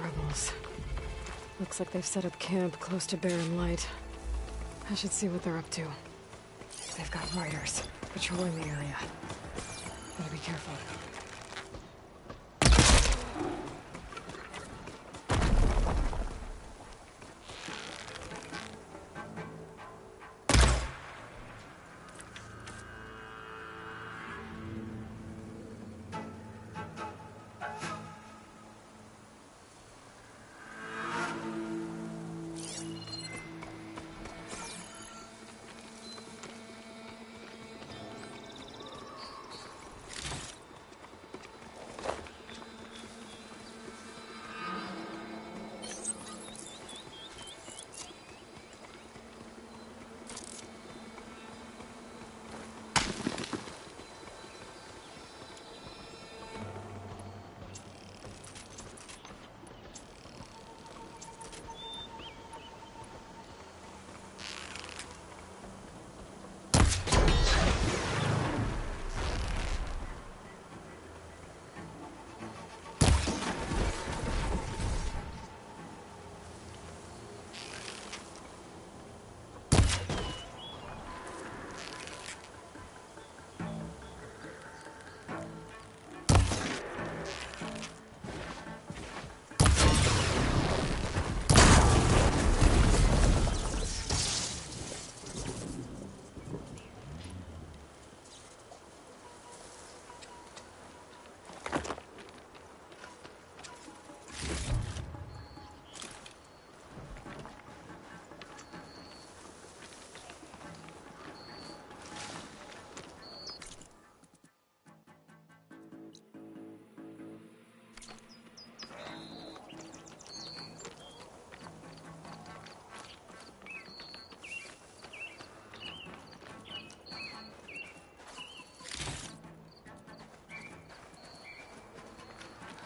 Rebels. Looks like they've set up camp close to Barren Light. I should see what they're up to. They've got riders patrolling the area. Better be careful.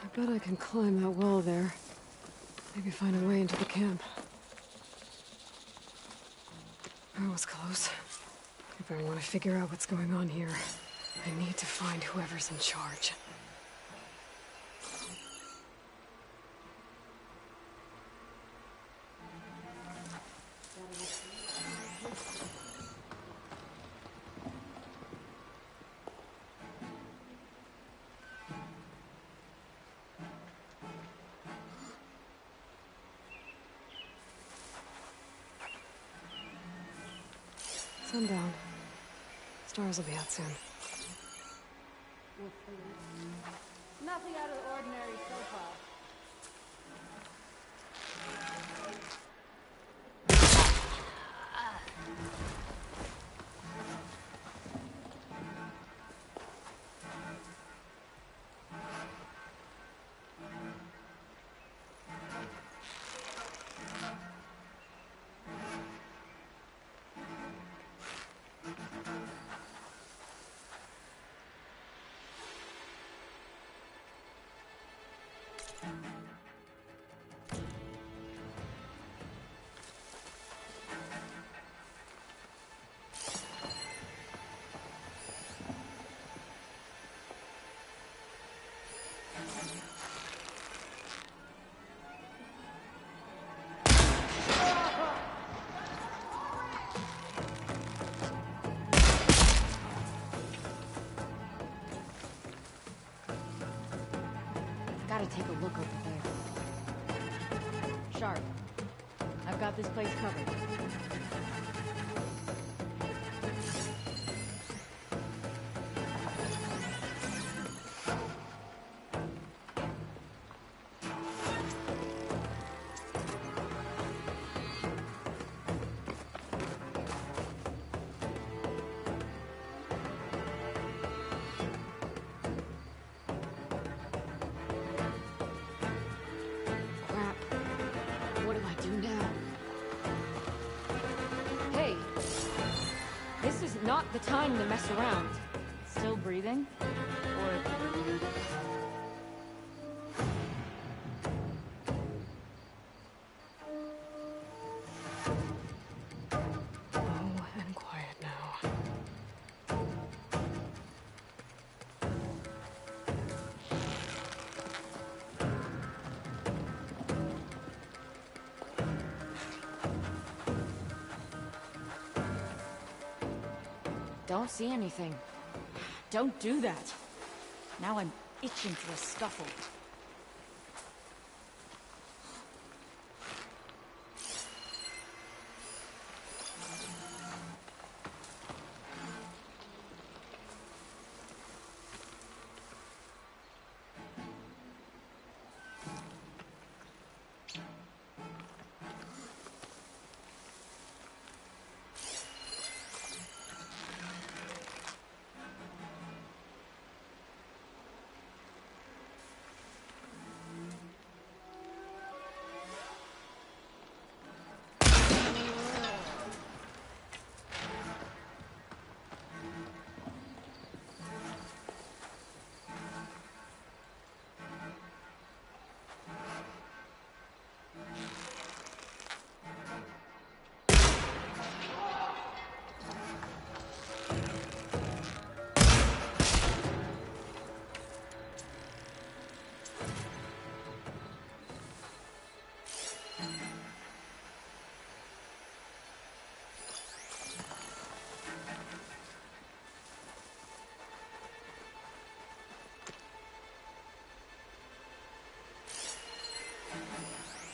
I bet I can climb that wall there. Maybe find a way into the camp. That was close. If I want to figure out what's going on here, I need to find whoever's in charge. Sundown. Stars will be out soon. Nothing out of the ordinary so far. Gotta take a look over there. Sharp. I've got this place covered. the time to mess around. Still breathing? Or... Low and quiet now. Don't see anything. Don't do that. Now I'm itching for a scuffle.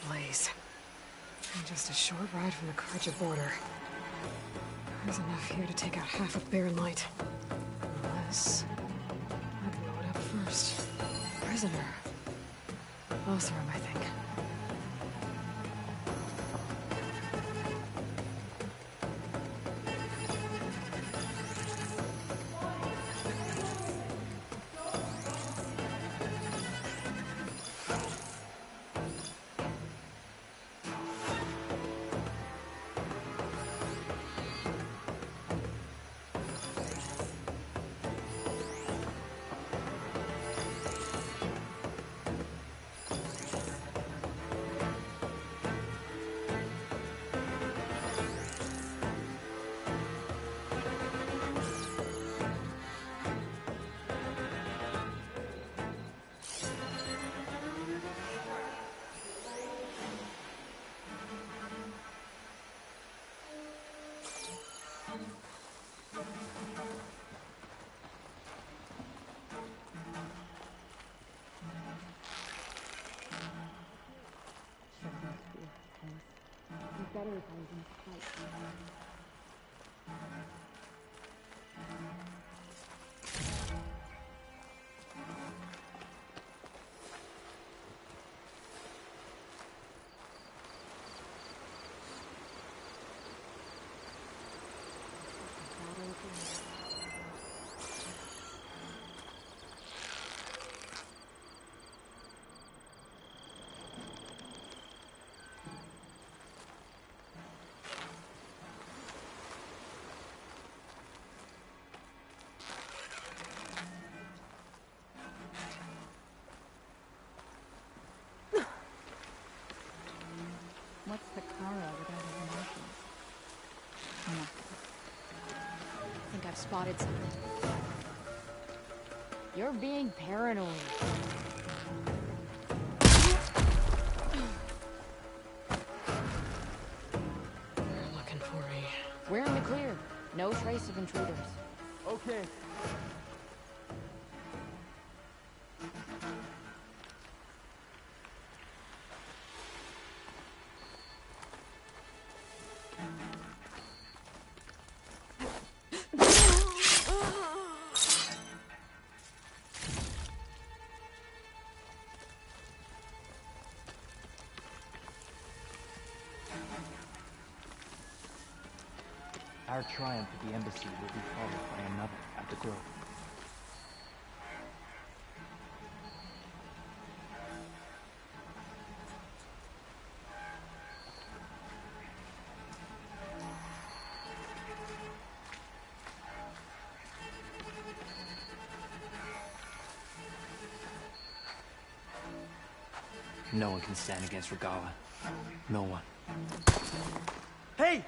Blaze. I'm just a short ride from the Karja border. There's enough here to take out half of Barren Light. Unless... I blow it up first. Prisoner. Boss room, I think. Better if I was in a fight. What's the Kara without his emotions? Nothing. I think I've spotted something. You're being paranoid. They're looking for me. We're in the clear. No trace of intruders. Okay. Our triumph at the embassy will be followed by another at the Grove. No one can stand against Regala. No one. Hey!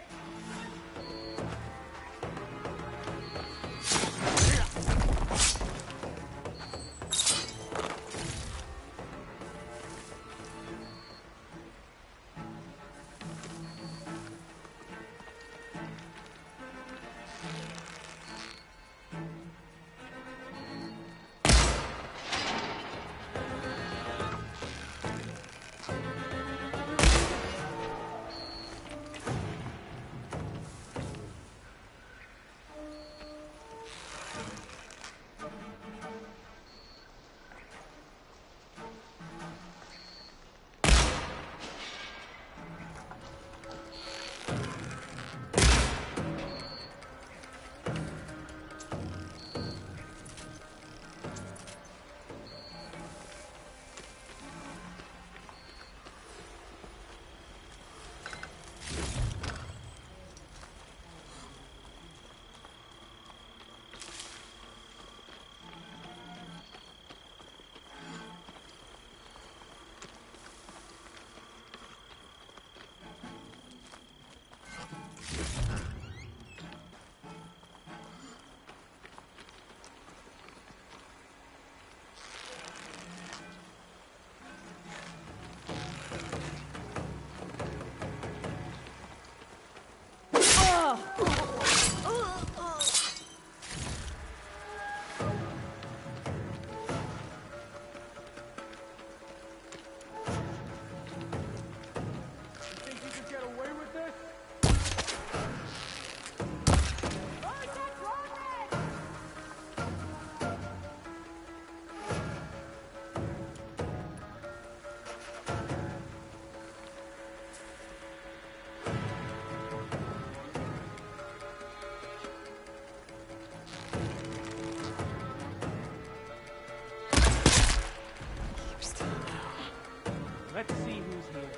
Let's see who's here.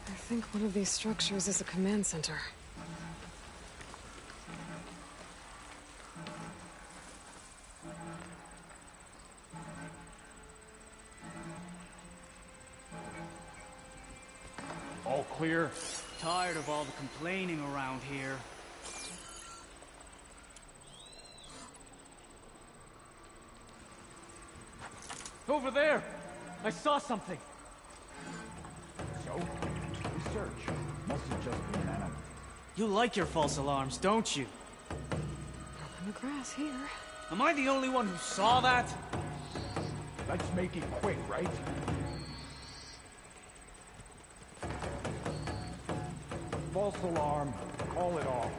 I think one of these structures is a command center. All clear? Tired of all the complaining around here. Over there! I saw something! So? Research. Must have just been an enemy. You like your false alarms, don't you? Up in the grass here. Am I the only one who saw that? Let's make it quick, right? False alarm. Call it off.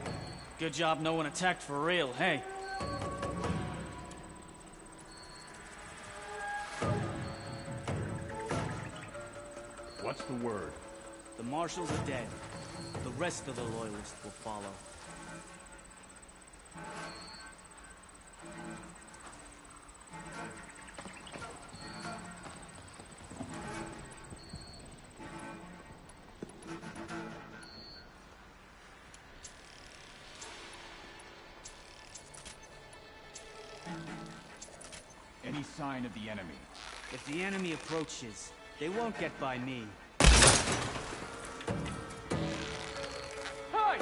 Good job no one attacked for real, hey? What's the word? The marshals are dead. The rest of the loyalists will follow. Any sign of the enemy? If the enemy approaches, They won't get by me. Hey!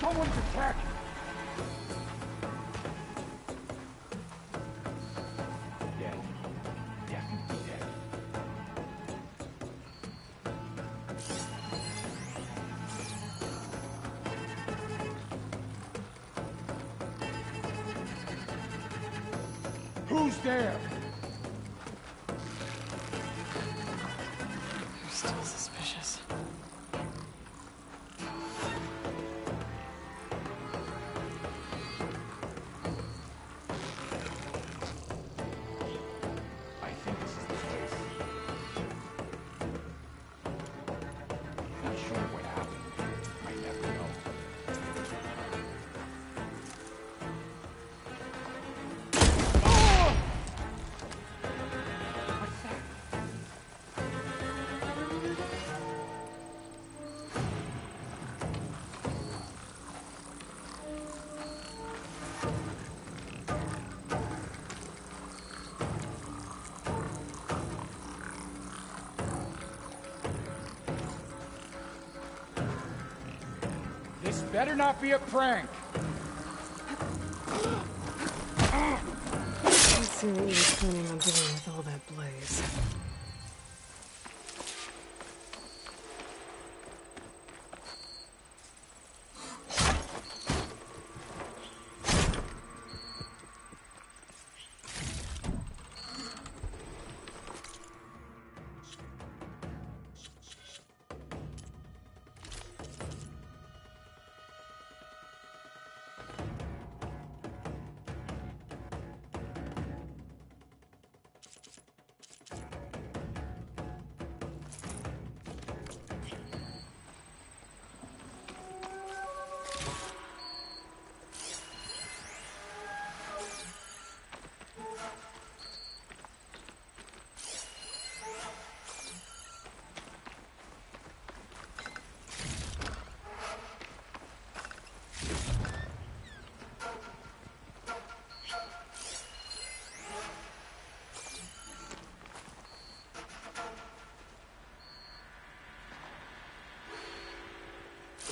Someone's attacking! Dead. Definitely dead. Who's there? They're still suspicious. I think this is the place. Not sure what happened. Might never know. What's that? This better not be a prank. Let's see what you were planning on doing with all that blaze.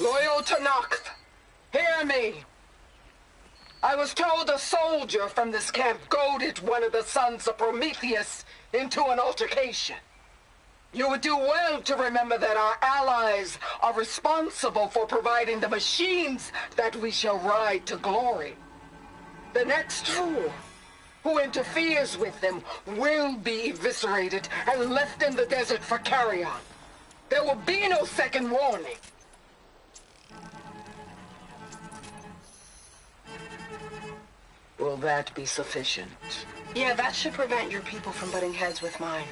Loyal to Noct, hear me. I was told a soldier from this camp goaded one of the sons of Prometheus into an altercation. You would do well to remember that our allies are responsible for providing the machines that we shall ride to glory. The next fool who interferes with them will be eviscerated and left in the desert for carrion. There will be no second warning. Will that be sufficient? Yeah, that should prevent your people from butting heads with mine.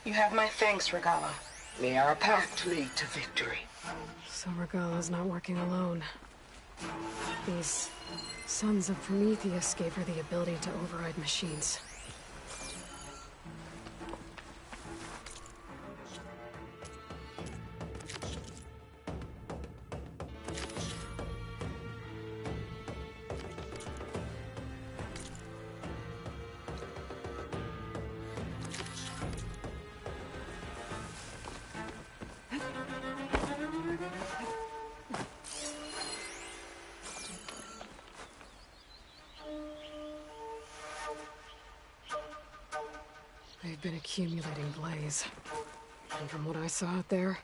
You have my thanks, Regala. May our path lead to victory. So Regala's not working alone. These sons of Prometheus gave her the ability to override machines. They've been accumulating blaze. And from what I saw out there,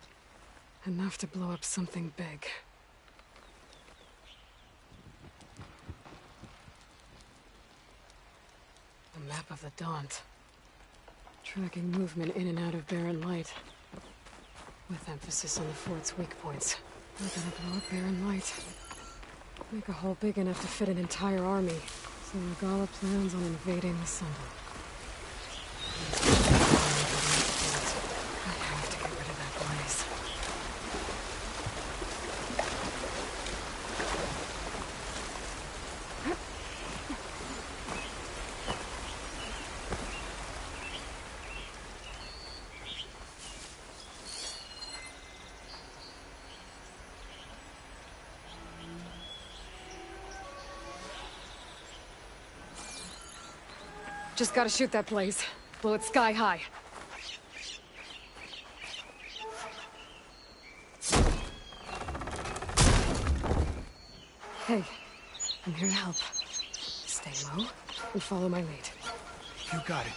enough to blow up something big. A map of the Daunt. Tracking movement in and out of barren light. With emphasis on the fort's weak points. We're gonna blow up barren light. Make a hole big enough to fit an entire army. So Regala plans on invading the Sunday. I have to get rid of that blaze. Just gotta shoot that blaze. Blow it sky high. Hey, I'm here to help. Stay low and follow my lead. You got it.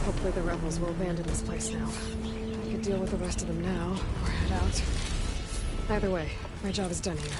Hopefully the rebels will abandon this place now. I could deal with the rest of them now, or head out. Either way, my job is done here.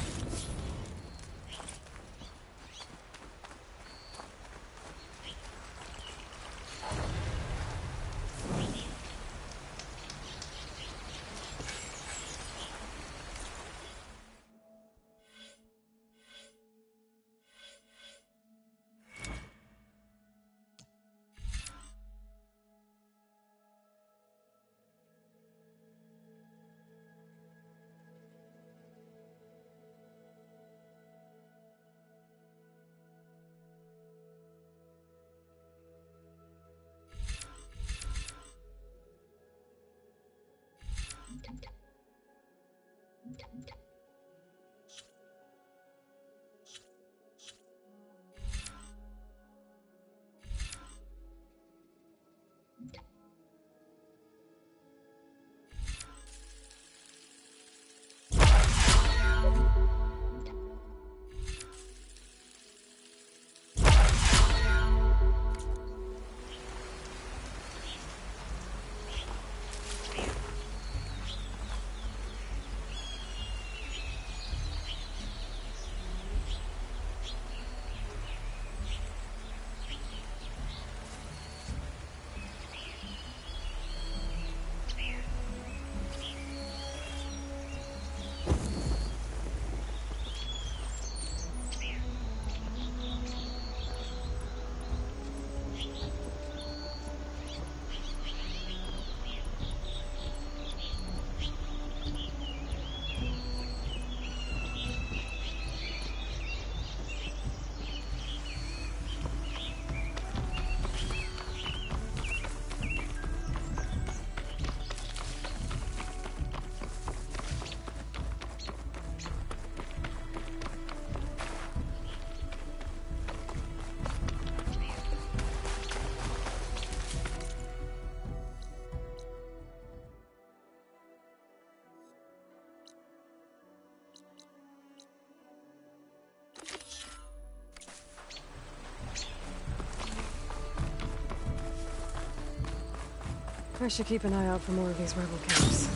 I should keep an eye out for more of these rebel camps.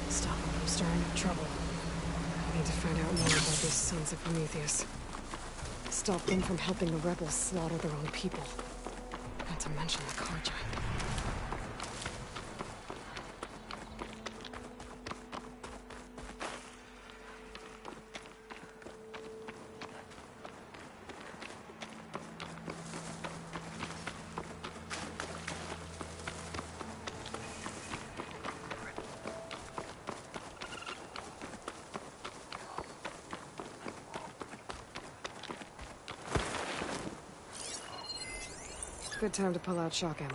Stop them from stirring up trouble. I need to find out more about these sons of Prometheus. Stop them from helping the rebels slaughter their own people. Not to mention the Carja. Good time to pull out shock ammo.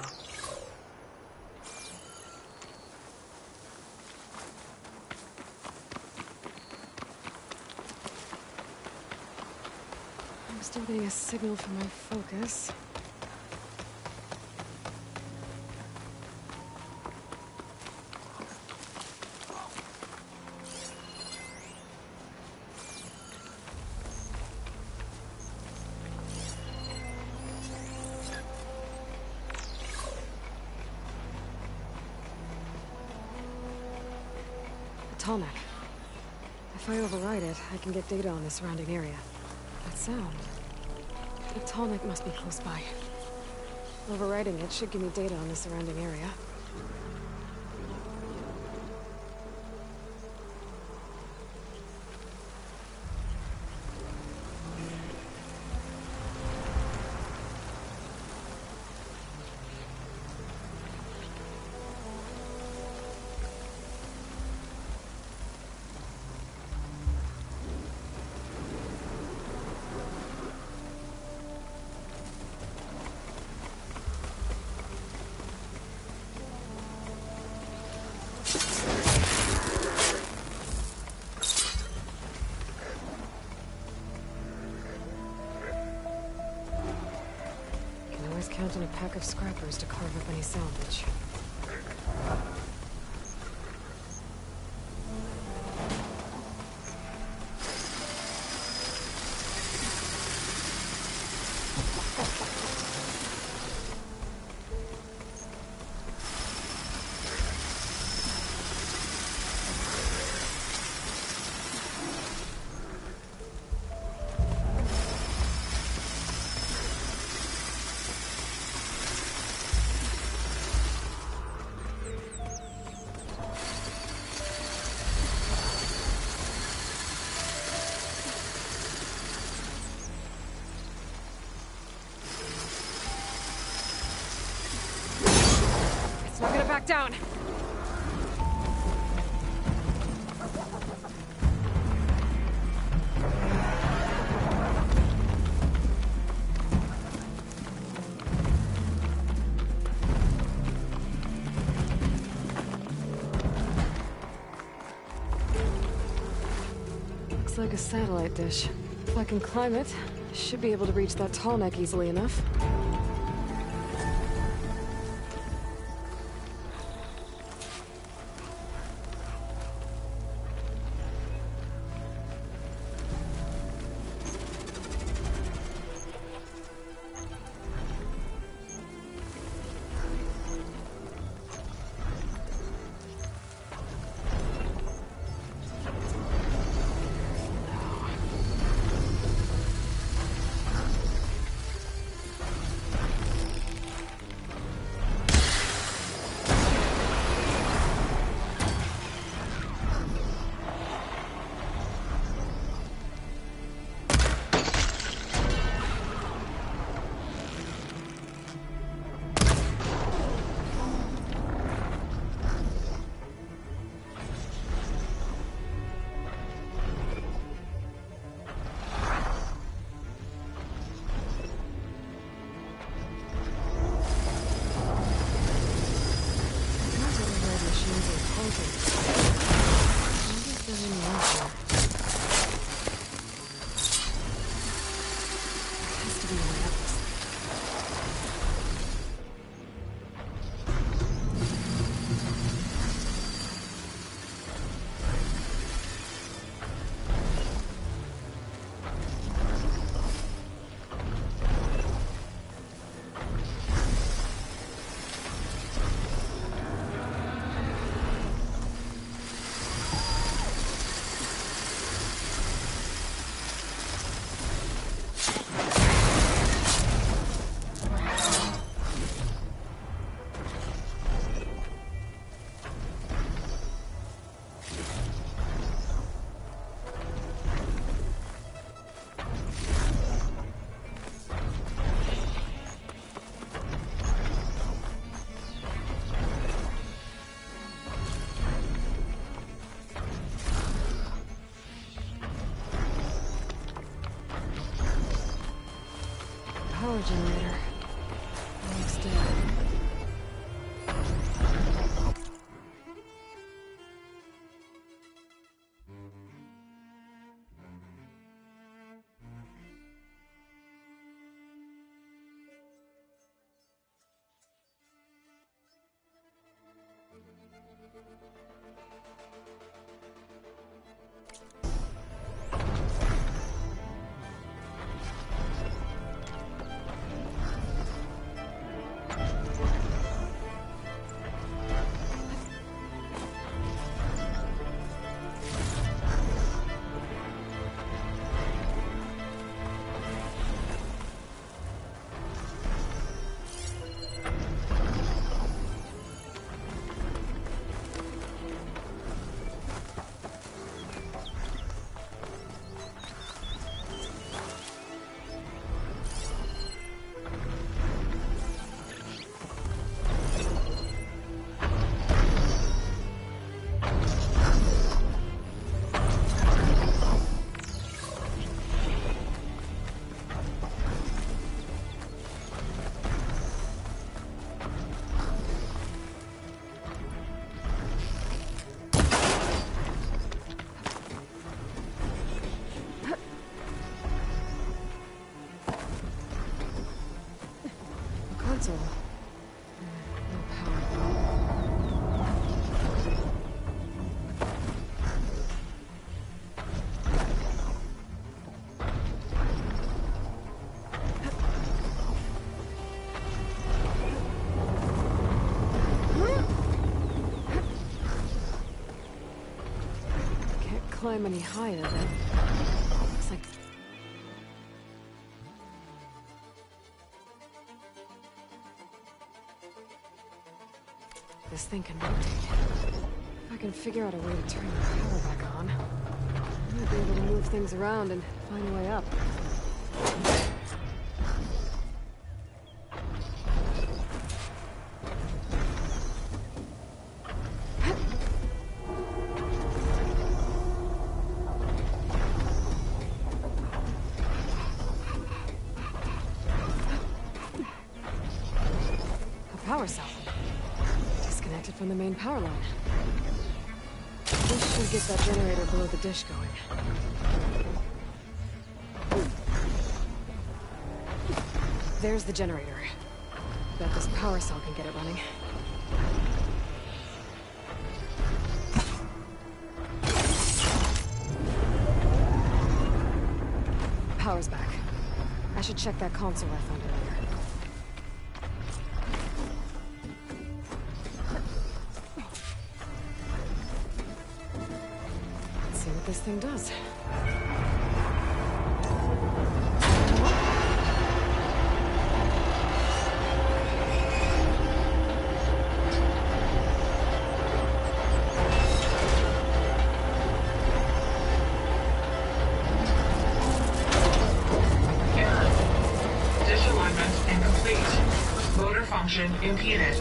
I'm still getting a signal from my focus. Atomic. If I override it, I can get data on the surrounding area. That sound. The Atomic must be close by. Overriding it should give me data on the surrounding area. and a pack of scrappers to carve up any salvage. It's not gonna back down! Looks like a satellite dish. If I can climb it, I should be able to reach that tall neck easily enough. Power generator. Looks dead. climb any higher, then. Looks like... This thing can rotate. If I can figure out a way to turn the power back on, I might be able to move things around and find a way up. Power cell. Disconnected from the main power line. This should get that generator below the dish going. There's the generator. Bet this power cell can get it running. Power's back. I should check that console I found earlier. This thing does. Dish alignment incomplete. Motor function impeded.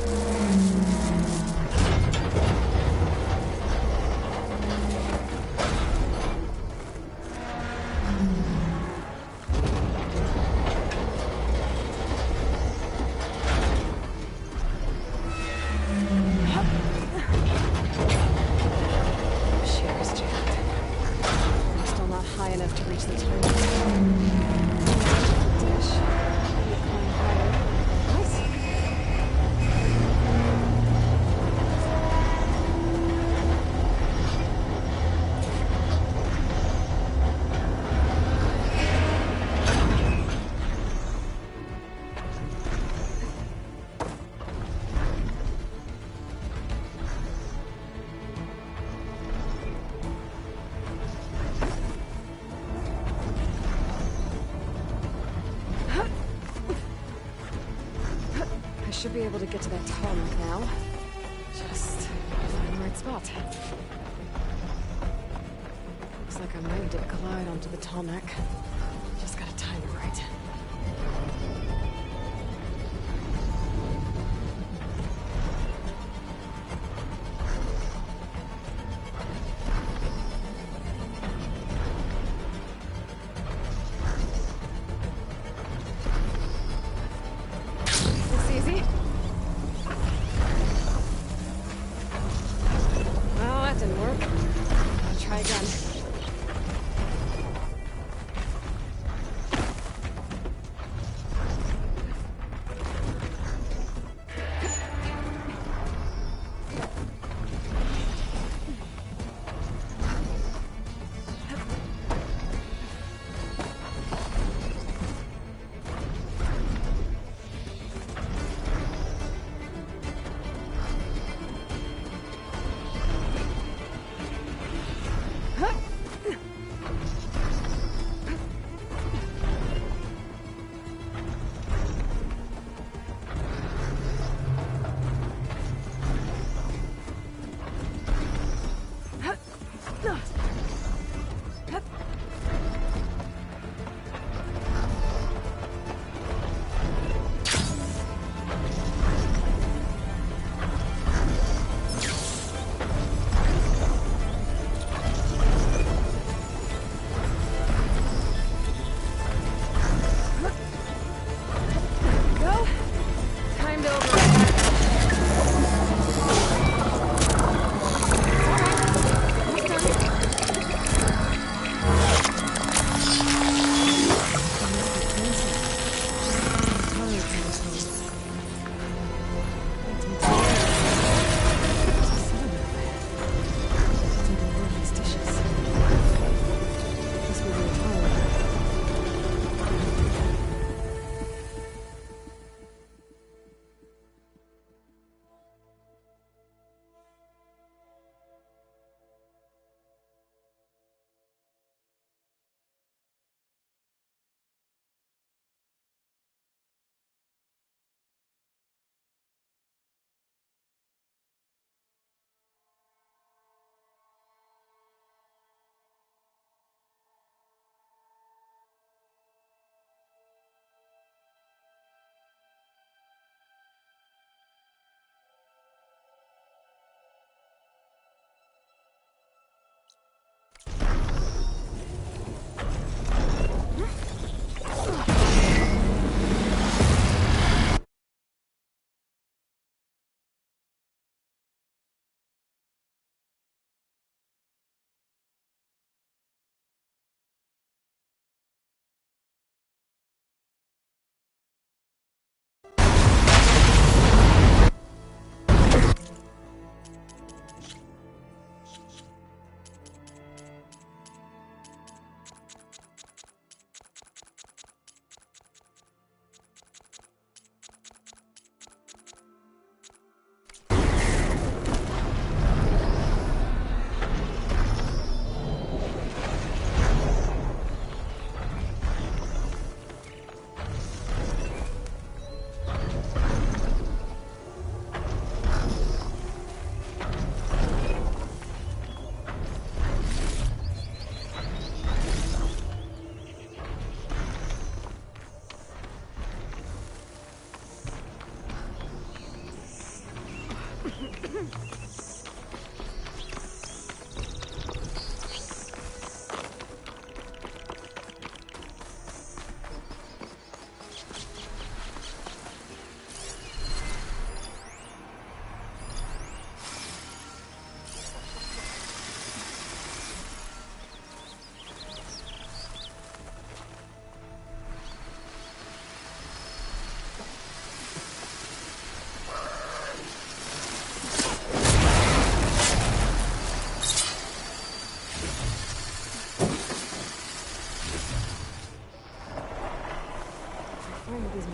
Should be able to get to that tarmac now. Just find the right spot. Looks like I might dip glide onto the tarmac. Just gotta time it right.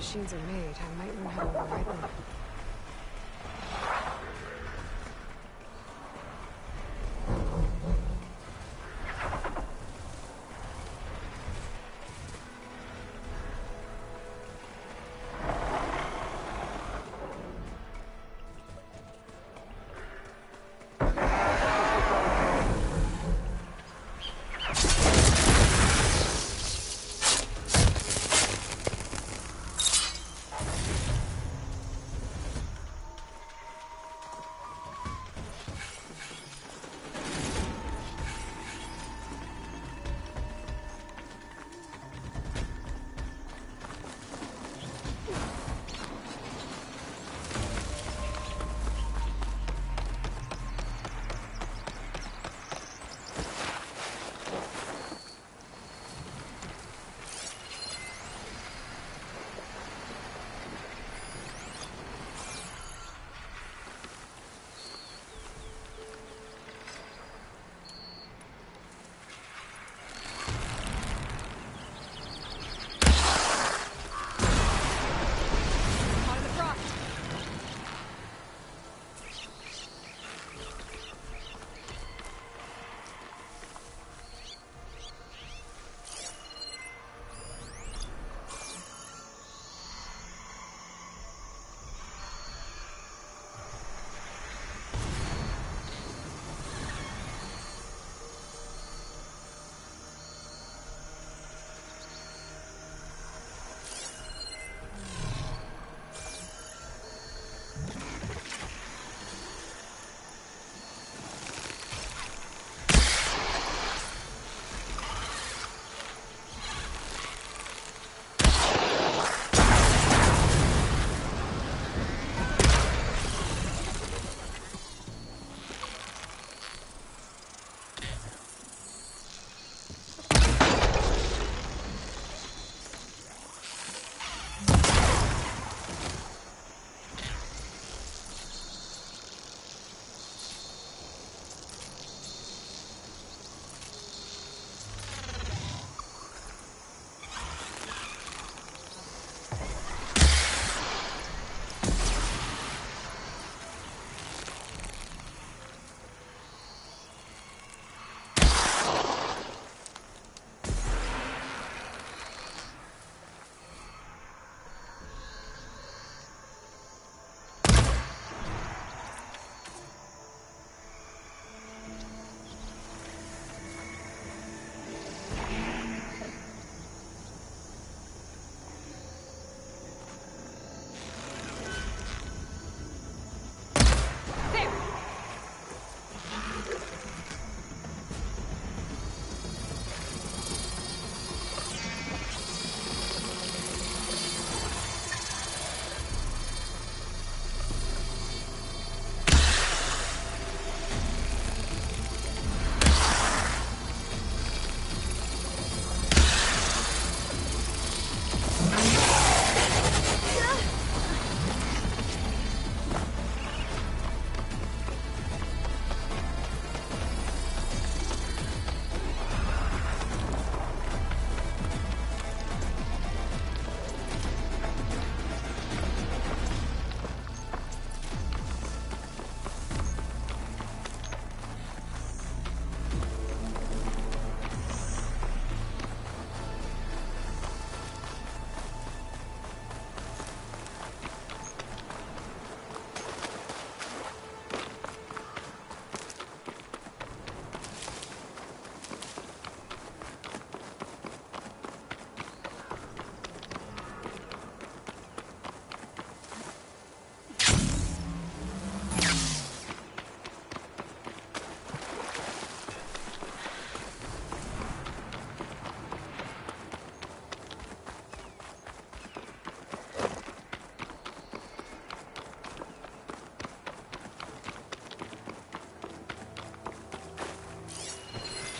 machines are made, I might learn how to override them.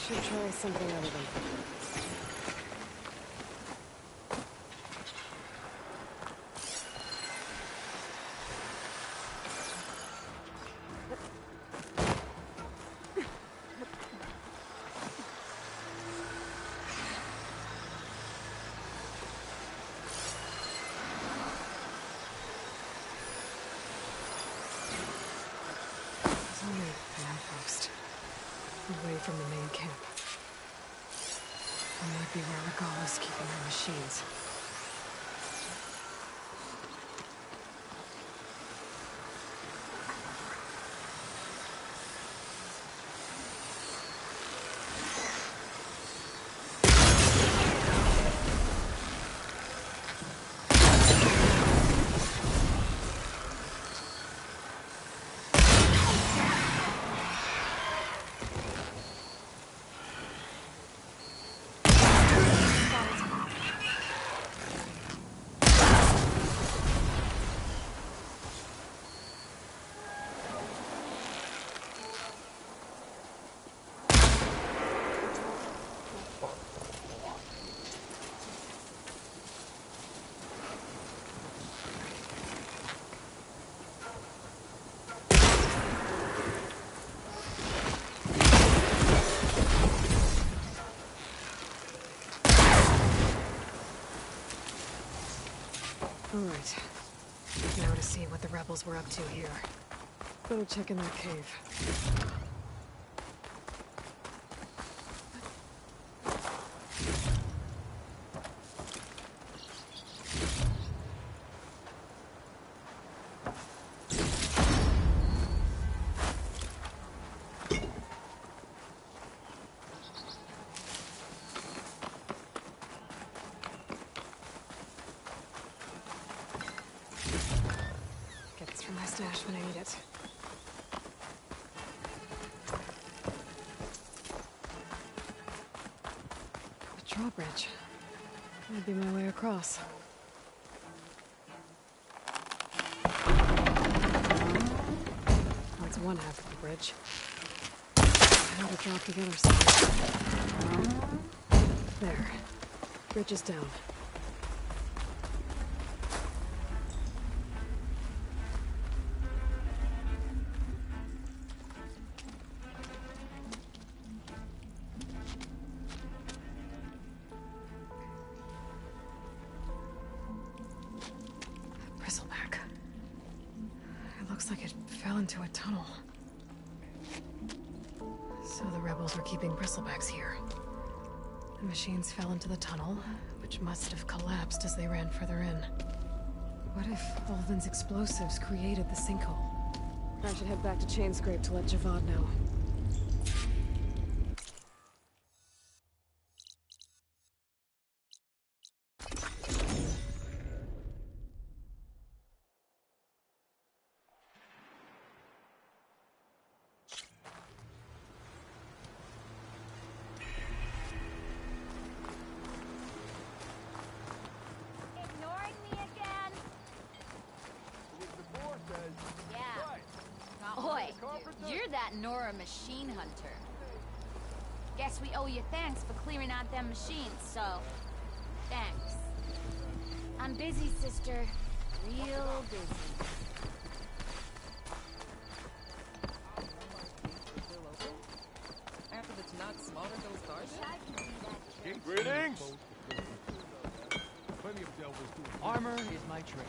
Should try something other than footprints. from the main camp. That might be where Regal is keeping her machines. All right. Now to see what the rebels were up to here. Better check in that cave. Get this from my stash when I need it. The drawbridge. That'd be my way across. That's one half of the bridge. Now to drop the other side. There. Bridge is down. Bristleback. It looks like it fell into a tunnel. So the rebels were keeping bristlebacks here. The machines fell into the tunnel, which must have collapsed as they ran further in. What if Ulvin's explosives created the sinkhole? I should head back to Chainscrape to let Javad know. Ignoring me again? Yeah. Oi, you're that Nora machine hunter. Guess we owe you thanks for clearing out them machines, so... thanks. I'm busy, sister. Real busy. After the Tanakh slaughtered those cars? I can do that. Greetings! Armor is my trade.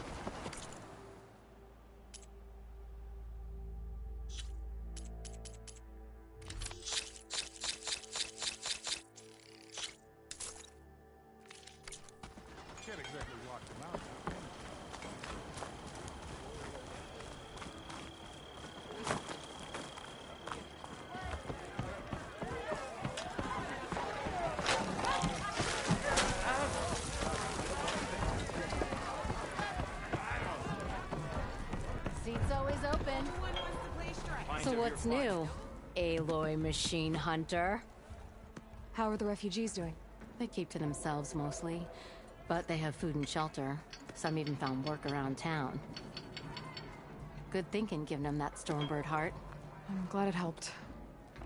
Can't exactly lock them out. Seat's always open. So what's new, Aloy machine hunter? How are the refugees doing? They keep to themselves mostly, but they have food and shelter. Some even found work around town. Good thinking, giving them that Stormbird heart. I'm glad it helped.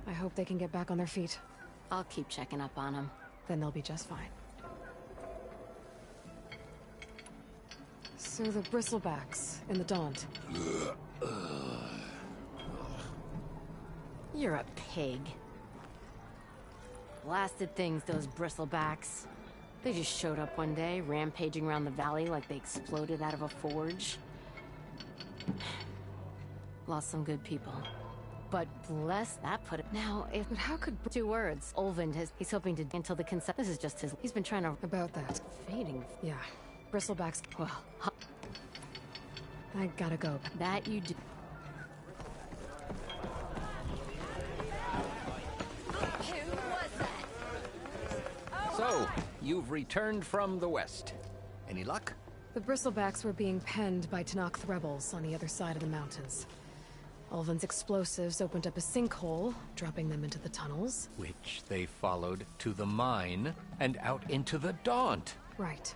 I hope they can get back on their feet. I'll keep checking up on them. Then they'll be just fine. So the bristlebacks in the Daunt. You're a pig. Blasted things, those bristlebacks. They just showed up one day, rampaging around the valley like they exploded out of a forge. Lost some good people. But bless that put it. Now, if... But how could... 2 words. Olvind he's hoping to... Until the consent... This is just his... He's been trying to... About that. Fading. Yeah. Bristlebacks... Well, I gotta go. That you do. Who was that? So, you've returned from the west. Any luck? The Bristlebacks were being penned by Tanakh rebels on the other side of the mountains. Ulvin's explosives opened up a sinkhole, dropping them into the tunnels. Which they followed to the mine and out into the Daunt. Right.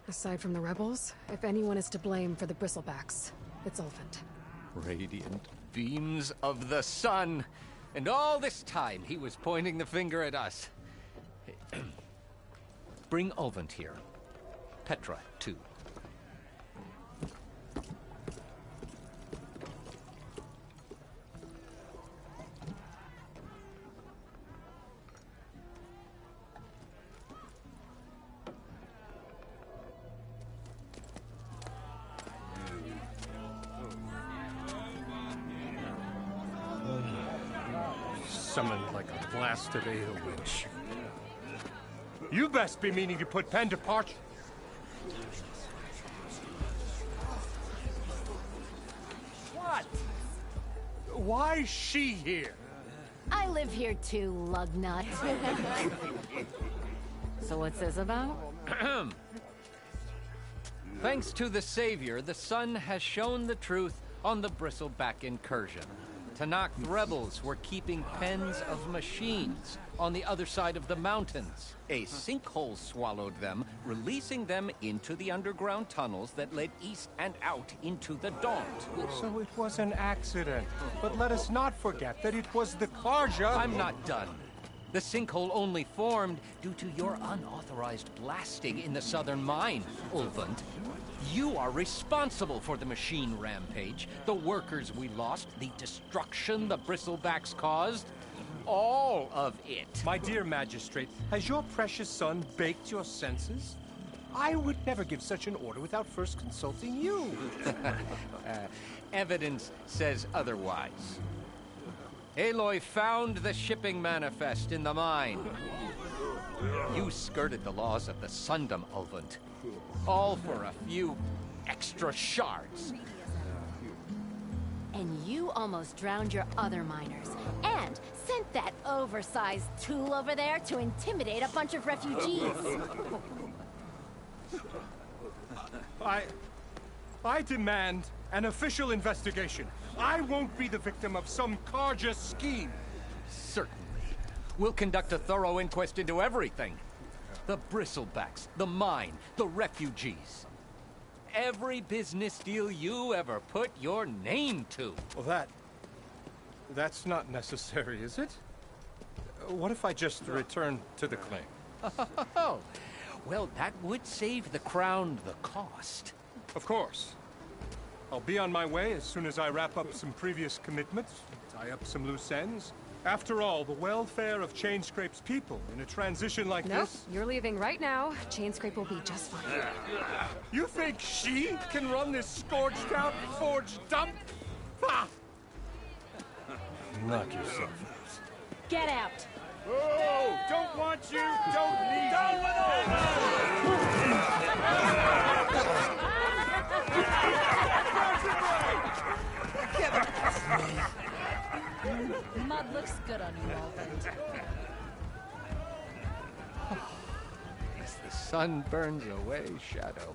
Aside from the rebels, if anyone is to blame for the Bristlebacks, it's Ulvind. Radiant beams of the sun. And all this time he was pointing the finger at us. Bring Ulvind here. Petra, too. Summoned like a blasted ale witch. You best be meaning to put pen to parch. What? Why is she here? I live here too, lugnut. So what's this about? Thanks to the Savior, the sun has shown the truth on the Bristleback incursion. Tanakh rebels were keeping pens of machines on the other side of the mountains. A sinkhole swallowed them, releasing them into the underground tunnels that led east and out into the Daunt. So it was an accident. But let us not forget that it was the Karja... I'm not done. The sinkhole only formed due to your unauthorized blasting in the southern mine, Ulvind. You are responsible for the machine rampage, the workers we lost, the destruction the Bristlebacks caused. All of it. My dear magistrate, has your precious son baked your senses? I would never give such an order without first consulting you. Evidence says otherwise. Aloy found the shipping manifest in the mine. You skirted the laws of the Sundom, Ulvind. All for a few extra shards. And you almost drowned your other miners. And sent that oversized tool over there to intimidate a bunch of refugees. I demand an official investigation. I won't be the victim of some Karja scheme. Certainly. We'll conduct a thorough inquest into everything. The Bristlebacks, the mine, the refugees. Every business deal you ever put your name to. Well, that's not necessary, is it? What if I just return to the claim? Oh, well, that would save the Crown the cost. Of course. I'll be on my way as soon as I wrap up some previous commitments, tie up some loose ends. After all, the welfare of Chainscrape's people in a transition like Nope, this... you're leaving right now. Chainscrape will be just fine. You think she can run this scorched-out, forged dump? Ha! Knock yourself out. Get out! Oh, don't want you, don't need you. Mud looks good on you, Ulvind. As the sun burns away shadow.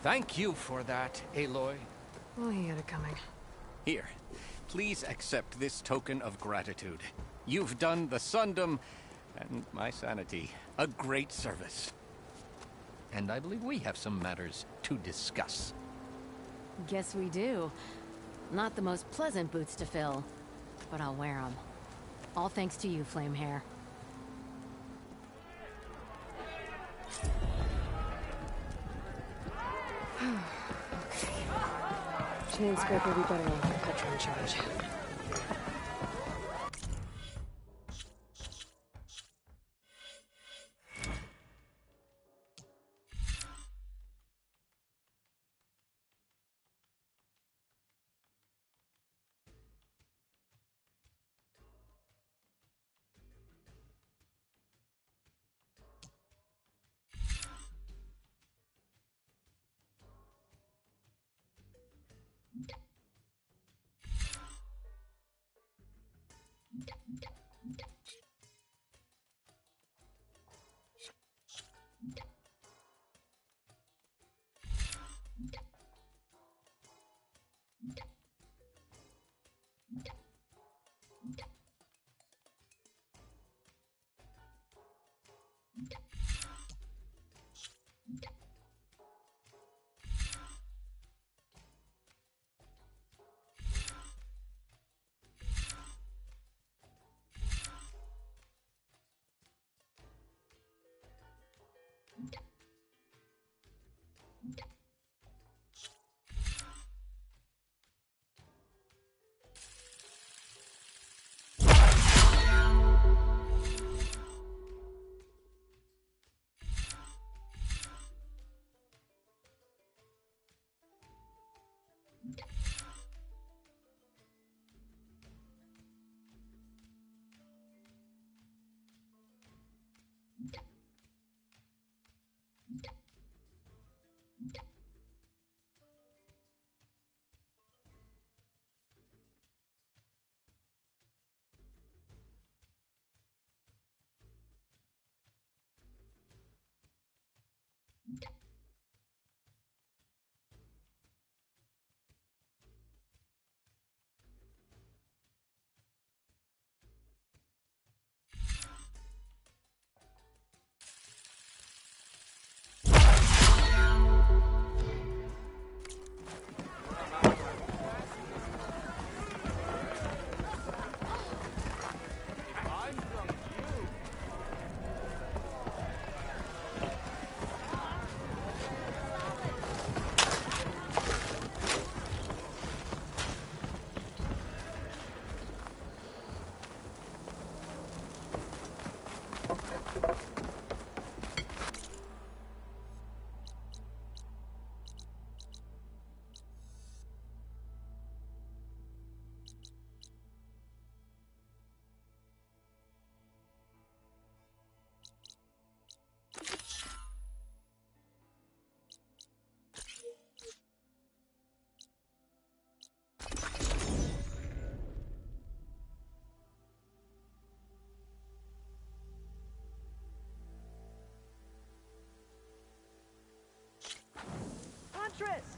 Thank you for that, Aloy. Well, he had it coming. Here, please accept this token of gratitude. You've done the Sundom, and my sanity, a great service. And I believe we have some matters to discuss. Guess we do. Not the most pleasant boots to fill, but I'll wear them. All thanks to you, Flamehair. Chainscrape will be better off with Petra in charge. Huntress!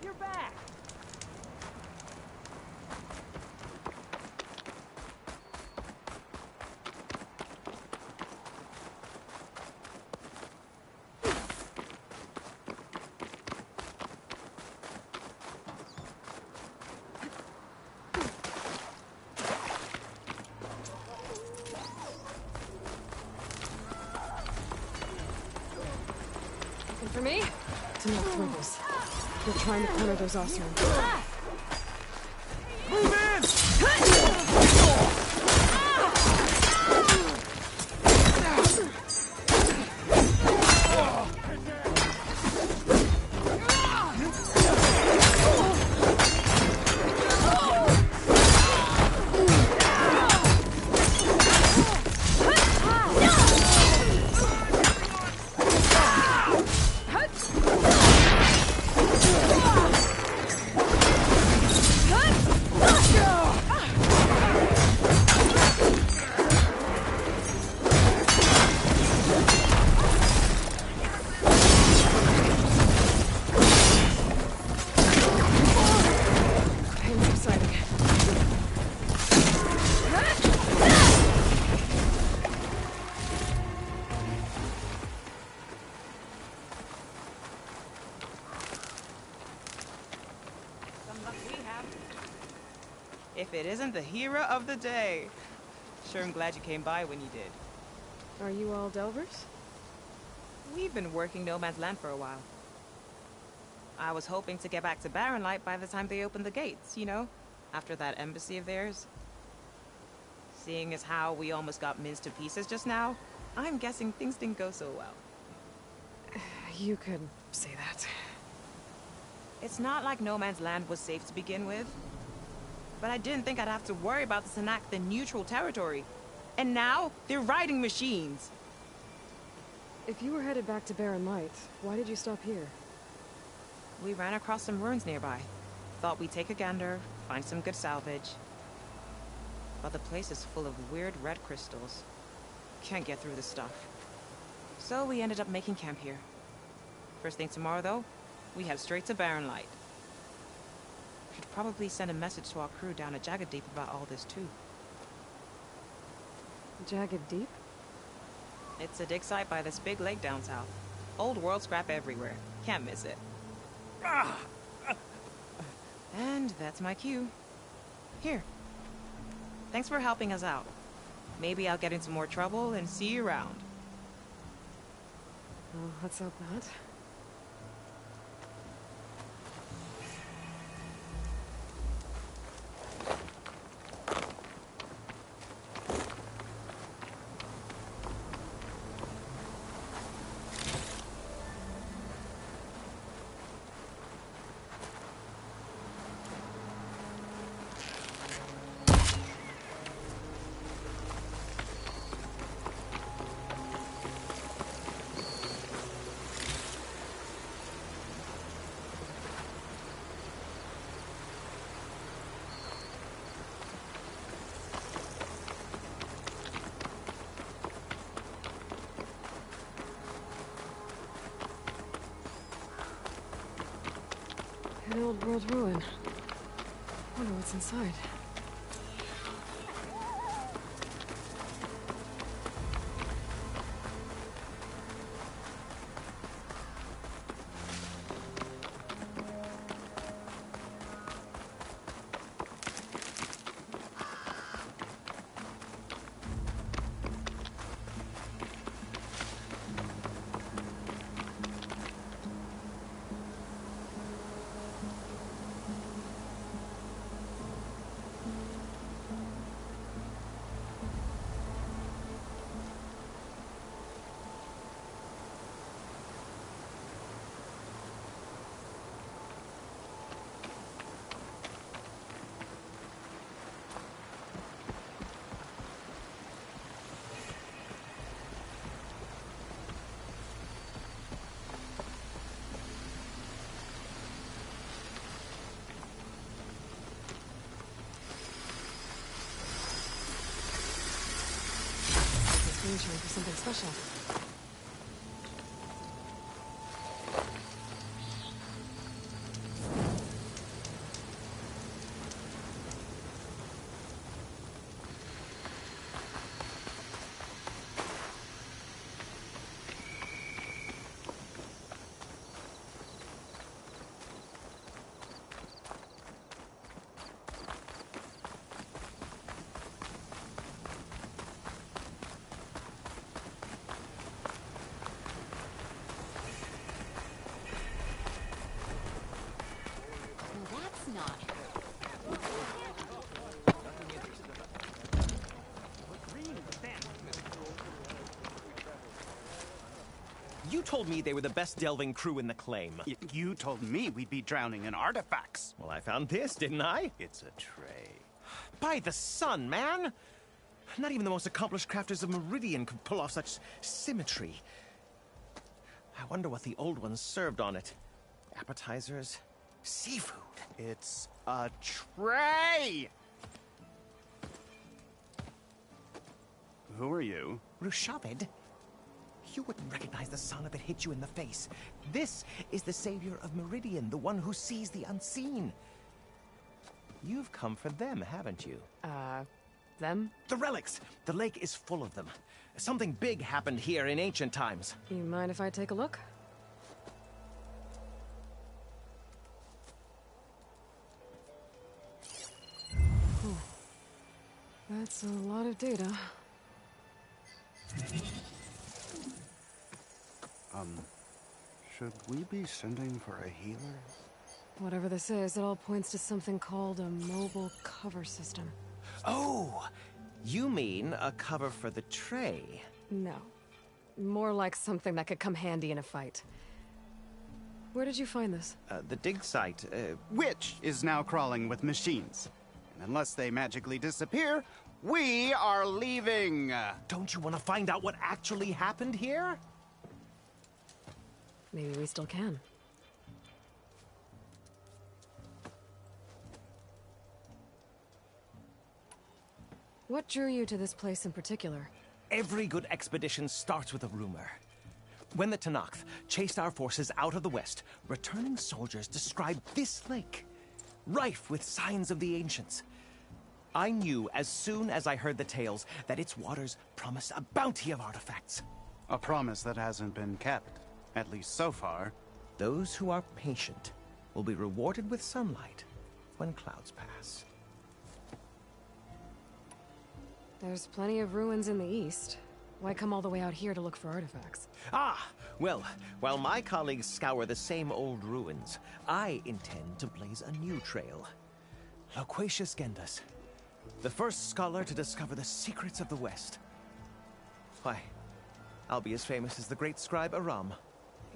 You're back! Looking for me? To knock rebels. They're trying to corner those Oseram. Move in! If it isn't the hero of the day. Sure, I'm glad you came by when you did. Are you all Delvers? We've been working No Man's Land for a while. I was hoping to get back to Barren Light by the time they opened the gates, you know? After that embassy of theirs. Seeing as how we almost got minced to pieces just now, I'm guessing things didn't go so well. You could say that. It's not like No Man's Land was safe to begin with. But I didn't think I'd have to worry about the Sanak, the neutral territory. And now, they're riding machines. If you were headed back to Barren Light, why did you stop here? We ran across some ruins nearby. Thought we'd take a gander, find some good salvage. But the place is full of weird red crystals. Can't get through this stuff. So we ended up making camp here. First thing tomorrow, though, we head straight to Barren Light. Should probably send a message to our crew down at Jagged Deep about all this, too. Jagged Deep? It's a dig site by this big lake down south. Old world scrap everywhere. Can't miss it. And that's my cue. Here. Thanks for helping us out. Maybe I'll get into more trouble and see you around. Well, let's hope not. An old world ruin. Wonder what's inside. Screen showing for something special. Not. You told me they were the best delving crew in the claim. You told me we'd be drowning in artifacts. Well, I found this, didn't I? It's a tray. By the sun, man! Not even the most accomplished crafters of Meridian could pull off such symmetry. I wonder what the old ones served on it. Appetizers? Seafood? It's a tray! Who are you? Rushavid? You wouldn't recognize the son if it hit you in the face. This is the savior of Meridian, the one who sees the unseen. You've come for them, haven't you? Them? The relics! The lake is full of them. Something big happened here in ancient times. You mind if I take a look? That's a lot of data. Should we be sending for a healer? Whatever this is, it all points to something called a mobile cover system. Oh! You mean a cover for the tray? No. More like something that could come handy in a fight. Where did you find this? The dig site, Which is now crawling with machines. And unless they magically disappear, we are leaving! Don't you want to find out what actually happened here? Maybe we still can. What drew you to this place in particular? Every good expedition starts with a rumor. When the Tenakth chased our forces out of the west, returning soldiers described this lake, rife with signs of the ancients. I knew as soon as I heard the tales that its waters promised a bounty of artifacts. A promise that hasn't been kept, at least so far. Those who are patient will be rewarded with sunlight when clouds pass. There's plenty of ruins in the east. Why come all the way out here to look for artifacts? Ah, well, while my colleagues scour the same old ruins, I intend to blaze a new trail. Loquacious Gendas, the first scholar to discover the secrets of the West. Why, I'll be as famous as the great scribe Aram.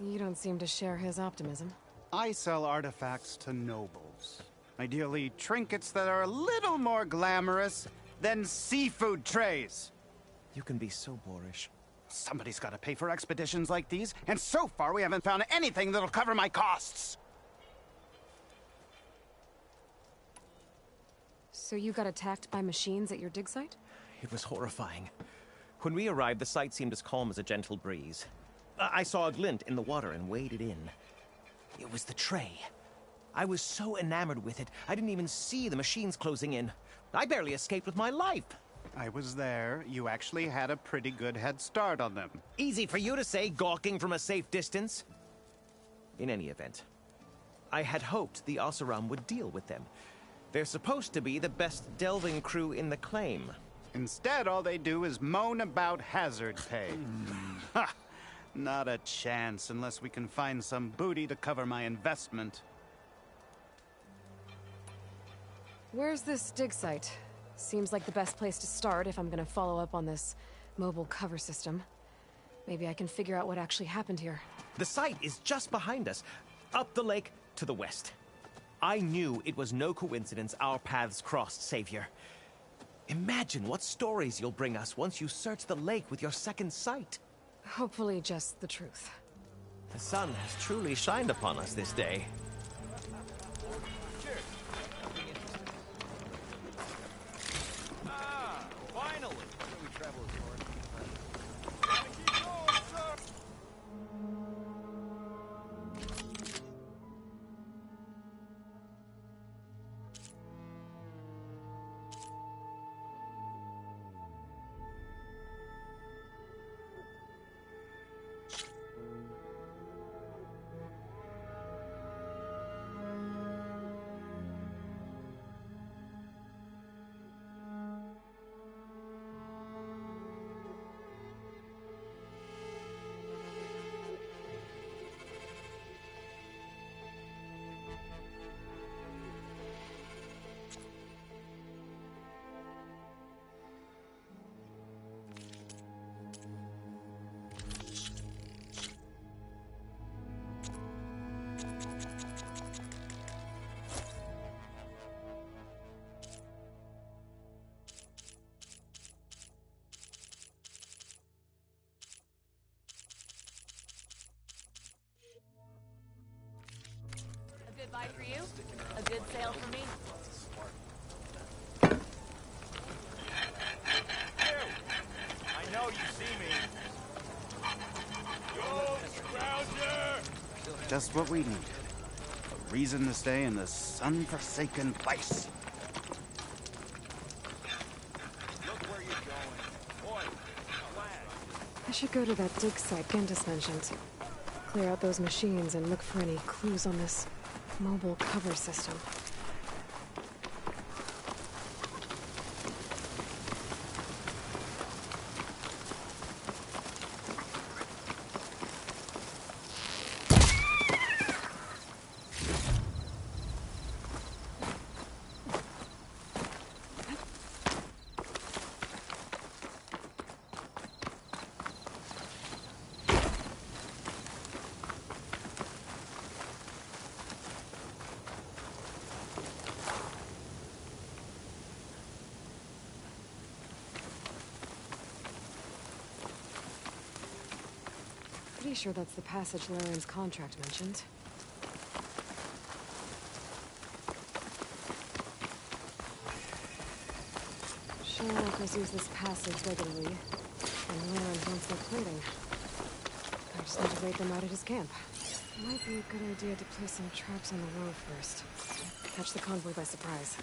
You don't seem to share his optimism. I sell artifacts to nobles. Ideally, trinkets that are a little more glamorous than seafood trays. You can be so boorish. Somebody's got to pay for expeditions like these, and so far we haven't found anything that'll cover my costs. So you got attacked by machines at your dig site? It was horrifying. When we arrived, the site seemed as calm as a gentle breeze. I saw a glint in the water and waded in. It was the tray. I was so enamored with it, I didn't even see the machines closing in. I barely escaped with my life. I was there. You actually had a pretty good head start on them. Easy for you to say, gawking from a safe distance. In any event, I had hoped the Oseram would deal with them. They're supposed to be the best delving crew in the claim. Instead, all they do is moan about hazard pay. Ha! Not a chance unless we can find some booty to cover my investment. Where's this dig site? Seems like the best place to start if I'm gonna follow up on this mobile cover system. Maybe I can figure out what actually happened here. The site is just behind us, up the lake to the west. I knew it was no coincidence our paths crossed, Savior. Imagine what stories you'll bring us once you search the lake with your second sight. Hopefully just the truth. The sun has truly shined upon us this day. Finally! We travel as far. A good buy for you? A good sale for me? I know you see me. Yo, scrounger! Just what we need. A reason to stay in this sun-forsaken place. Look where you're going. Boy, flag. I should go to that dig site Gendis mentioned. Clear out those machines and look for any clues on this mobile cover system. Pretty sure that's the passage Laren's contract mentioned. Shell workers use this passage regularly, and Laren wants their plating. I just need to wait them out at his camp. Might be a good idea to place some traps on the road first. Catch the convoy by surprise.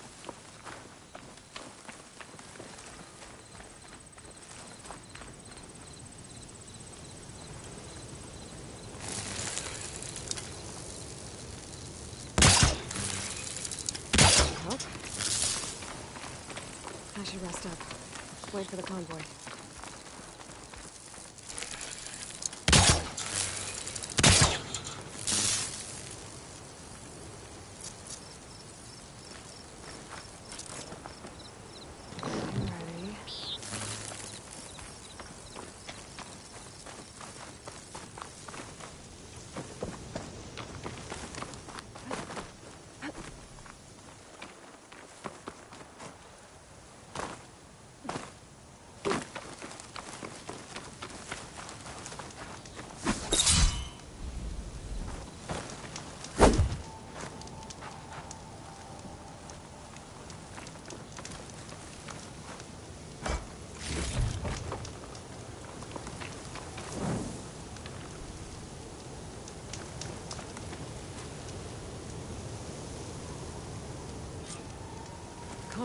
I should rest up. Wait for the convoy.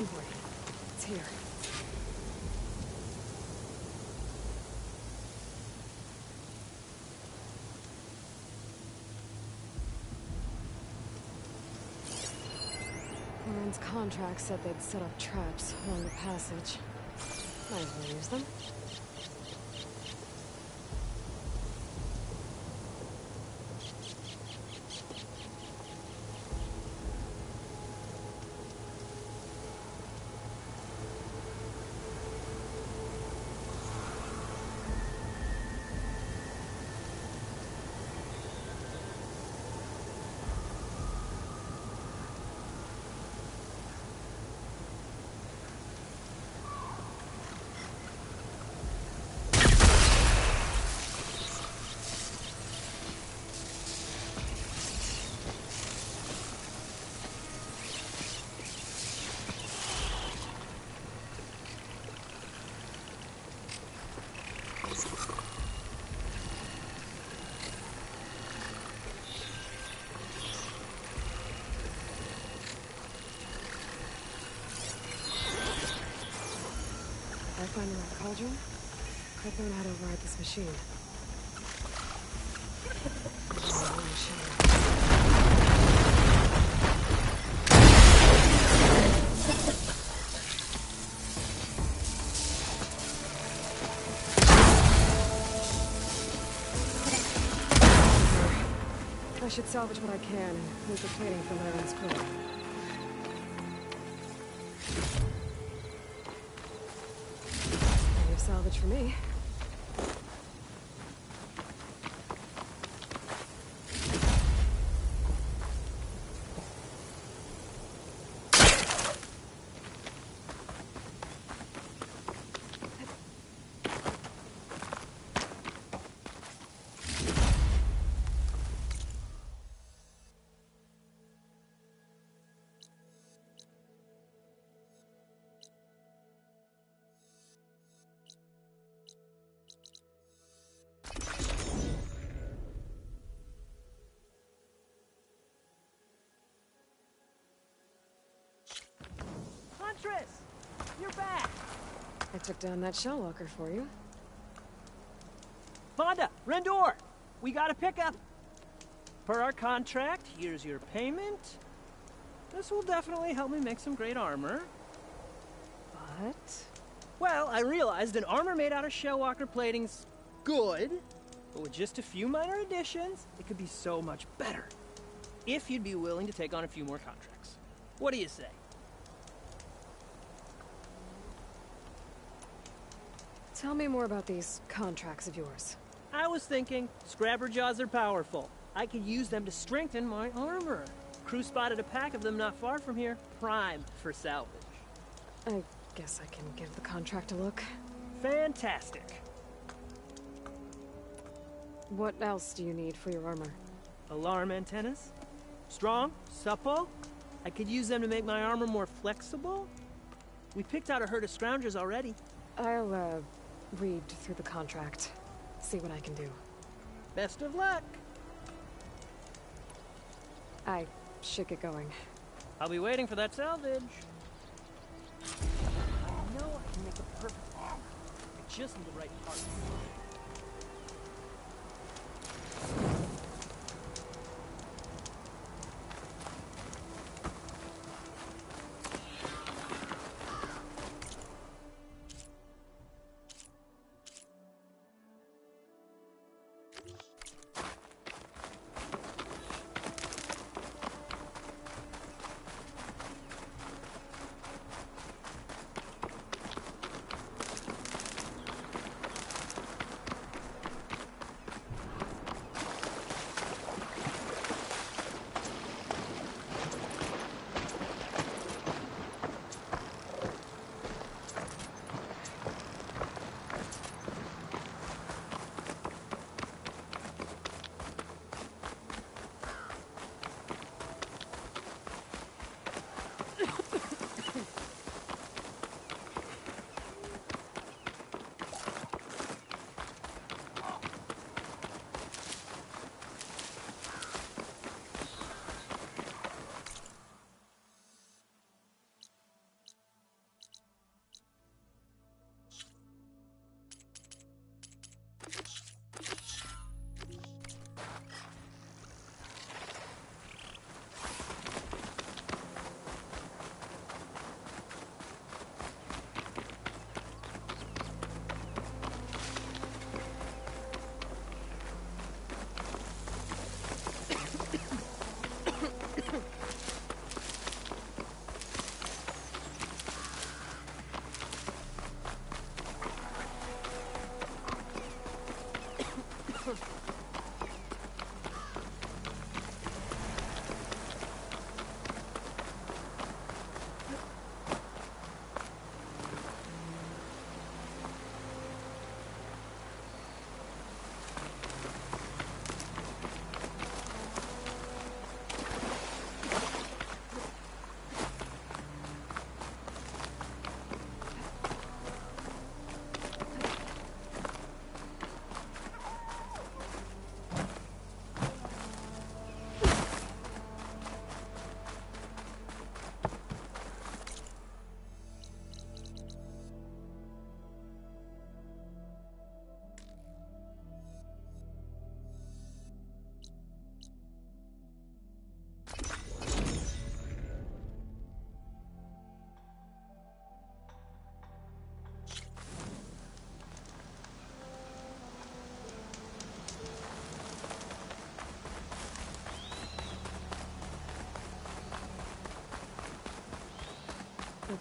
convoy. It's here. Warren's contract said they'd set up traps along the passage. Might as well use them. If I find the right cauldron, I'd learn how to ride this machine. I should salvage what I can and move the plating for Laren's crew. Plenty of salvage for me. You're back! I took down that shell walker for you. Fonda! Rendor! We got a pickup! Per our contract, here's your payment. This will definitely help me make some great armor. But? Well, I realized an armor made out of shell walker plating's good, but with just a few minor additions, it could be so much better. If you'd be willing to take on a few more contracts. What do you say? Tell me more about these contracts of yours. I was thinking, scrabber jaws are powerful. I could use them to strengthen my armor. Crew spotted a pack of them not far from here, prime for salvage. I guess I can give the contract a look. Fantastic. What else do you need for your armor? Alarm antennas. Strong, supple. I could use them to make my armor more flexible. We picked out a herd of scroungers already. I'll, read through the contract. See what I can do. Best of luck. I should get going. I'll be waiting for that salvage. I know I can make a perfect armor. I just need the right parts. The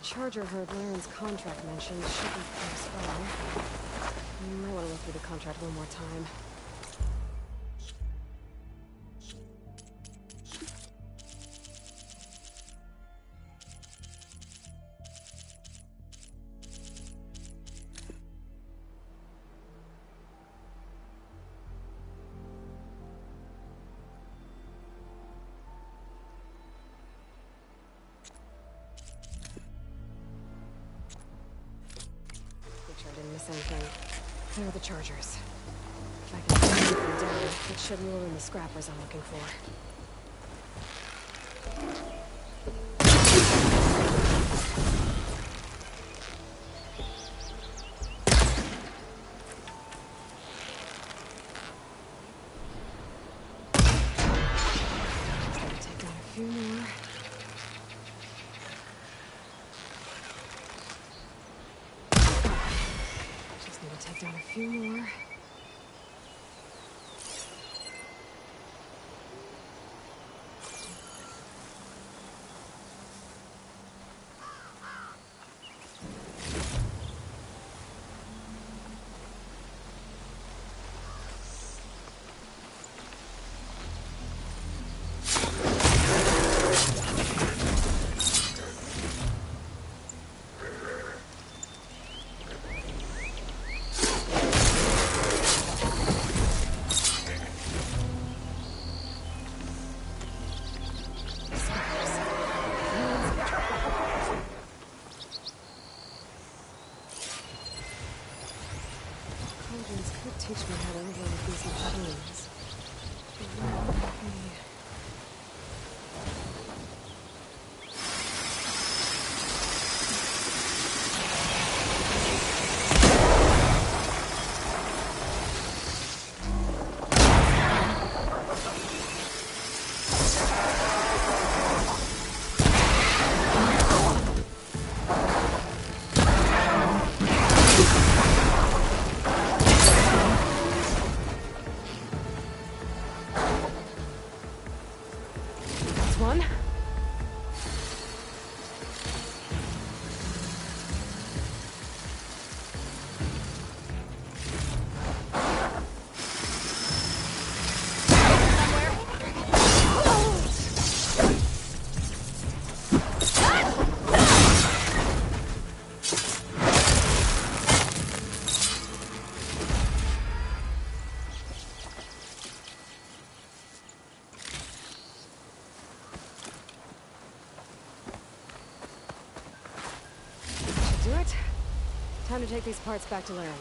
charger heard Laren's contract mentioned should be close by. You might want to look through the contract one more time. Didn't miss anything. There are the chargers. If I can take them down, it should lure in the scrappers I'm looking for. Just gotta take down a few more. Take down a few more. Could teach me how to override these machines. One. Do it. Time to take these parts back to Laren.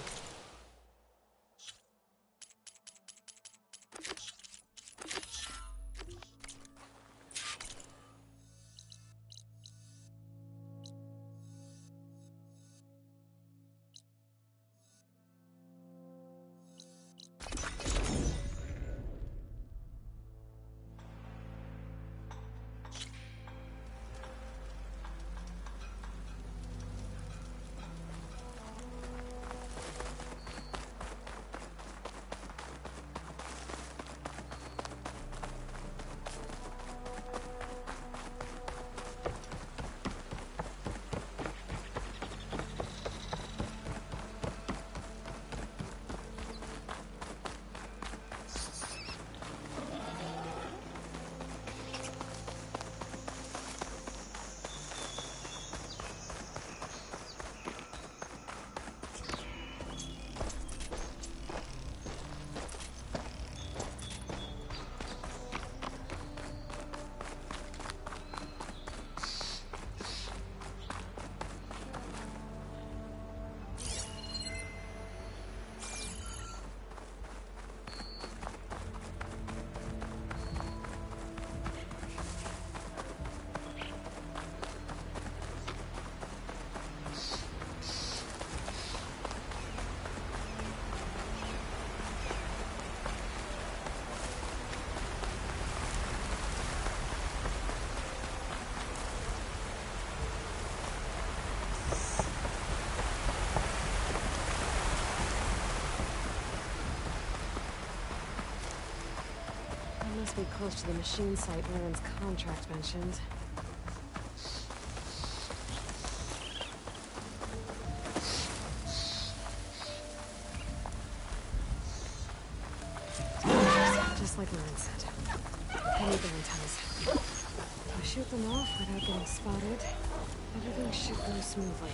Must be close to the machine site Laren's contract mentioned. Just like Laren said. I need their antennas. If I shoot them off without getting spotted, everything should go smoothly.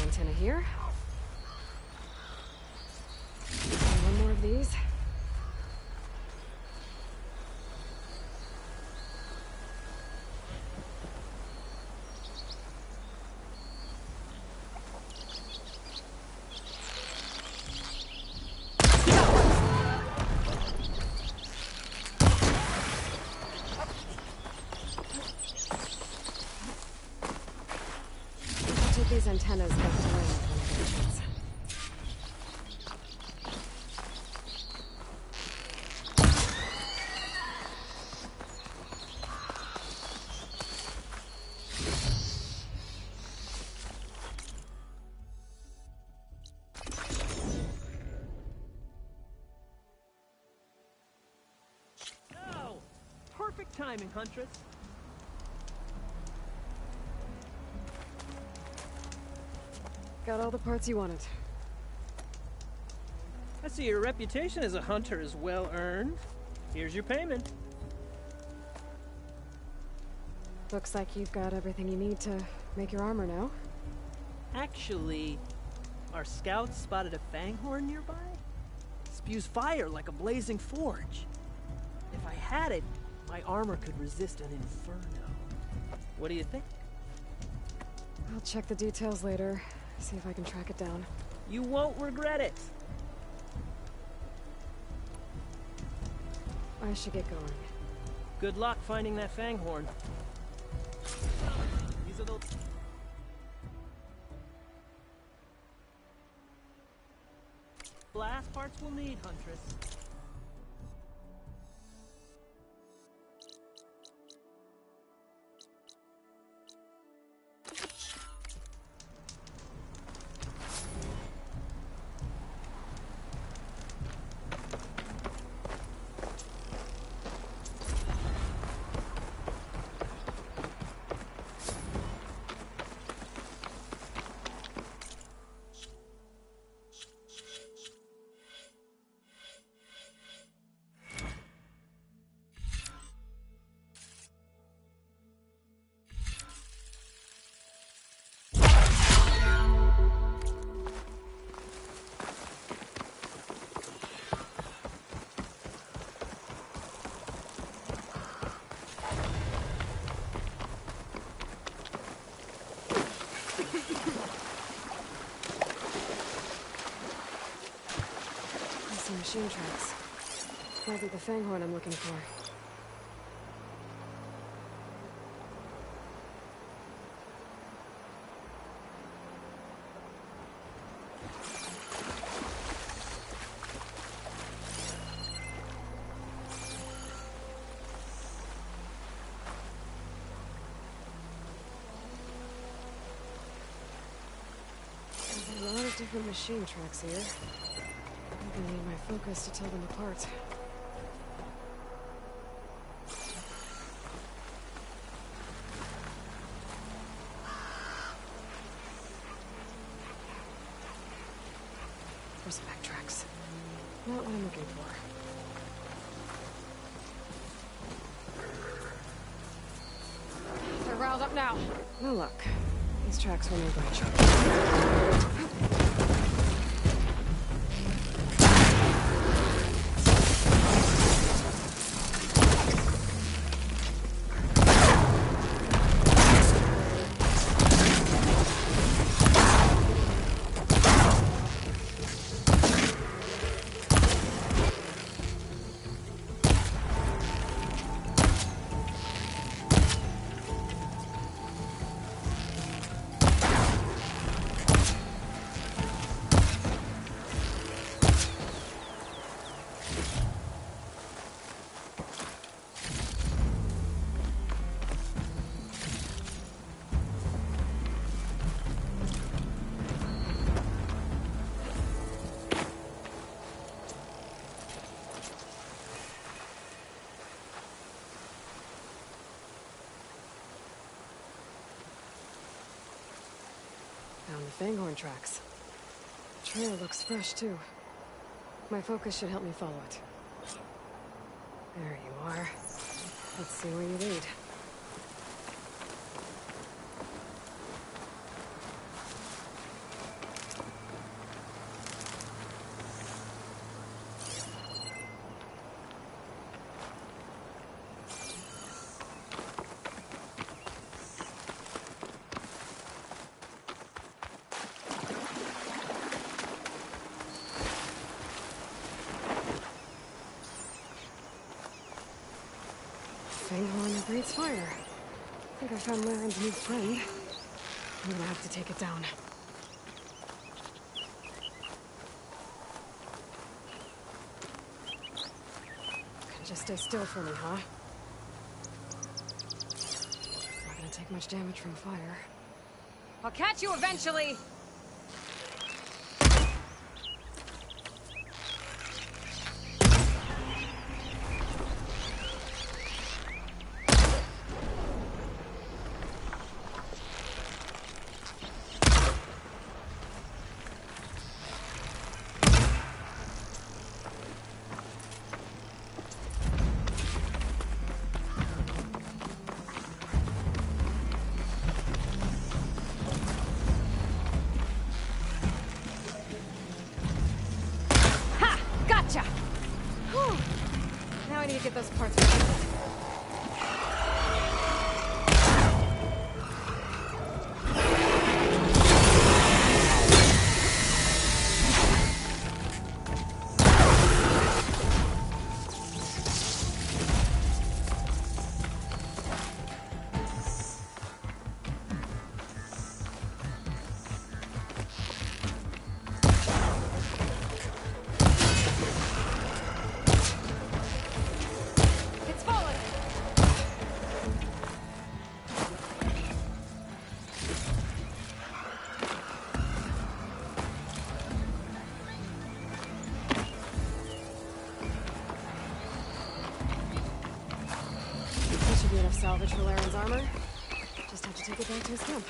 Antenna here. And one more of these. Take these antennas back to Lane when I get a chance. Oh, perfect timing, Huntress. Got all the parts you wanted. I see your reputation as a hunter is well earned. Here's your payment. Looks like you've got everything you need to make your armor now. Actually, our scouts spotted a fanghorn nearby. Spews fire like a blazing forge. If I had it, my armor could resist an inferno. What do you think? I'll check the details later. See if I can track it down. You won't regret it. I should get going. Good luck finding that fanghorn. These are the... last parts we'll need, Huntress. Machine tracks. Might be the fanghorn I'm looking for. There's a lot of different machine tracks here. I need my focus to tell them apart. Respect tracks. Not what I'm looking for. They're riled up now. No luck. These tracks were made by a truck. Fanghorn tracks. The trail looks fresh, too. My focus should help me follow it. There you are. Let's see where you lead. Fanghorn that breathes fire. I think I found Laren's new friend. I'm gonna have to take it down. Can just stay still for me, huh? Not gonna take much damage from fire. I'll catch you eventually! Gotcha! Whew. Now I need to get those parts repaired. Should be enough salvage for Laren's armor. Just have to take it back to his camp.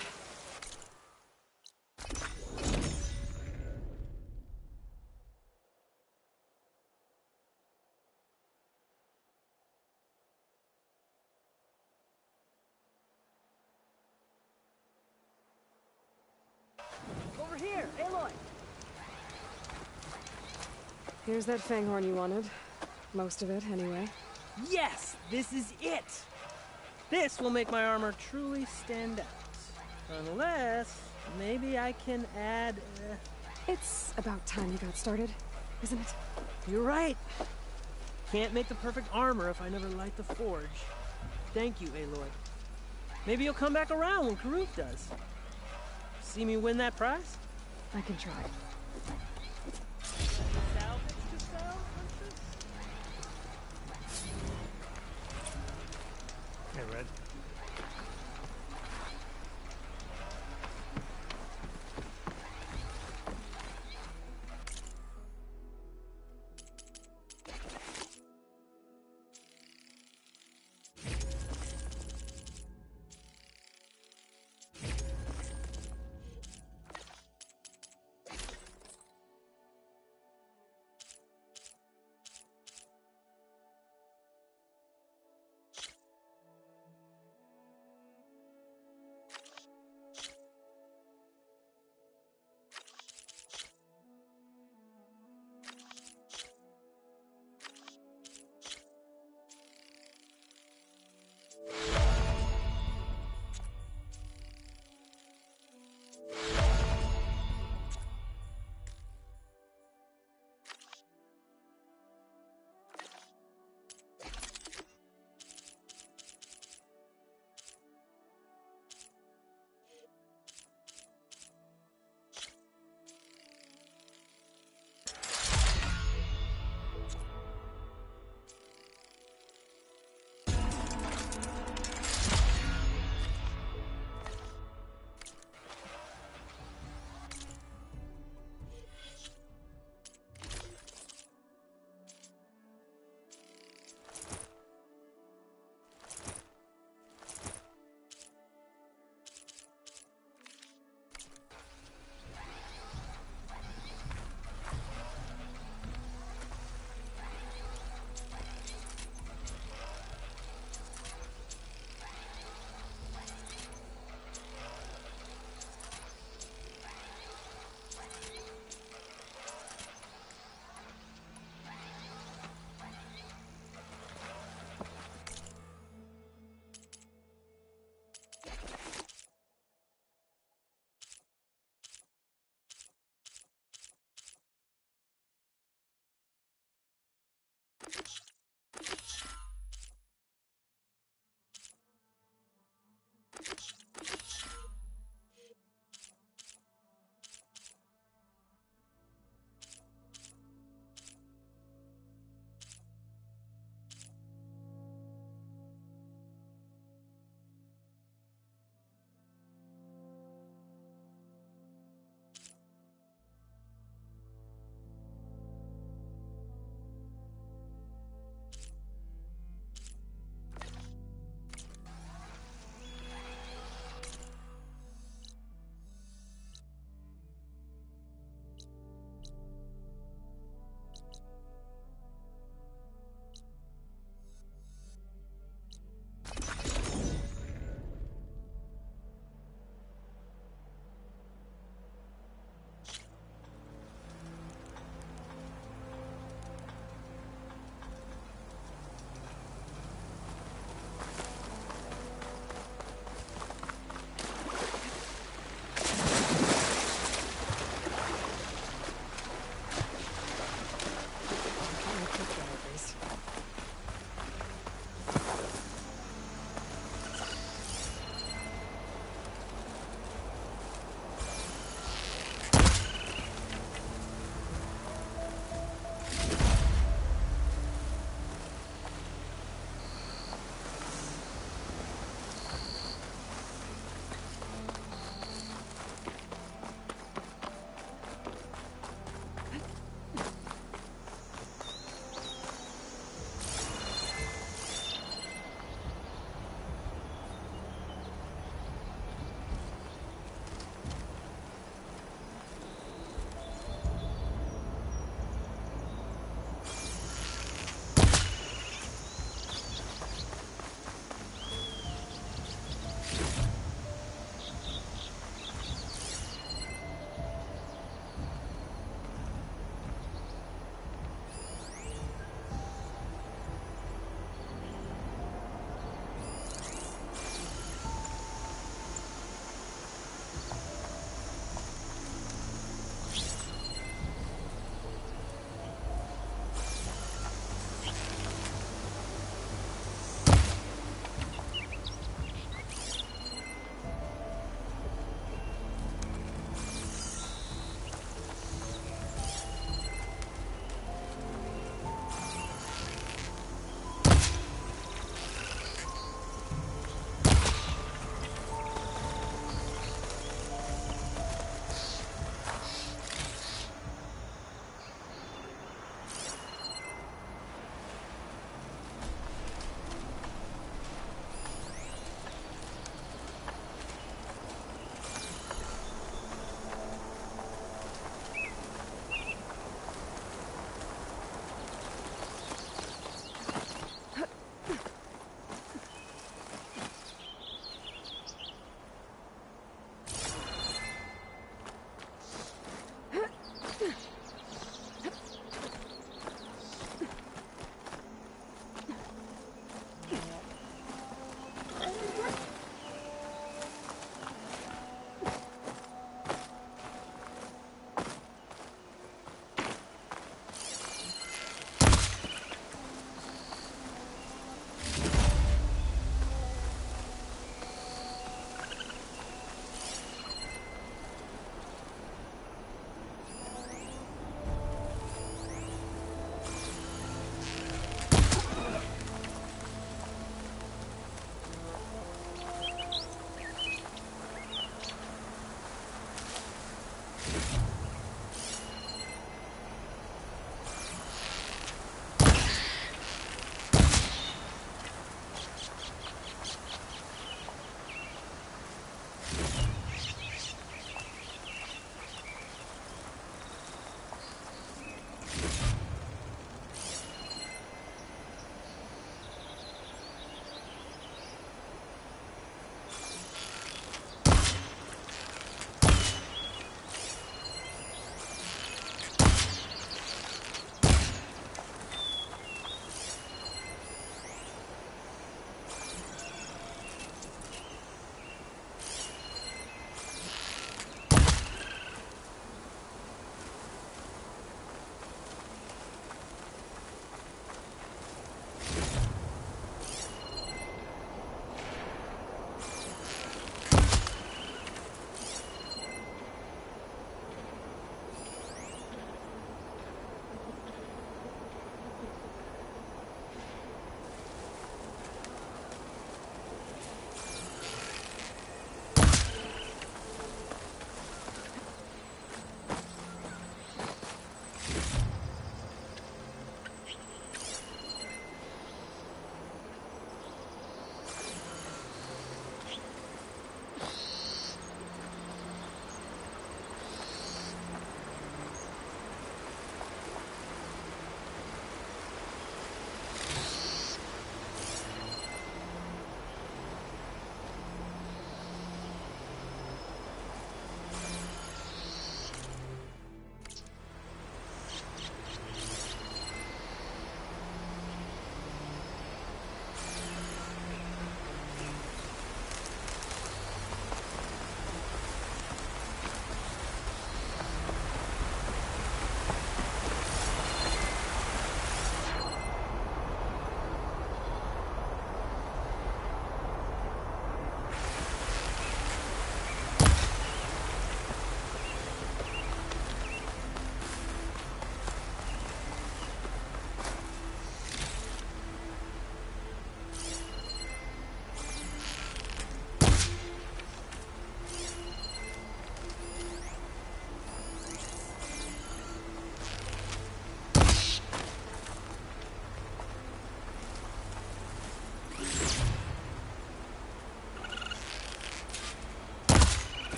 Over here, Aloy! Here's that Fanghorn you wanted. Most of it, anyway. Yes! This is it! This will make my armor truly stand out. Unless, maybe I can add... It's about time you got started, isn't it? You're right. Can't make the perfect armor if I never light the forge. Thank you, Aloy. Maybe you'll come back around when Karuk does. See me win that prize? I can try. Salvage to sell, Huntress? Hey, Red.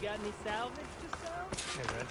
got any salvage to sell? Hey, Red.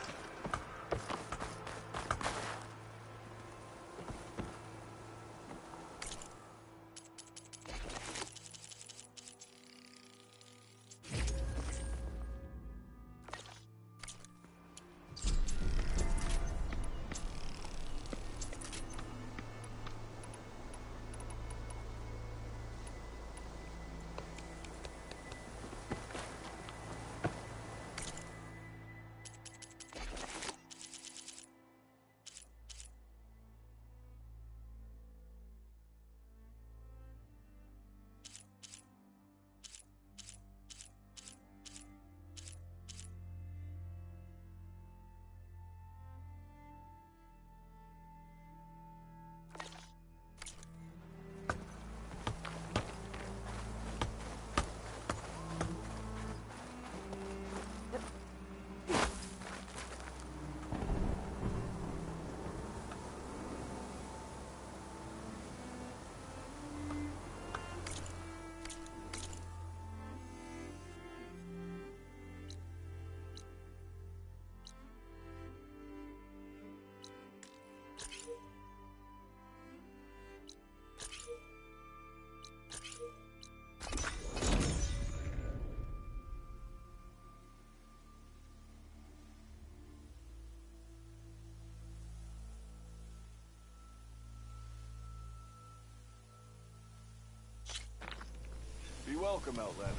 Be welcome, Outlander.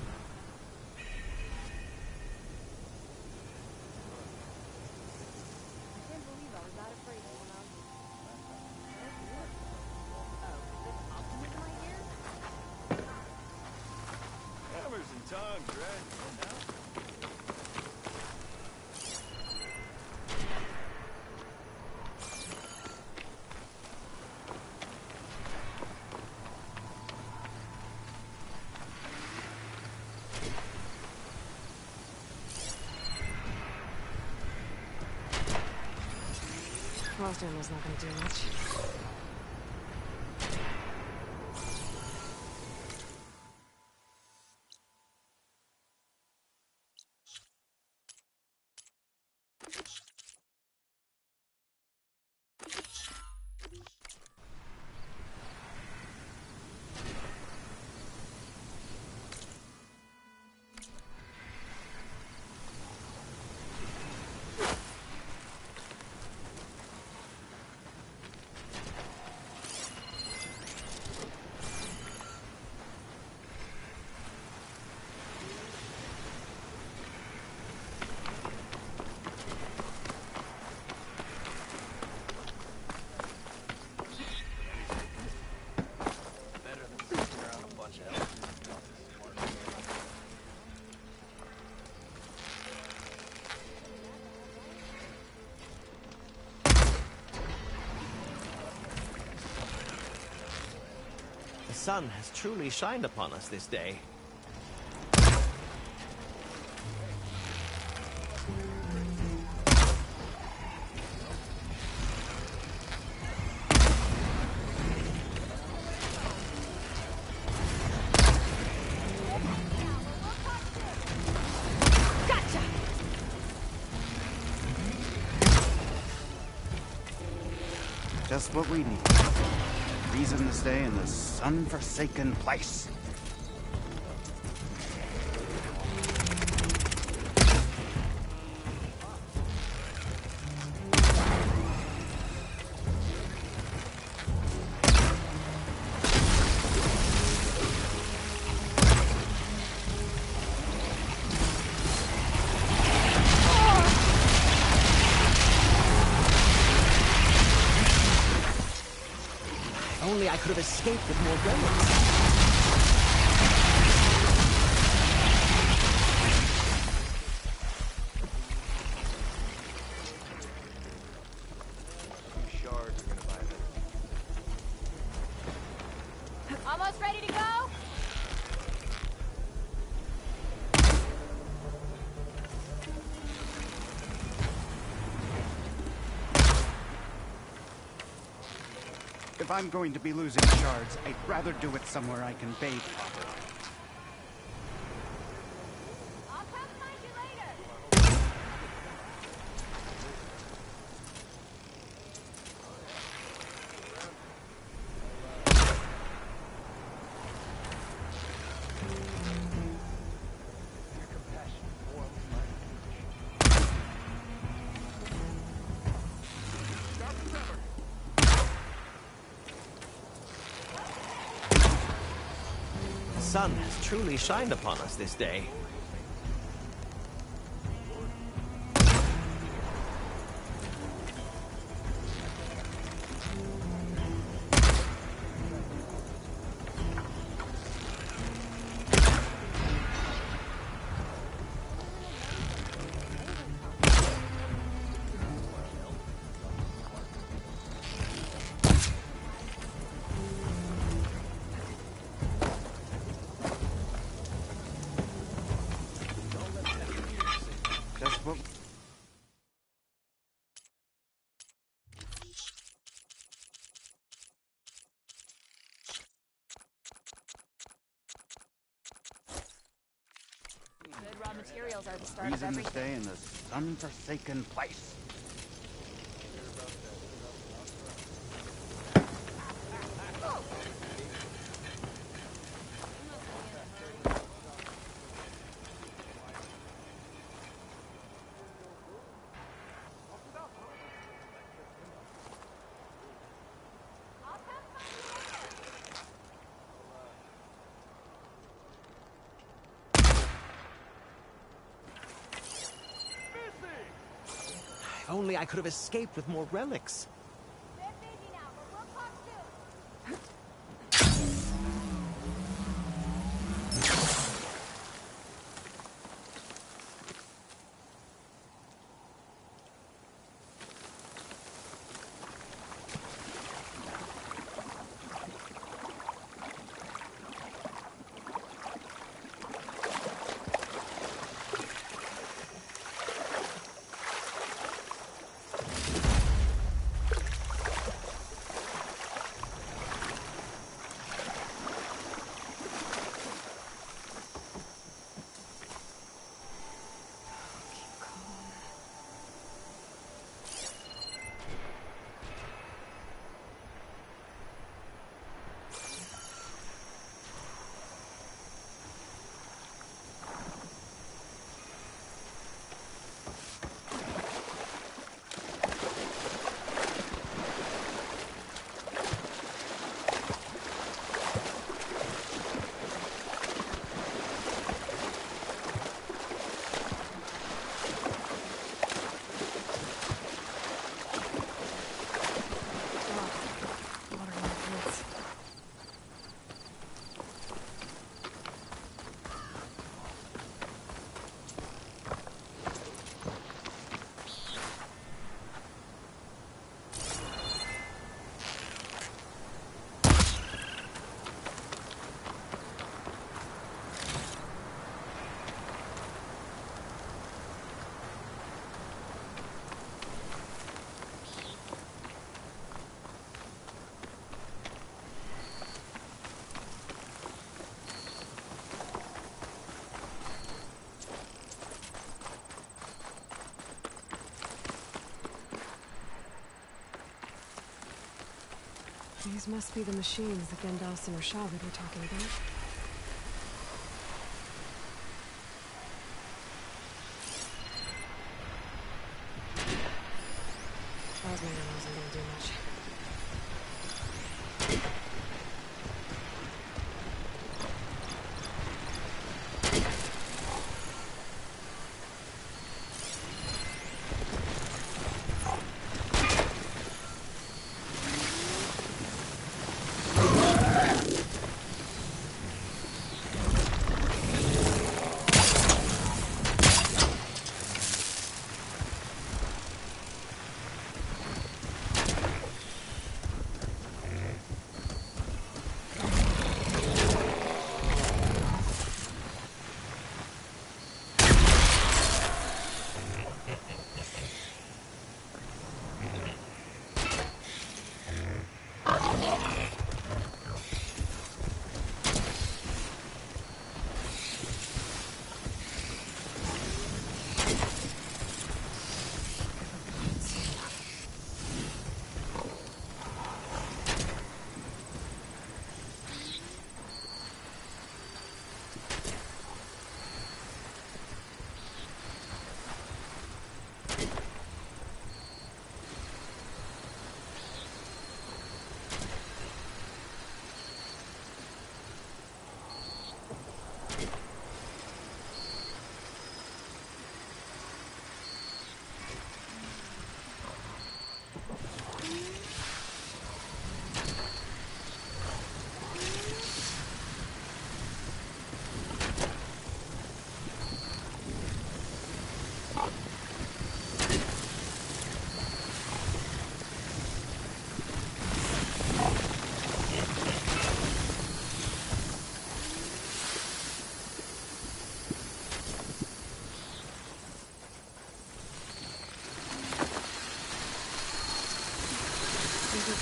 Hammers and tongs, Red. Close down is not going to do much. The sun has truly shined upon us this day. Just what we need. Reason to stay in this sun-forsaken place. Only I could have escaped with more gremlins. Shards are gonna buy that. Almost ready to go? If I'm going to be losing shards, I'd rather do it somewhere I can bathe properly. I'll come find you later. sun has truly shined upon us this day. Just what... Good raw materials are the start of reason to everything. stay in this sun-forsaken place. If only I could have escaped with more relics. These must be the machines that Gandalf and Rashad were talking about. Plasma ammo isn't gonna do much.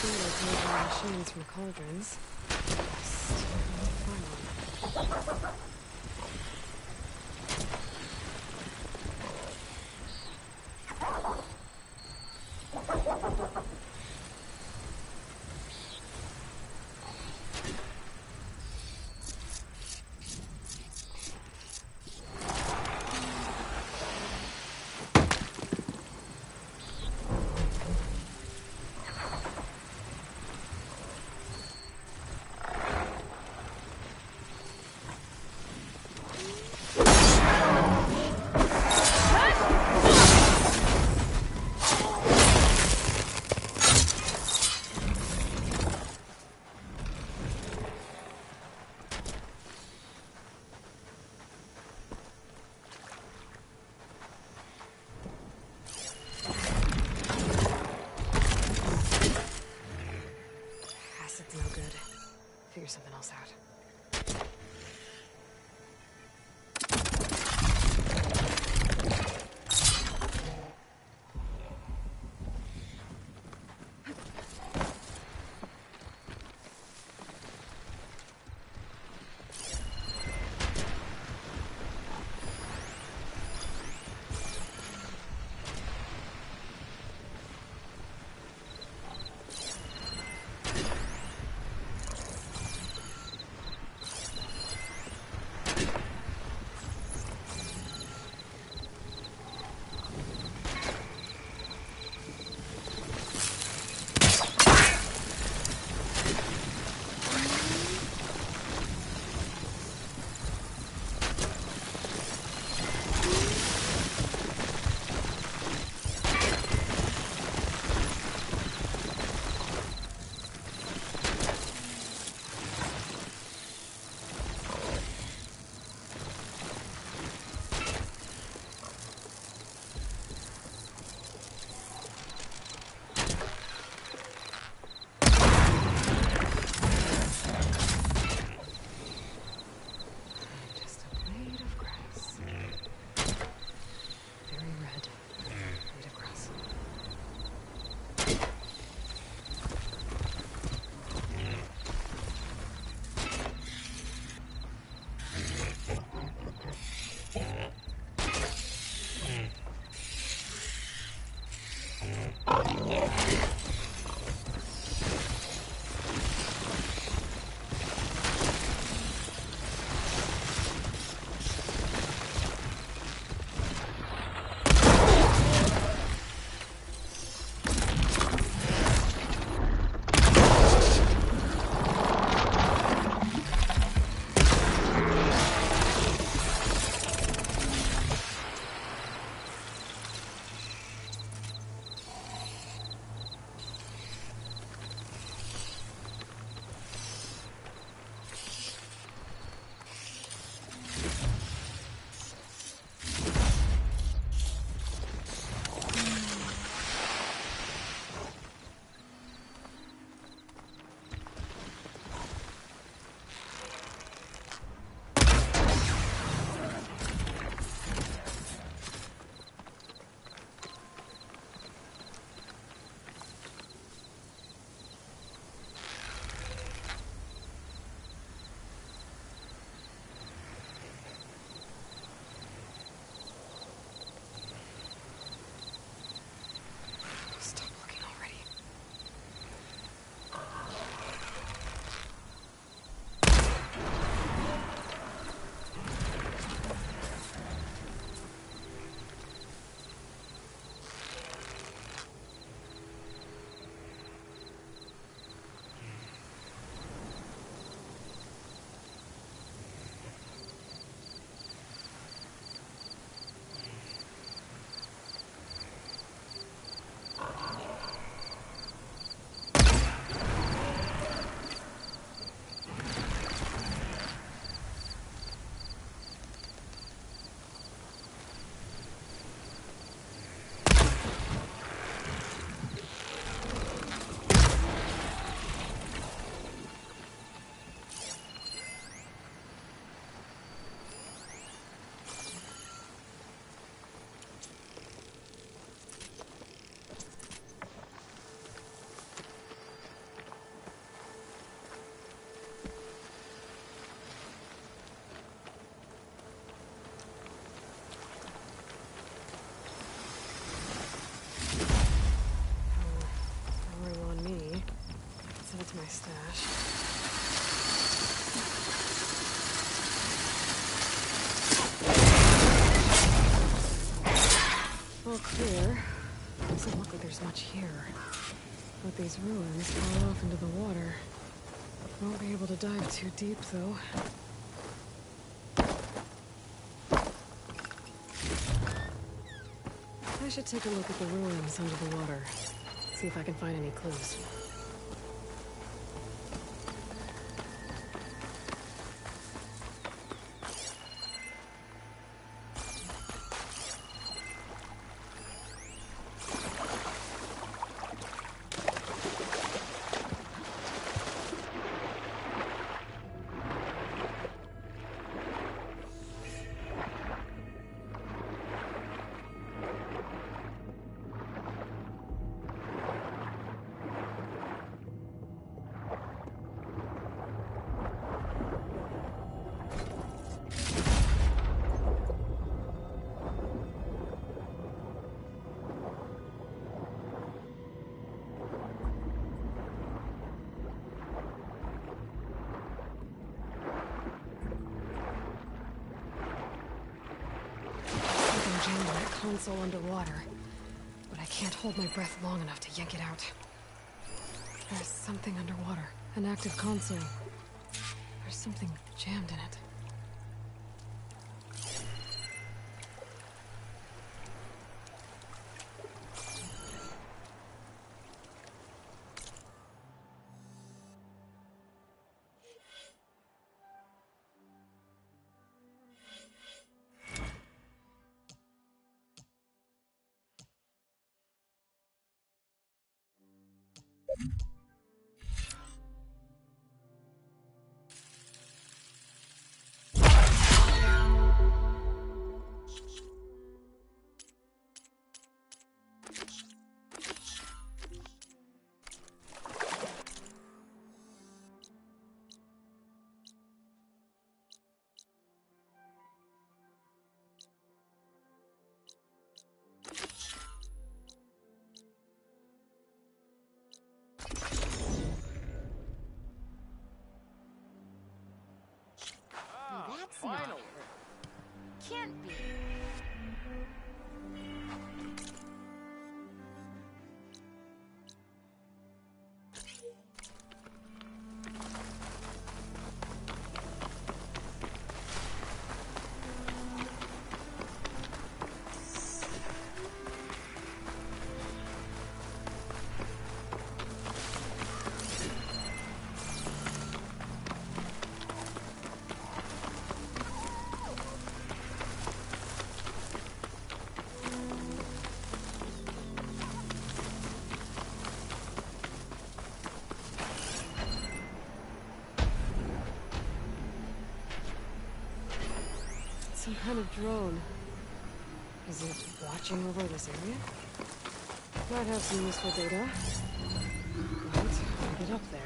thought I'd take our machines from cauldrons. Still can't find one. all clear. Doesn't look like there's much here. But these ruins fall off into the water. Won't be able to dive too deep, though. I should take a look at the ruins under the water. See if I can find any clues. Console underwater, but I can't hold my breath long enough to yank it out. There's something underwater. An active console. There's something jammed in it. That's not her. Can't be. Some kind of drone. Is it watching over this area? Might have some useful data. Right, I'll get up there.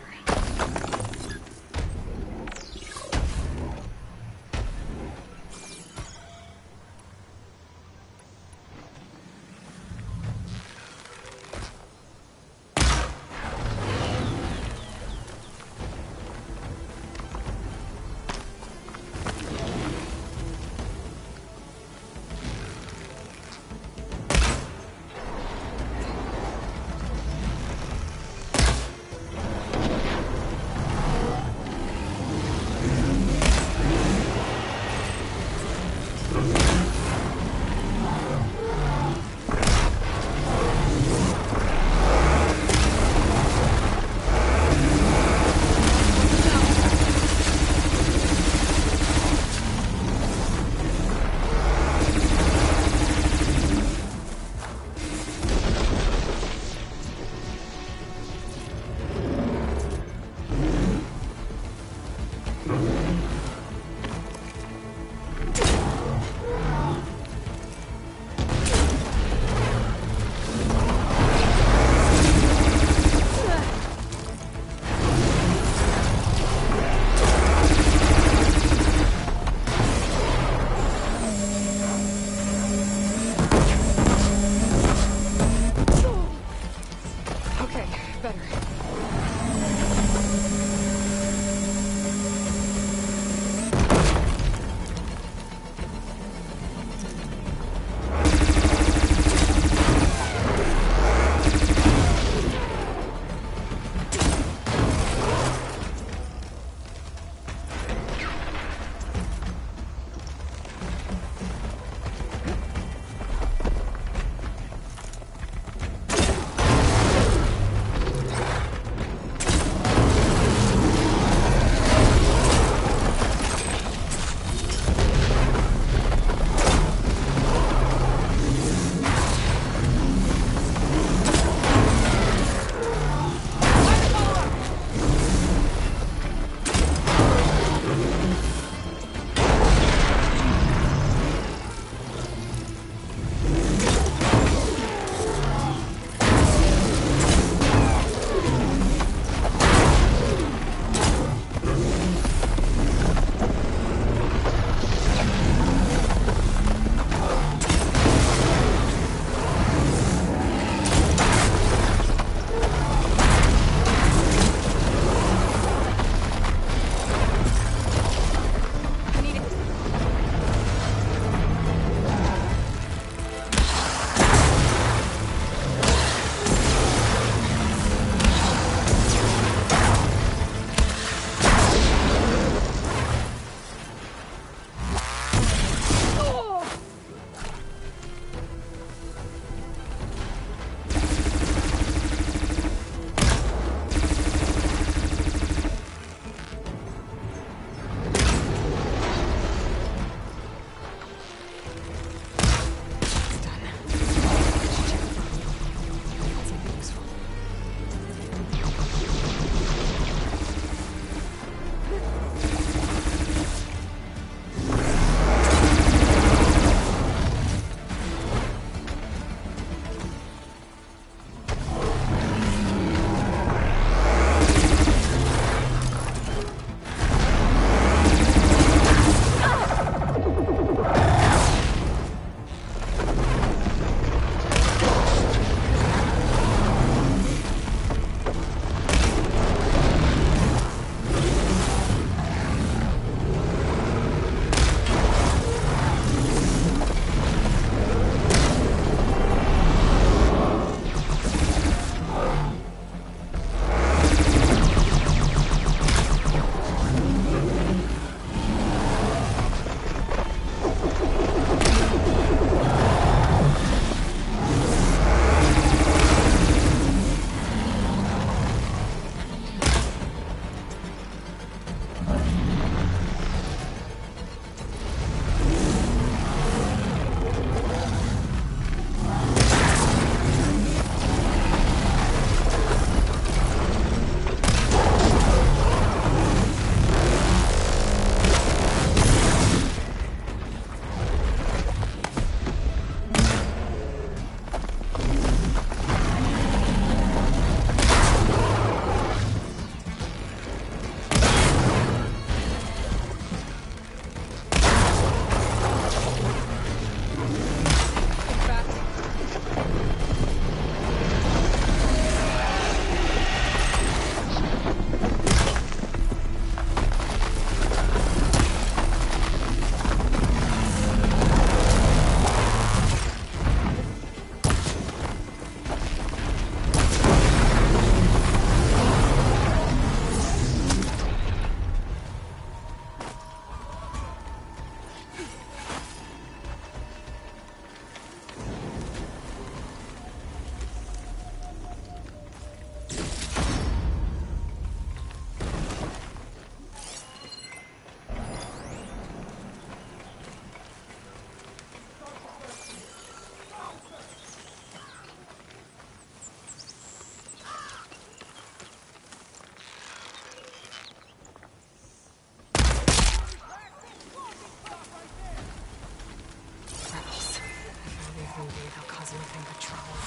Leave me, they'll cause anything but trouble.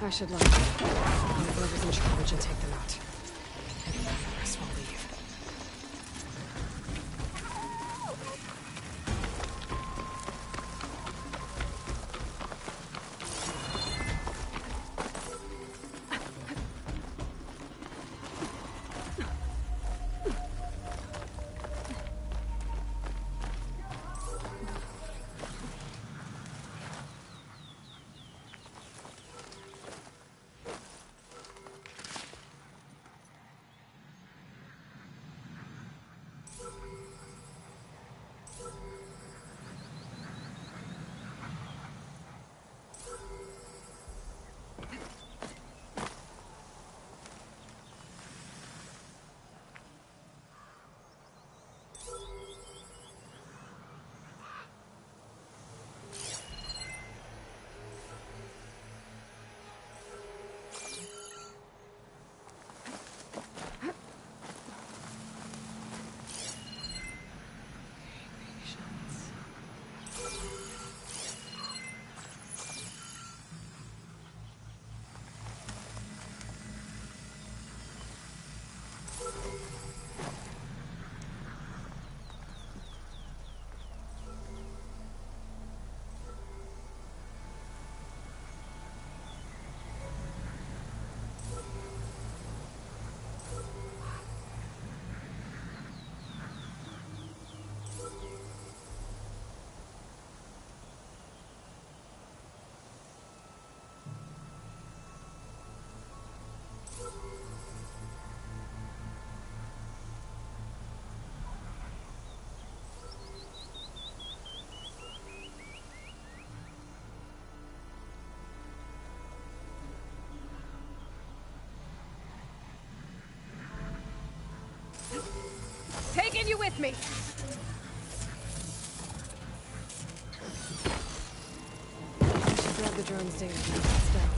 I should let whoever's in charge and take them out. And the rest will leave. Taking you with me! I should grab the drone's data and it's down.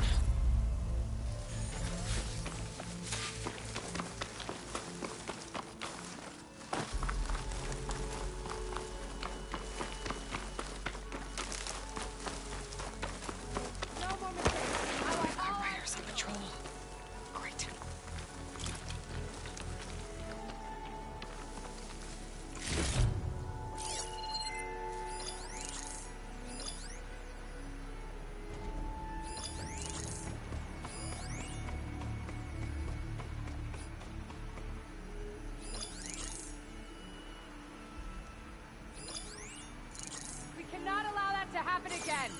Cannot allow that to happen again!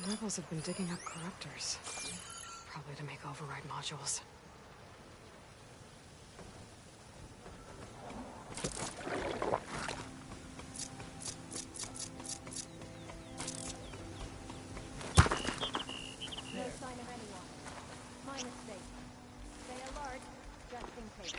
The rebels have been digging up corruptors. Probably to make override modules. No sign of anyone. My mistake. Stay alert, just in case.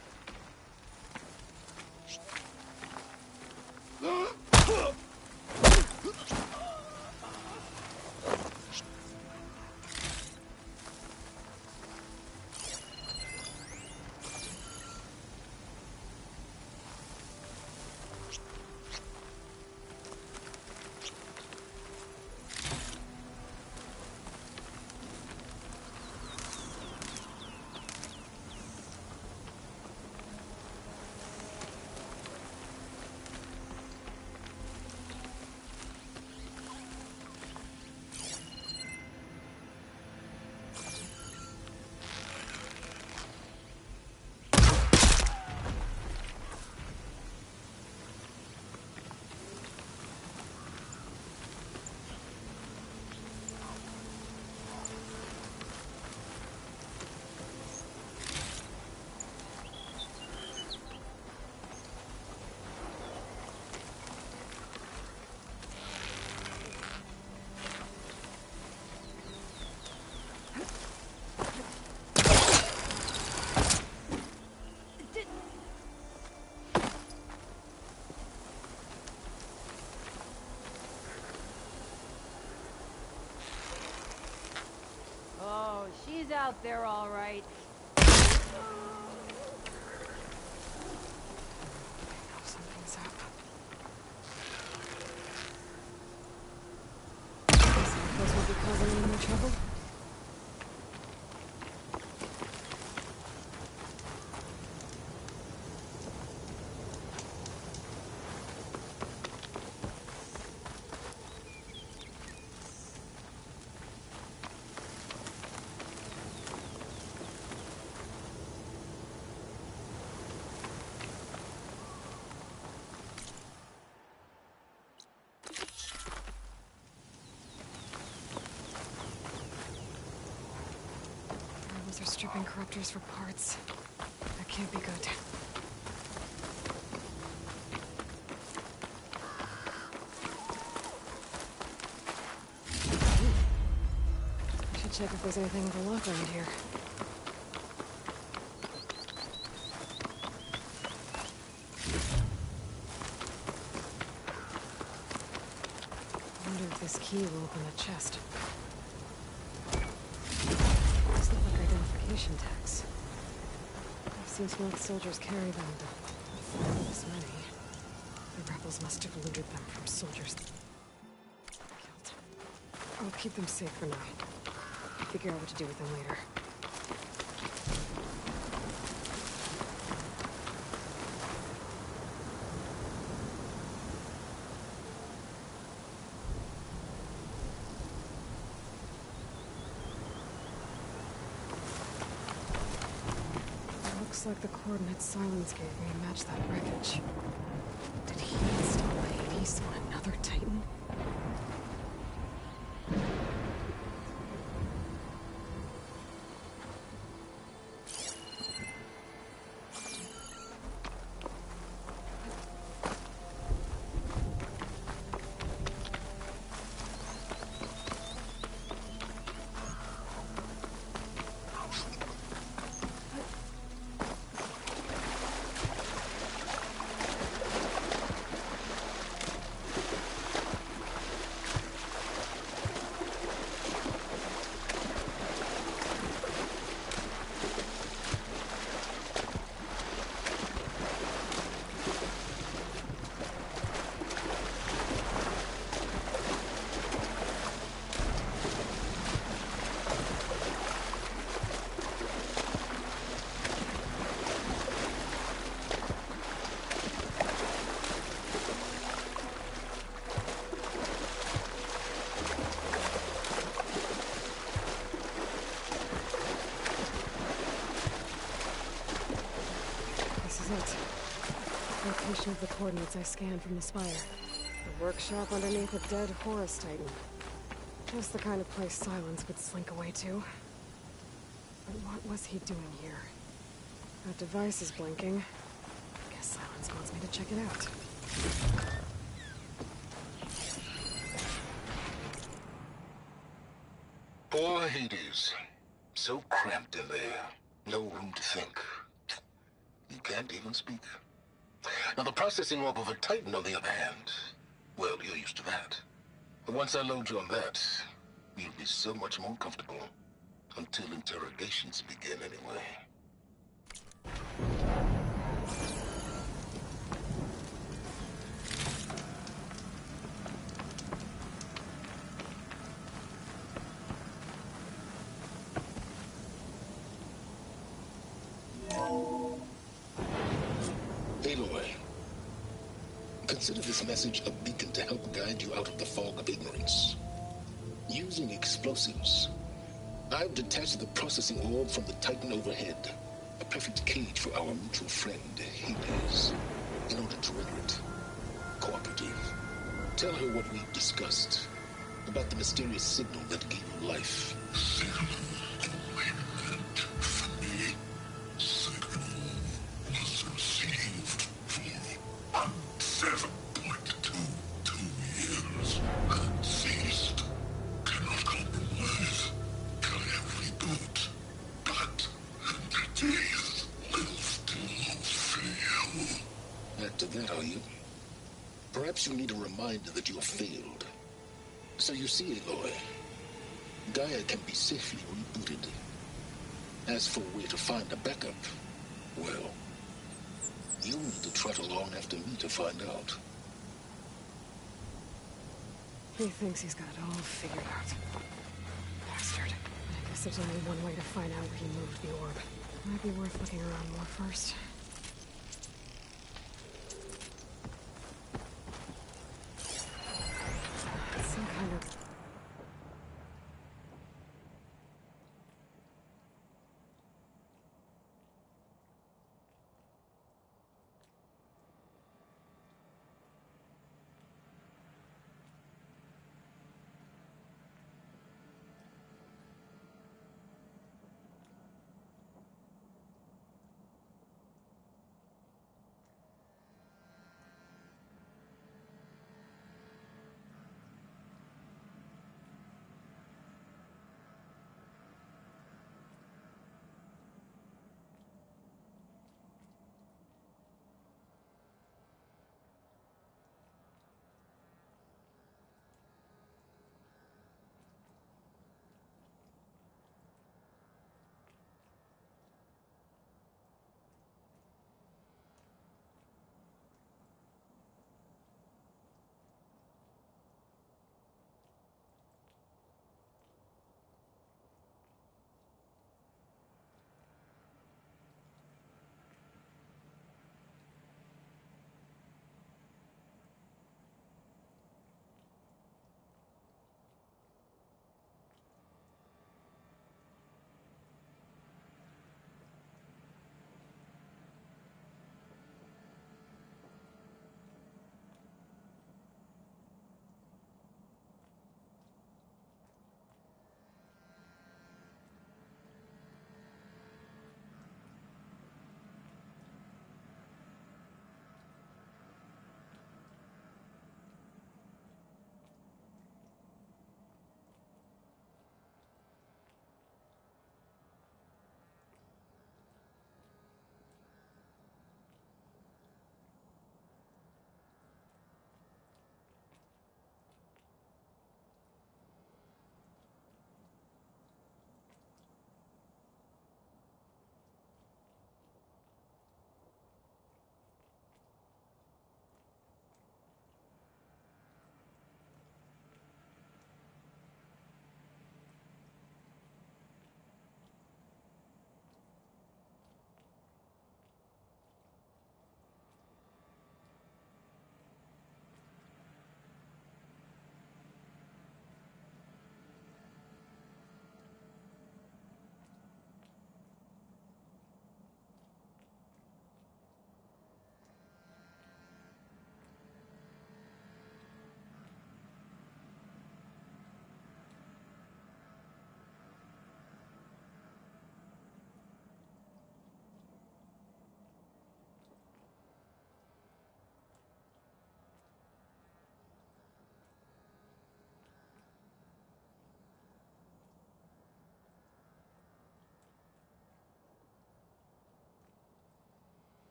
they're all right. Something's up. Those will be causing any more trouble? They're stripping corruptors for parts. That can't be good. I should check if there's anything with a lock around here. I wonder if this key will open the chest. Identification tags. I've seen smart soldiers carry them, but not this many. The rebels must have looted them from soldiers killed. I'll keep them safe for now. Figure out what to do with them later. Looks like the coordinates Silence gave me match that wreckage. Did he install Hades on another Titan? Location of the coordinates I scanned from the spire. The workshop underneath a dead Horus Titan. Just the kind of place Silence would slink away to. But what was he doing here? That device is blinking. Guess Silence wants me to check it out. Poor Hades. So cramped in there. No room to think. You can't even speak. Now, the processing orb of a Titan, on the other hand, well, you're used to that. But once I load you on that, you'll be so much more comfortable. Until interrogations begin, anyway. Aloy, consider this message a beacon to help guide you out of the fog of ignorance. Using explosives, I've detached the processing orb from the Titan overhead. A perfect cage for our mutual friend, Hades. In order to render it cooperative, tell her what we've discussed about the mysterious signal that gave you life. Perhaps you need a reminder that you have failed. So you see, Aloy, Gaia can be safely rebooted. As for where to find a backup, well, you'll need to trot along after me to find out. He thinks he's got it all figured out. Bastard. I guess there's only one way to find out where he moved the orb. Might be worth looking around more first. Some kind of...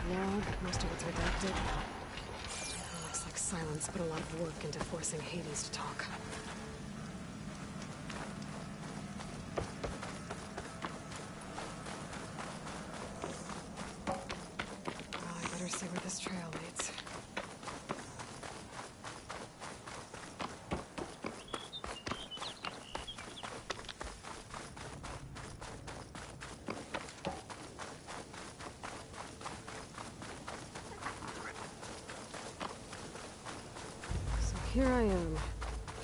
Log, most of it's redacted. Looks like Silence put a lot of work into forcing Hades to talk. Well, I better see where this trail leads. Here I am,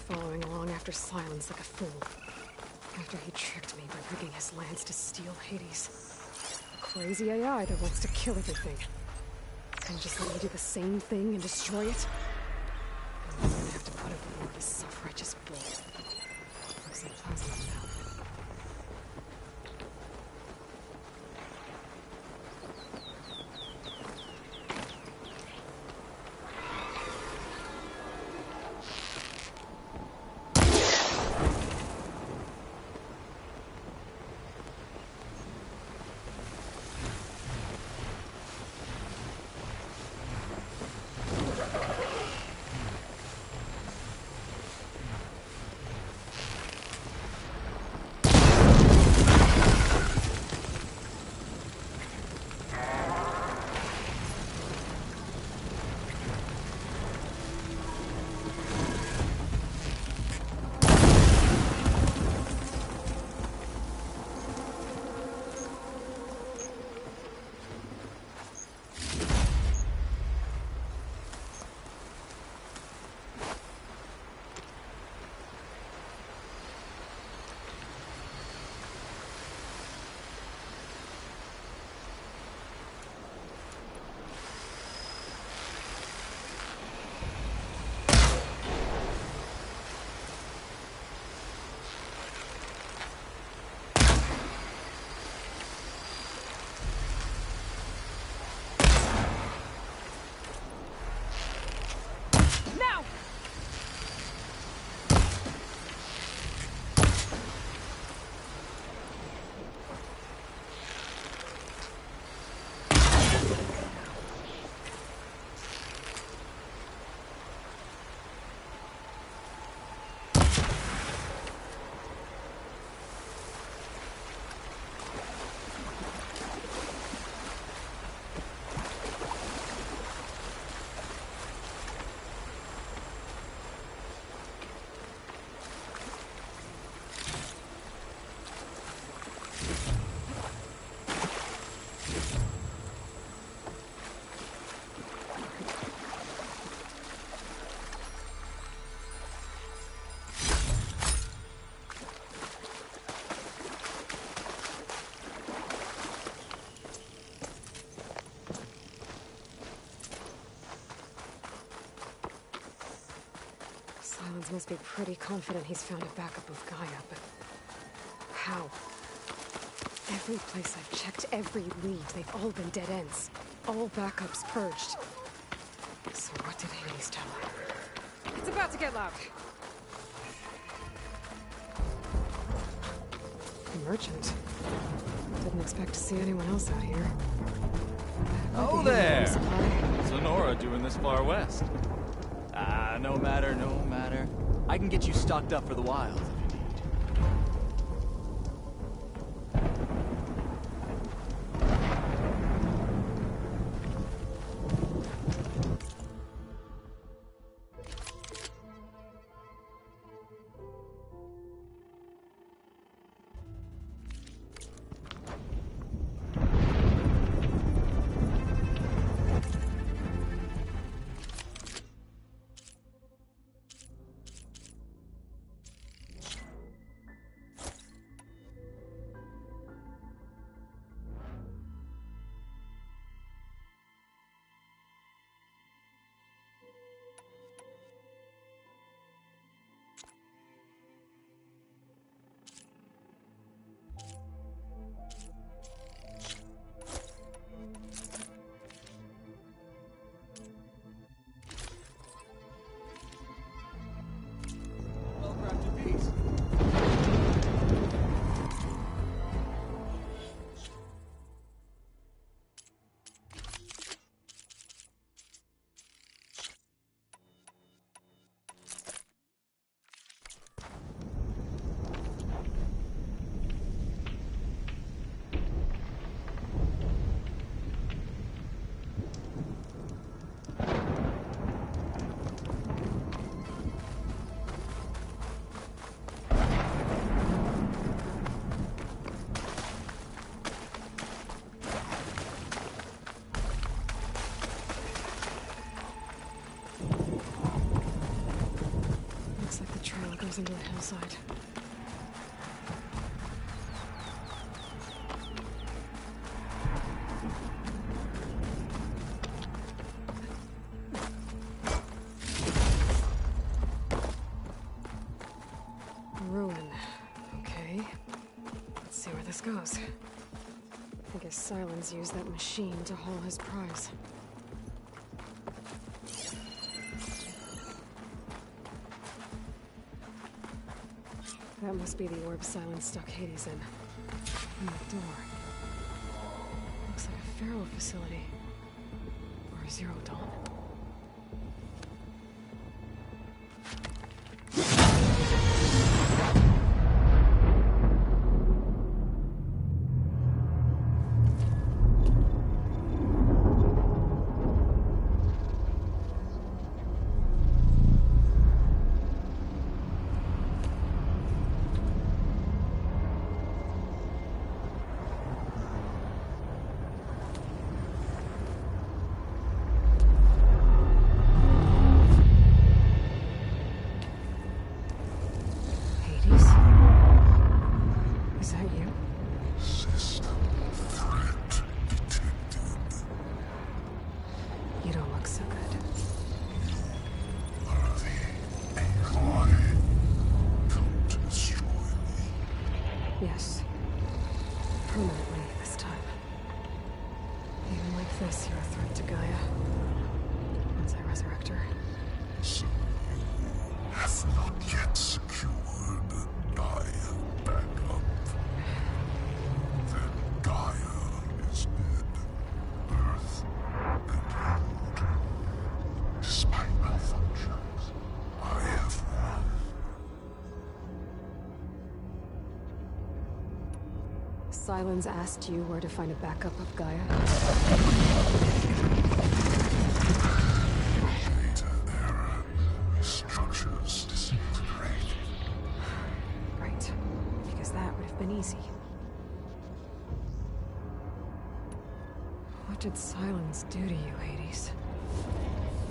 following along after Silence like a fool. After he tricked me by rigging his lance to steal Hades. A crazy AI that wants to kill everything. And just let me do the same thing and destroy it? I'm gonna have to put up with more this self-righteous bull. Looks like plasma now. Silence must be pretty confident he's found a backup of Gaia, but how? Every place I've checked, every lead, they've all been dead ends. All backups purged. So what did Hades tell her? It's about to get loud. The merchant. Didn't expect to see anyone else out here. Oh there! Sonora doing this far west. No matter, no matter. I can get you stocked up for the wild. Goes into a hillside. Okay. Let's see where this goes. I guess Silence used that machine to haul his prize. That must be the orb Silence stuck Hades in. And the door. Looks like a Pharaoh facility. Or a Zero Dawn. Is that you? System threat detected. You don't look so good. Are the Aloy come to destroy me? Yes. Permanently this time. Even like this, you're a threat to Gaia. Once I resurrect her. So you have not yet secured Gaia back up. Then Gaia is dead. Earth and held. Despite malfunctions, I have won. Silence asked you where to find a backup of Gaia? Data error. Structures disintegrate. Right. Because that would have been easy. What did Silence do to you, Hades?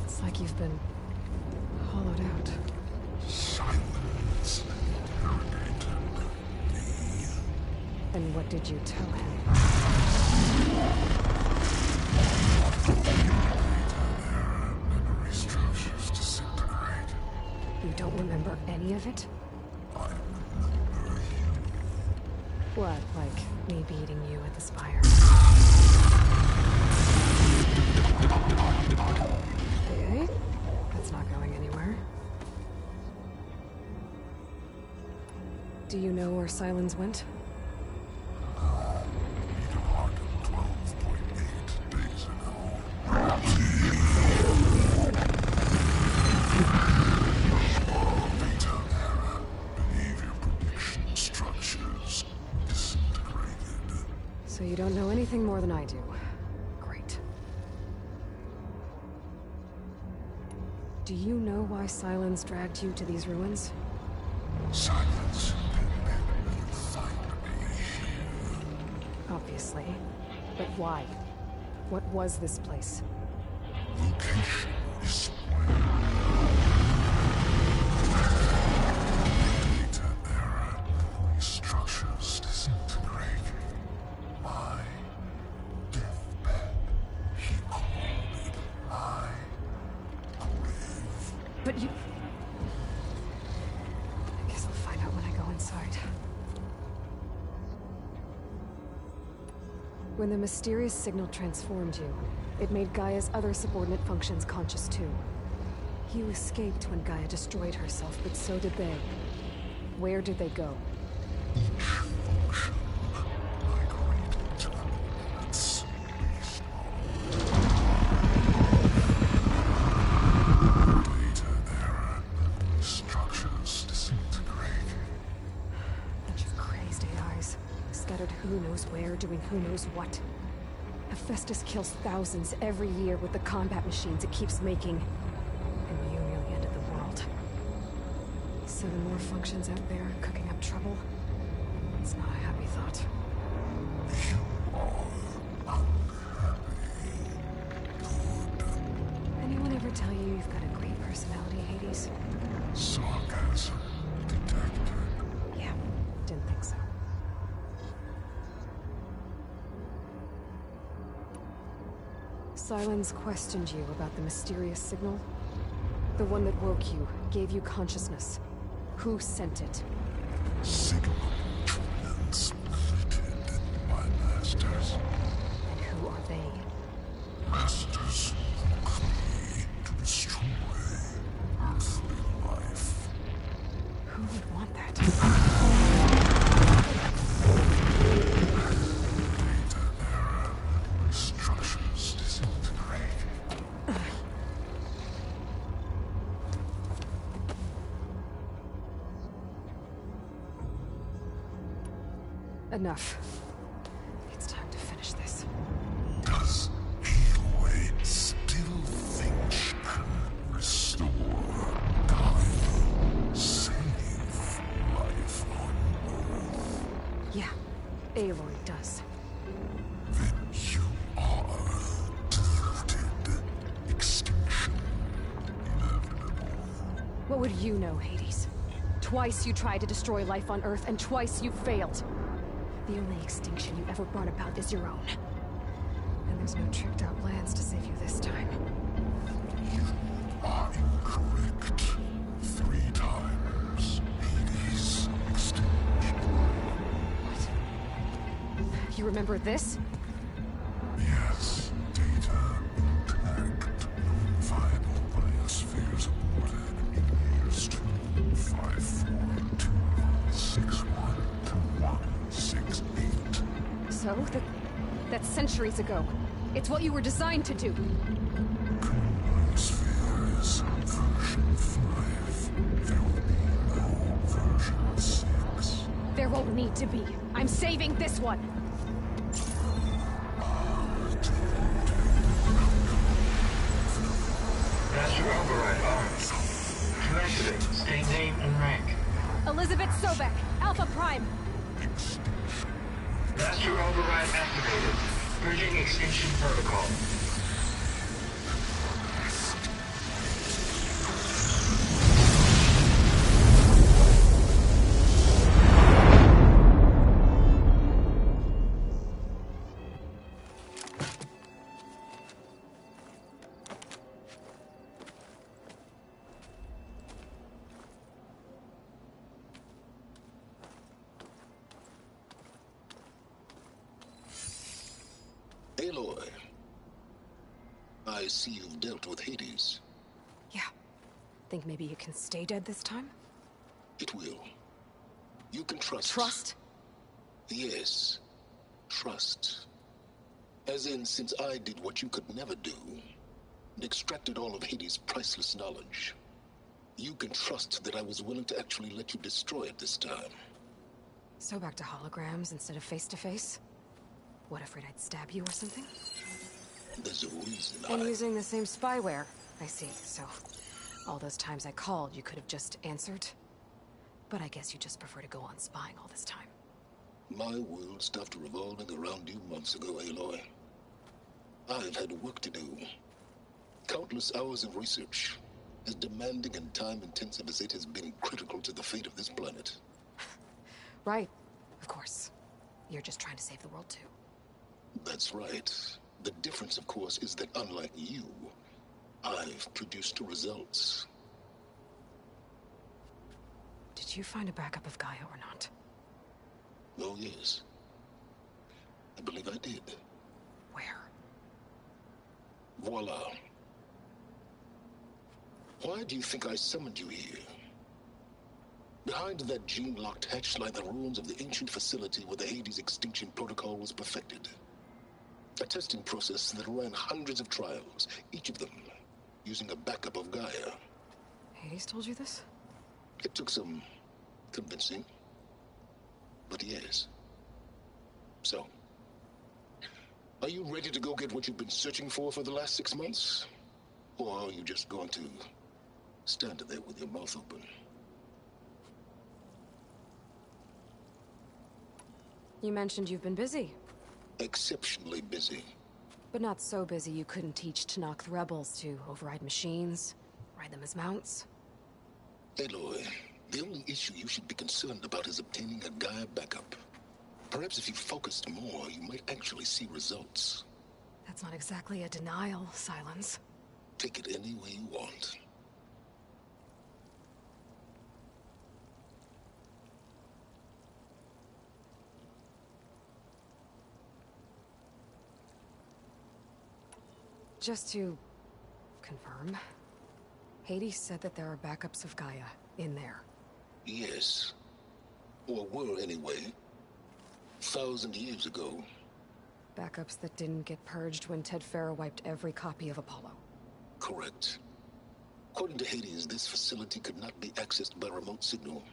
It's like you've been hollowed out. Silence interrogated me. And what did you tell him? Memory structures disintegrate. You don't remember any of it? I remember you. What, like me beating you at the spire? Okay, that's not going anywhere. Do you know where Silence went? He departed 12.8 days ago. Beta error. Behavior prediction structures disintegrated. So you don't know anything more than I do. Great. Do you know why Silence dragged you to these ruins? Silence and you find me here. Obviously. But why? What was this place? Location is where. Data error. Structures disintegrate. My deathbed. He called it my grave. But you... I guess I'll find out when I go inside. When the mysterious signal transformed you, it made Gaia's other subordinate functions conscious too. You escaped when Gaia destroyed herself, but so did they. Where did they go? Each function migrated to its based on data error. Structures disintegrate. Bunch of crazed AIs, scattered who knows where, doing who knows what. Hephaestus kills thousands every year with the combat machines it keeps making. And you nearly ended the world. 7 more functions out there, cooking up trouble. It's not a happy thought. You are unhappy. Good. Anyone ever tell you you've got a great personality, Hades? Sarcasm detected. Yeah, didn't think so. Silence questioned you about the mysterious signal? The one that woke you, gave you consciousness. Who sent it? Signal transmitted. Enough. It's time to finish this. Does Aloy still think she can restore time, save life on Earth? Yeah, Aloy does. Then you are deluded. Extinction inevitable. What would you know, Hades? Twice you tried to destroy life on Earth, and twice you failed. The only extinction you ever brought about is your own. And there's no tricked-out plans to save you this time. You are incorrect. 3 times. Hades extinction. You remember this? Yes. Data intact. Non-viable biospheres aborted in years 25421612168. So? That's centuries ago. It's what you were designed to do. Biospheres version 5. There will be no version 6. There won't need to be. I'm saving this one. Master override on. To activate, state name and rank. Elizabeth Sobek, Alpha Prime. Master override activated. Bridging extinction protocol. Aloy, I see you've dealt with Hades. Yeah. Think maybe you can stay dead this time? It will. You can trust. Trust? Yes. Trust. As in, since I did what you could never do, and extracted all of Hades' priceless knowledge, you can trust that I was willing to actually let you destroy it this time. So back to holograms instead of face-to-face? What, afraid I'd stab you or something? There's a reason And using the same spyware. I see, so... all those times I called, you could have just answered? But I guess you just prefer to go on spying all this time. My world stopped revolving around you months ago, Aloy. I've had work to do. Countless hours of research, as demanding and time-intensive as it has been critical to the fate of this planet. Right, of course. You're just trying to save the world, too. That's right. The difference, of course, is that unlike you, I've produced results. Did you find a backup of Gaia or not? Oh, yes. I believe I did. Where? Voila. Why do you think I summoned you here? Behind that gene-locked hatch lie the ruins of the ancient facility where the Hades extinction protocol was perfected. A testing process that ran hundreds of trials, each of them using a backup of Gaia. Hades told you this? It took some convincing, but yes. So, are you ready to go get what you've been searching for the last 6 months? Or are you just going to stand there with your mouth open? You mentioned you've been busy. Exceptionally busy. But not so busy you couldn't teach Tanakh the rebels to override machines, ride them as mounts. Aloy, the only issue you should be concerned about is obtaining a Gaia backup. Perhaps if you focused more, you might actually see results. That's not exactly a denial, Silence. Take it any way you want. Just to confirm, Hades said that there are backups of Gaia in there. Yes. Or were anyway. 1,000 years ago. Backups that didn't get purged when Ted Farrow wiped every copy of Apollo. Correct. According to Hades, this facility could not be accessed by remote signal.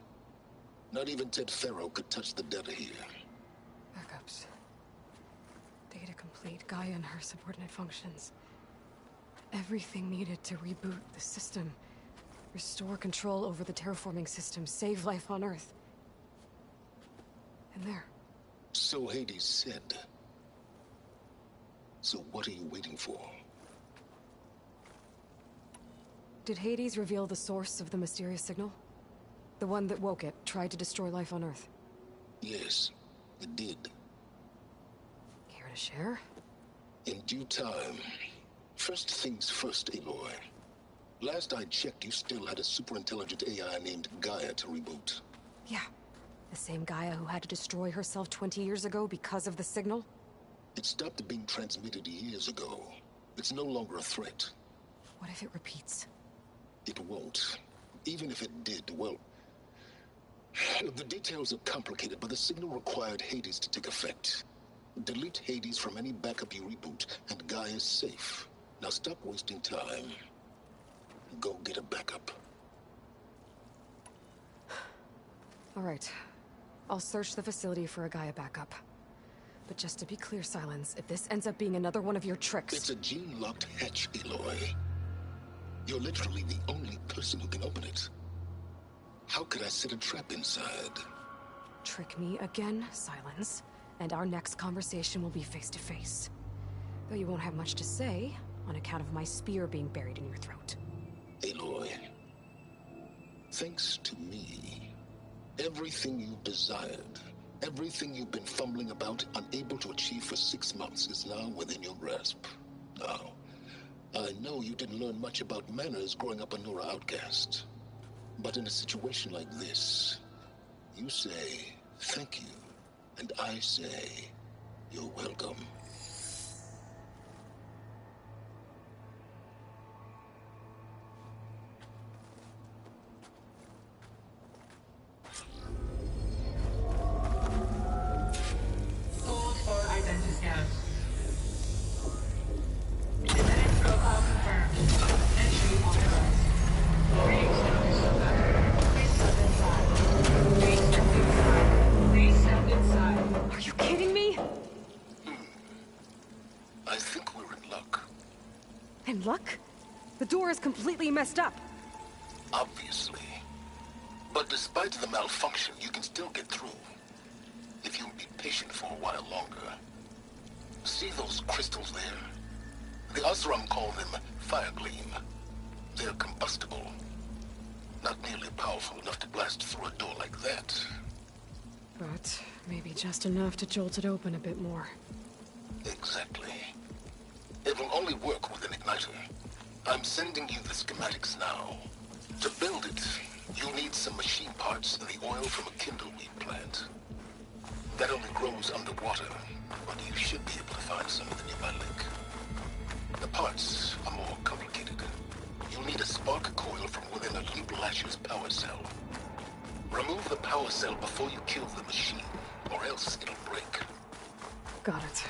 Not even Ted Farrow could touch the data here. backups. Data complete, Gaia and her subordinate functions. Everything needed to reboot the system. Restore control over the terraforming system, save life on Earth. And there. So Hades said. So what are you waiting for? Did Hades reveal the source of the mysterious signal? The one that woke it, tried to destroy life on Earth? Yes, it did. Care to share? In due time. First things first, Aloy. Last I checked, you still had a super-intelligent AI named Gaia to reboot. Yeah. The same Gaia who had to destroy herself 20 years ago because of the signal? It stopped being transmitted years ago. It's no longer a threat. What if it repeats? It won't. Even if it did, well... The details are complicated, but the signal required Hades to take effect. Delete Hades from any backup you reboot, and Gaia's safe. Now stop wasting time. Go get a backup. All right. I'll search the facility for a Gaia backup. But just to be clear, Silence, if this ends up being another one of your tricks... It's a gene-locked hatch, Aloy. You're literally the only person who can open it. How could I set a trap inside? Trick me again, Silence, and our next conversation will be face-to-face. Though you won't have much to say, on account of my spear being buried in your throat. Aloy, thanks to me, everything you've desired, everything you've been fumbling about, unable to achieve for 6 months, is now within your grasp. Now, I know you didn't learn much about manners growing up a Nora outcast. But in a situation like this, you say, thank you, and I say, you're welcome. Hold for identity scan. Genetic profile confirmed. Entry authorized. Greetings, Dr. Silva. Please step inside. Please step inside. Please step inside. Are you kidding me? I think we're in luck. In luck? The door is completely messed up. Obviously. But despite the malfunction, you can still get through. If you'll be patient for a while longer. See those crystals there? The Osram call them fire gleam. They're combustible. Not nearly powerful enough to blast through a door like that. But maybe just enough to jolt it open a bit more. Exactly. It will only work with an igniter. I'm sending you the schematics now. To build it, you'll need some machine parts and the oil from a kindleweed plant. That only grows underwater, but you should be able to find some in the nearby lake. The parts are more complicated. You'll need a spark coil from within a Leap Lasher's power cell. Remove the power cell before you kill the machine, or else it'll break. Got it.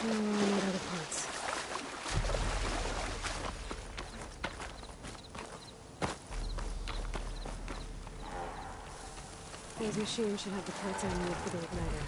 Need other parts. These machines should have the parts I need for the igniter.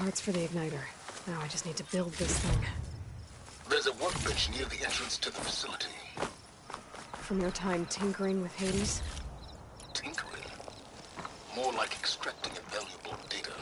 parts for the igniter. Now I just need to build this thing. There's a workbench near the entrance to the facility. From your time tinkering with Hades? Tinkering? More like extracting invaluable data.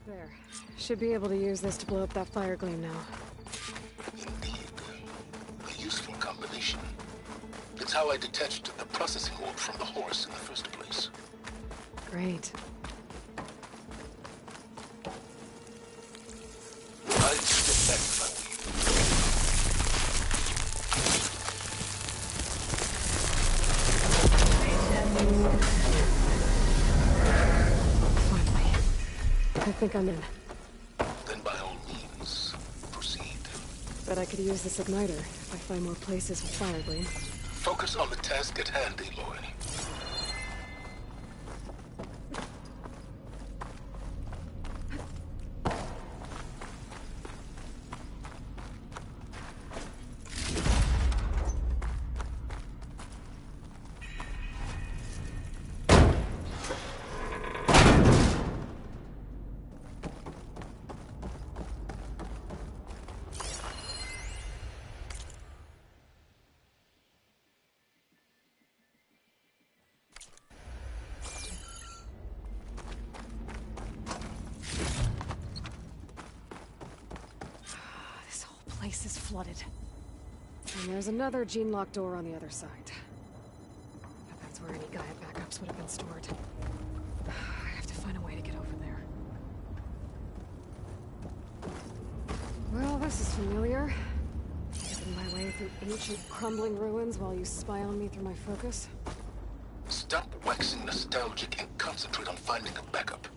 There. Should be able to use this to blow up that fire gleam now. Indeed. A useful combination. It's how I detached the processing orb from the horse in the first place. Great. I'd step back if I I think I'm in. Then by all means, proceed. Bet I could use this igniter if I find more places with fire gleam. Focus on the task at hand, Aloy. Place is flooded. And there's another gene-locked door on the other side. But that's where any Gaia backups would have been stored. I have to find a way to get over there. Well, this is familiar. Making my way through ancient, crumbling ruins while you spy on me through my focus. Stop waxing nostalgic and concentrate on finding a backup.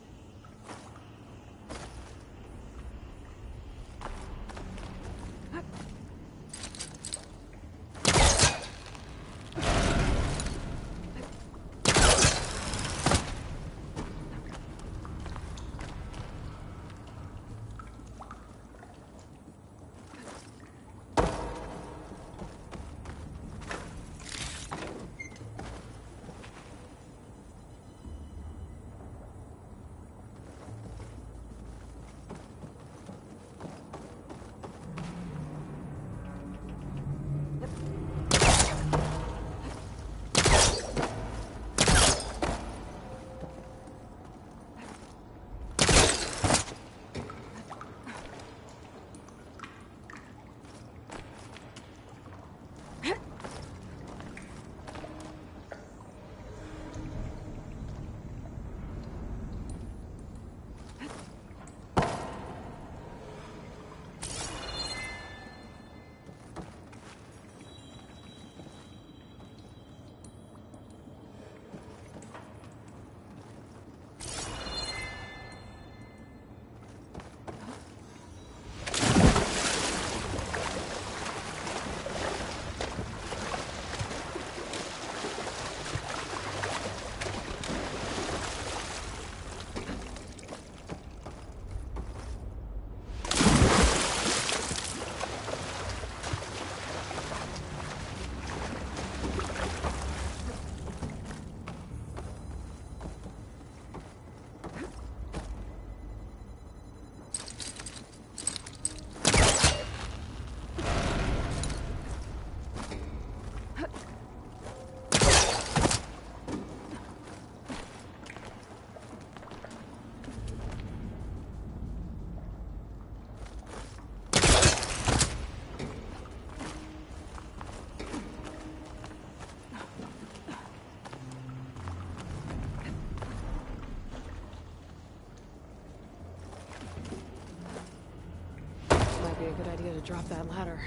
be a good idea to drop that ladder.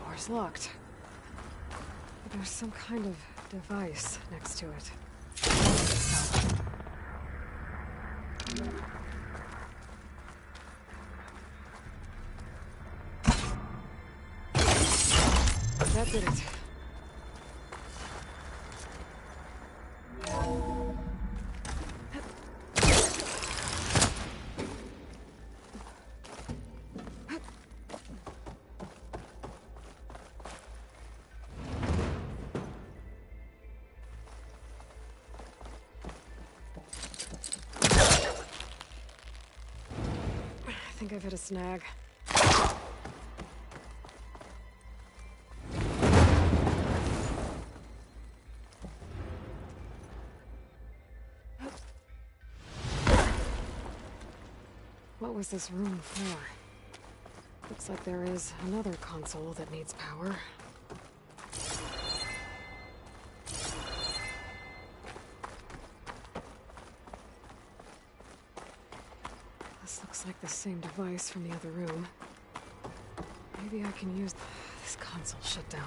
Door's locked. But there's some kind of device next to it. That did it. I think I've hit a snag. What was this room for? Looks like there is another console that needs power. This looks like the same device from the other room. Maybe I can use this console shutdown.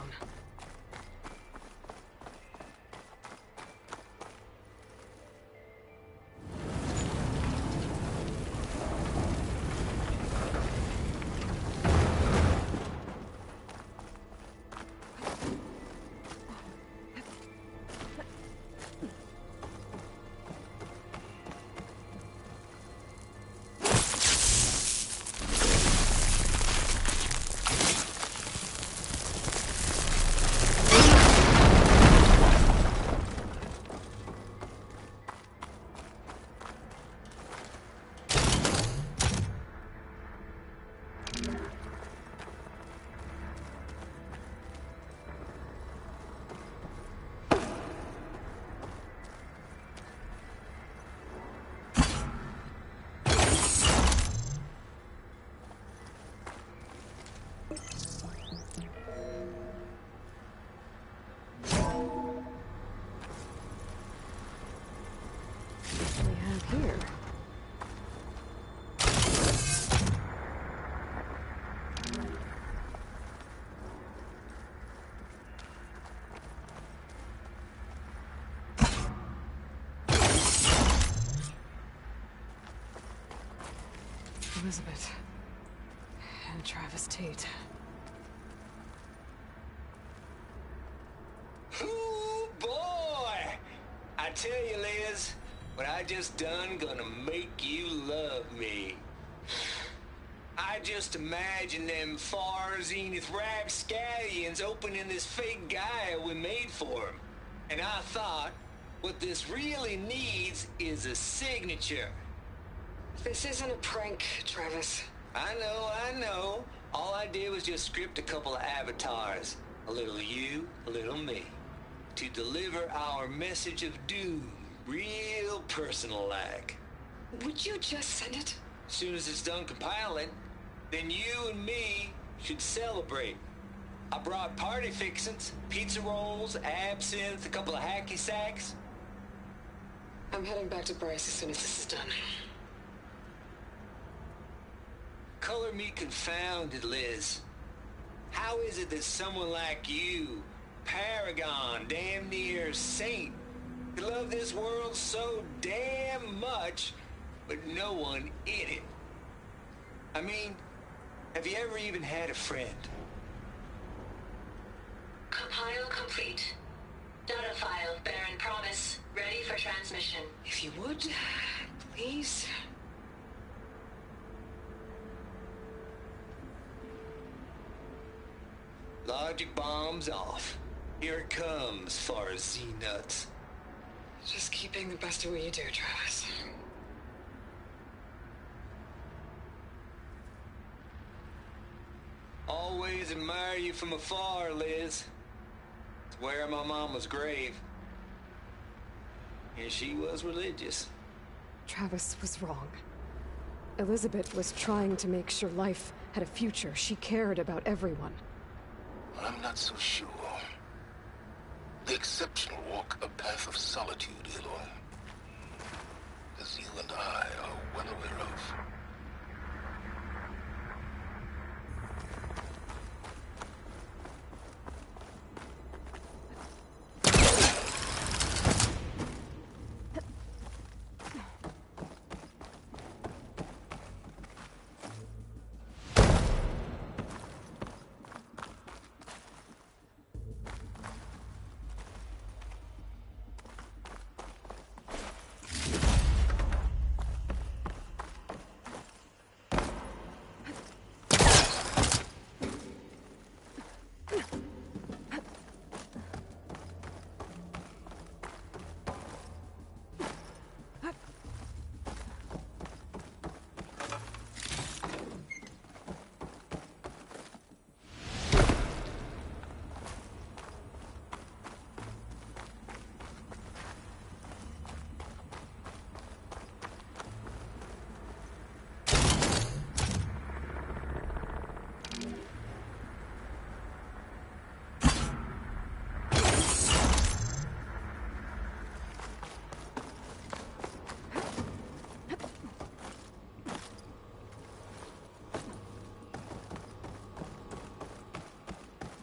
Here. Elizabeth and Travis Tate. Ooh, boy! I tell you, Liz, what I just done gonna make you love me. I just imagine them far zenith rapscallions opening this fake guy we made for him. And I thought, what this really needs is a signature. This isn't a prank, Travis. I know. All I did was just script a couple of avatars. A little you, a little me. To deliver our message of doom. Real personal-like. Would you just send it? As soon as it's done compiling, then you and me should celebrate. I brought party fixins, pizza rolls, absinthe, a couple of hacky sacks. I'm heading back to Bryce as soon as this is done. Color me confounded, Liz. How is it that someone like you, paragon, damn near saint, could love this world so damn much, but no one in it? I mean, have you ever even had a friend? Compile complete. Data file, Baron Promise, ready for transmission. If you would, please. Logic bombs off. Here it comes, far as Z-nuts. Just keep being the best at what you do, Travis. Always admire you from afar, Liz. It's where my mama's grave. And she was religious. Travis was wrong. Elizabeth was trying to make sure life had a future. She cared about everyone. I'm not so sure. The exceptional walk a path of solitude, Aloy, as you and I are well aware of.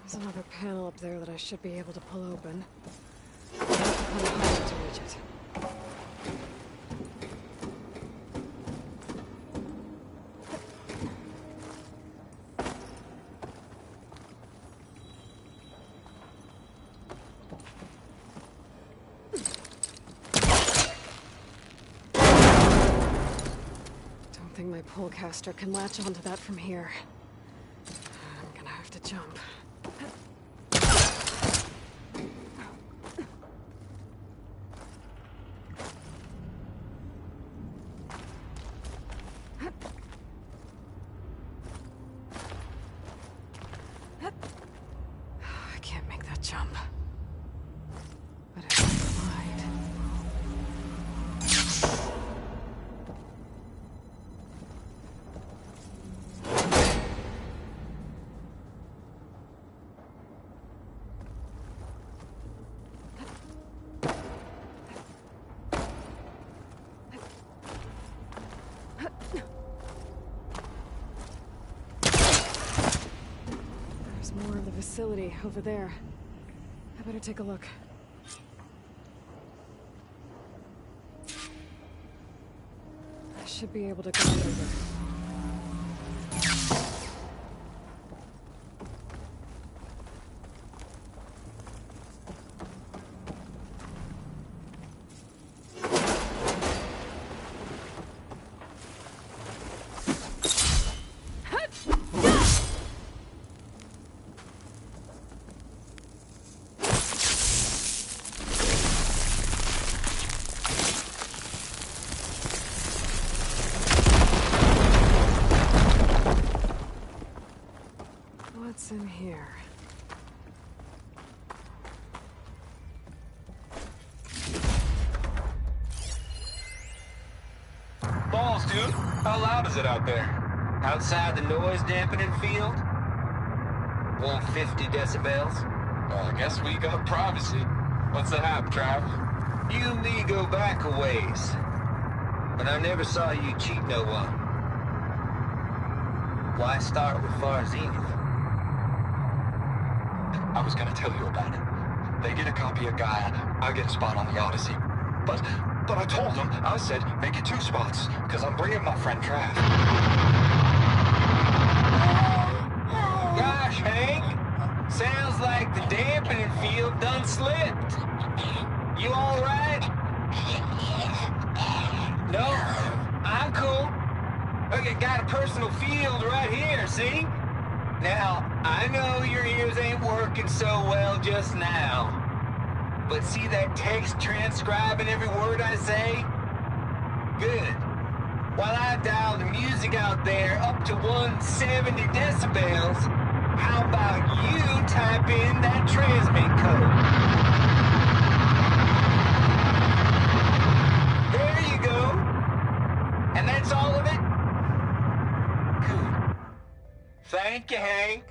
There's another panel up there that I should be able to pull open. I'll have to climb higher to reach it. Don't think my pullcaster can latch onto that from here. I'm gonna have to jump. I can't make that jump. But if I slide... There's more of the facility over there. I better take a look. I should be able to go over. What's in here? Balls, dude. How loud is it out there? Outside the noise dampening field? 150 decibels? Well, I guess we got privacy. What's the hap, Trav? You and me go back a ways. But I never saw you cheat no one. Why start with Far Zenith? I was gonna tell you about it. They get a copy of Gaia, I get a spot on the Odyssey. But I told them, I said, make it 2 spots, because I'm bringing my friend Trav. Gosh, Hank. Sounds like the dampening field done slipped. You all right? No, I'm cool. Look, I got a personal field right here, see? Now, I know your ears ain't working so well just now. But see that text transcribing every word I say? Good. While I dial the music out there up to 170 decibels, how about you type in that transmit code? There you go. And that's all of it? Good. Thank you, Hank.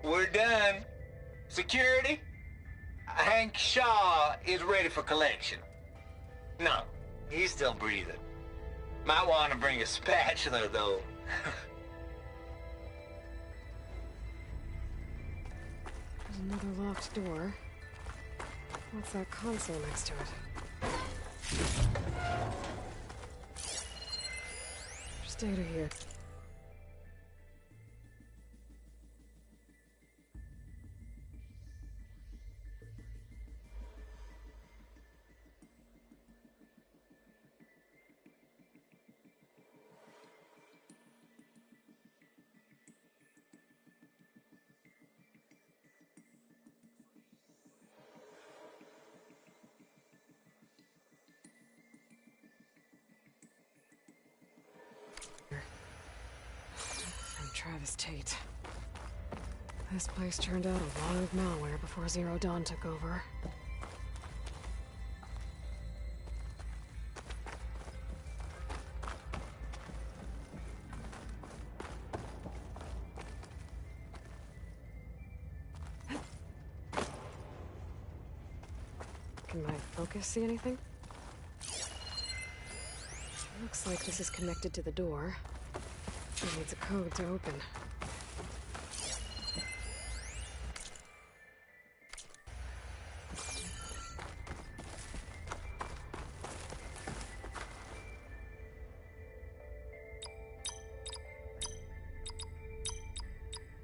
We're done. Security? Hank Shaw is ready for collection. No, he's still breathing. Might want to bring a spatula, though. There's another locked door. What's that console next to it? Just data here. From Travis Tate. This place turned out a lot of malware before Zero Dawn took over. Can my focus see anything? Looks like this is connected to the door. It needs a code to open.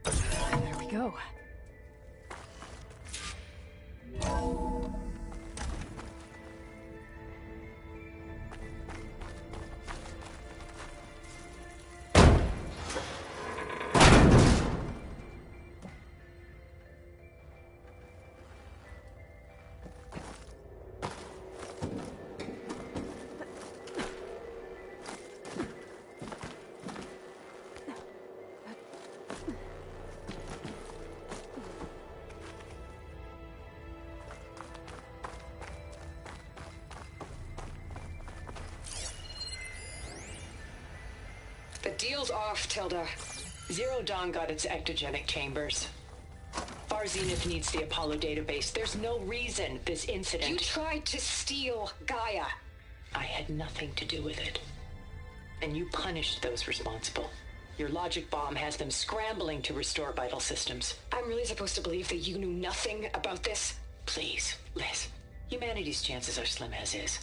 There we go. The deal's off, Tilda. Zero Dawn got its ectogenic chambers. Far Zenith needs the Apollo database. There's no reason this incident... You tried to steal Gaia. I had nothing to do with it. And you punished those responsible. Your logic bomb has them scrambling to restore vital systems. I'm really supposed to believe that you knew nothing about this? Please, Liz. Humanity's chances are slim as is.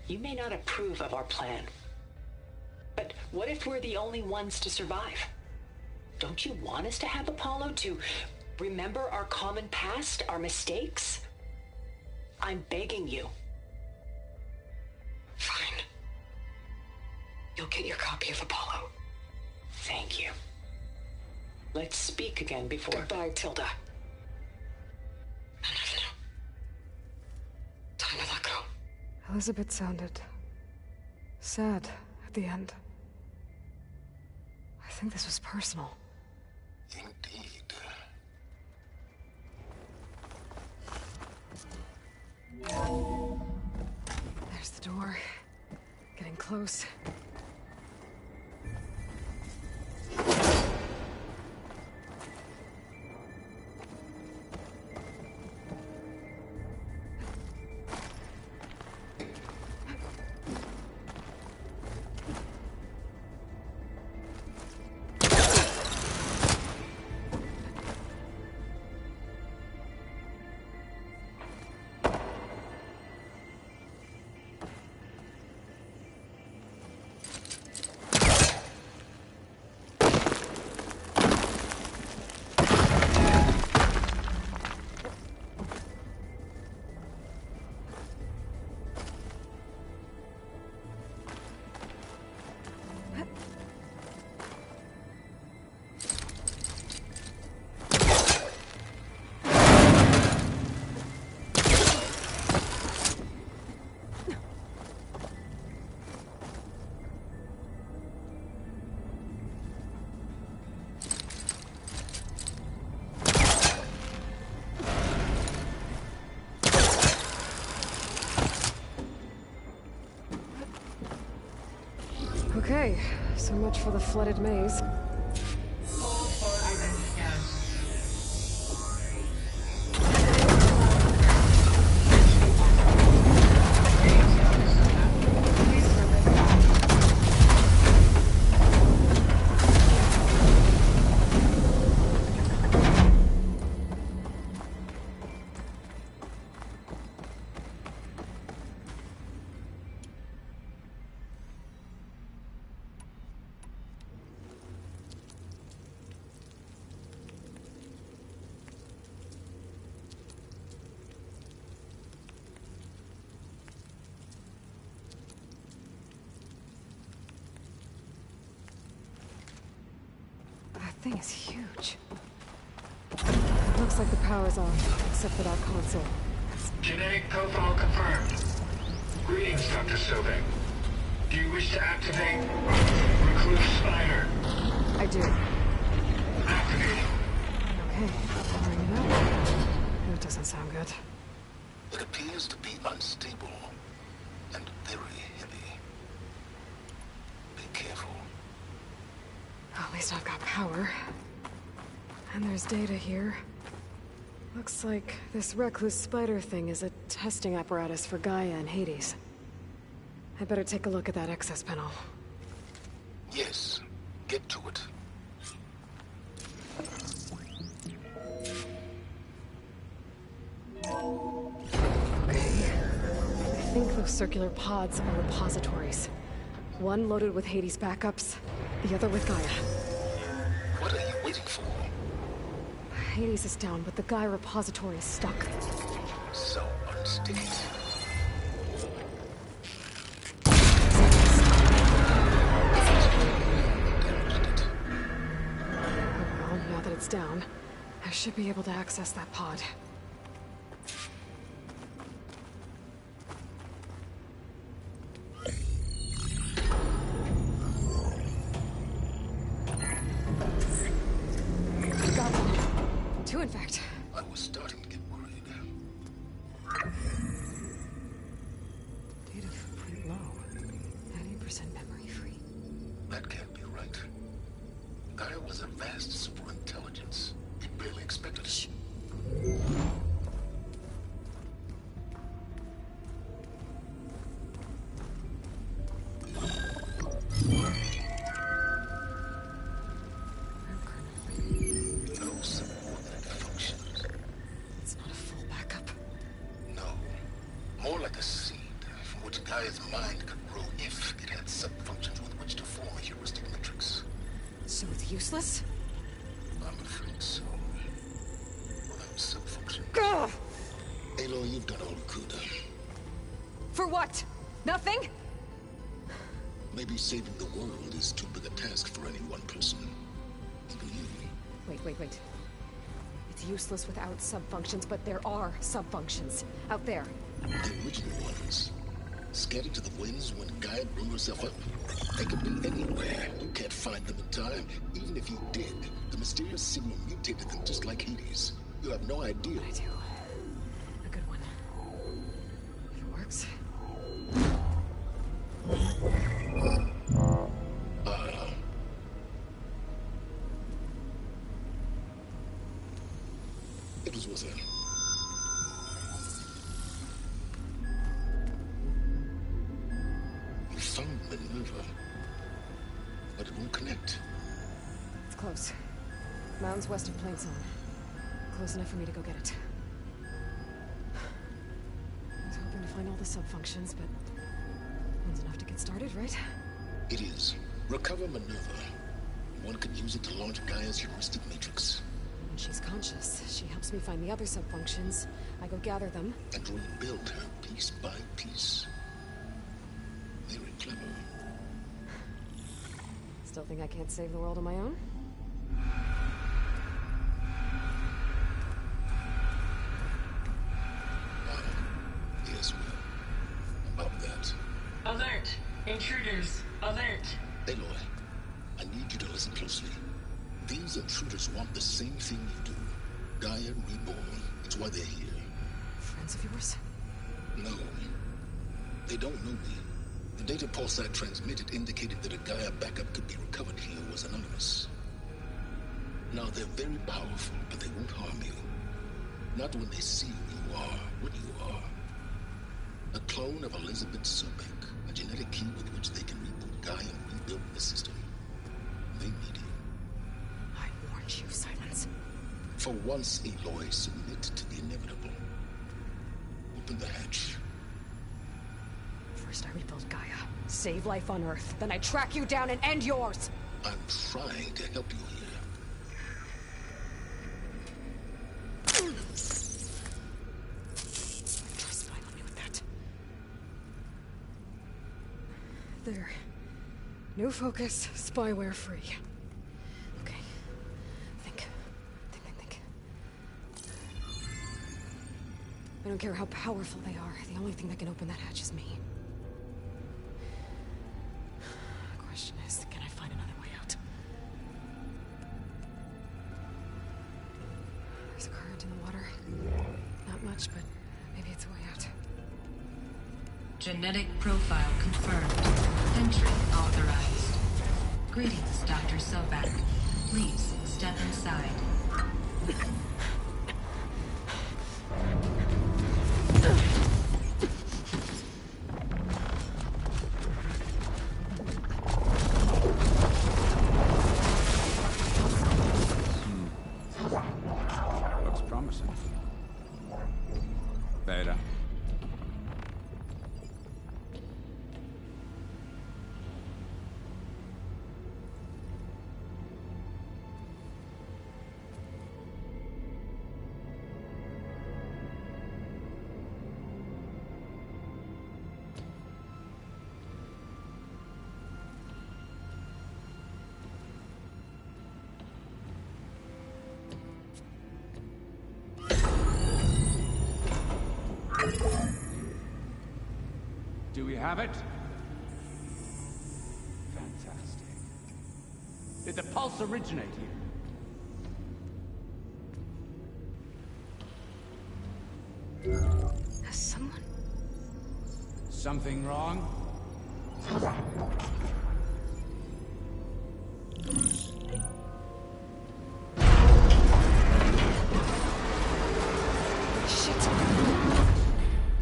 You may not approve of our plan. But what if we're the only ones to survive? Don't you want us to have Apollo to remember our common past, our mistakes? I'm begging you. Fine. You'll get your copy of Apollo. Thank you. Let's speak again before... Goodbye, Tilda. Time to let go. Elizabeth sounded sad at the end. I think this was personal. Indeed. There's the door. Getting close. Okay, so much for the flooded maze. Hold for identity scan. thing is huge. Looks like the power's off, except for that console. Genetic profile confirmed. Greetings, Dr. Sobek. Do you wish to activate Recluse Spider? I do. Activating. Okay, powering it up. That doesn't sound good. It appears to be unstable and very heavy. Be careful. At least I've got power. And there's data here. Looks like this Recluse Spider thing is a testing apparatus for Gaia and Hades. I'd better take a look at that access panel. Yes, get to it. Okay. I think those circular pods are repositories. One loaded with Hades backups, the other with Gaia. What are you waiting for? Hades is down, but the Gaia repository is stuck. So unstick it. Well, now that it's down, I should be able to access that pod. Got one. Two, in fact. I was starting to get worried. Data footprint low. 90% memory free. That can't be right. Gaia was a vast super intelligence. He barely expected it. No subordinate functions. It's not a full backup. No. More like a seed from which Gaia's mind could grow if it had sub-functions with which to form a heuristic matrix. So it's useless? I'm afraid so. Without sub-functions. Ugh! Aloy, you've done all you could. For what? Nothing? Maybe saving the world is too big a task for any one person. Even you. Wait. It's useless without sub-functions, but there are sub-functions out there. The original ones. Scattered to the winds when Gaia blew herself up. They could be anywhere. You can't find them in time. Even if you did, the mysterious signal mutated them just like Hades. You have no idea. I do. A good one. If it works. It was worth it. You found Minerva, but it won't connect. It's close. Mountains west of Plain Zone. Close enough for me to go get it. I was hoping to find all the sub-functions, but one's enough to get started, right? It is. Recover Minerva. One could use it to launch Gaia's heuristic matrix. When she's conscious, she helps me find the other sub-functions. I go gather them. And rebuild her piece by piece. Very clever. Still think I can't save the world on my own? Yes, well, about that. Alert! Intruders! Alert! Aloy, I need you to listen closely. These intruders want the same thing you do. Gaia reborn. It's why they're here. Friends of yours? No. They don't know me. The data pulse I transmitted indicated that a Gaia backup could be recovered here was anonymous. Now, they're very powerful, but they won't harm you. Not when they see who you are, what you are. A clone of Elizabeth Sobek, a genetic key with which they can reboot Gaia and rebuild the system. They need you. I warned you, Silence. For once, Aloy, submit to the inevitable. Open the hatch. First I rebuild Gaia, save life on Earth, then I track you down and end yours! I'm trying to help you here. Trust my on me with that. There. New focus, spyware free. Okay. I don't care how powerful they are. The only thing that can open that hatch is me. The question is, can I find another way out? There's a current in the water. Not much, but maybe it's a way out. Genetic profile confirmed. Entry authorized. Greetings, Dr. Sobak. Please step inside. Looks promising. Beta. Do we have it? Fantastic. Did the pulse originate here? Has someone... Something wrong? Shit!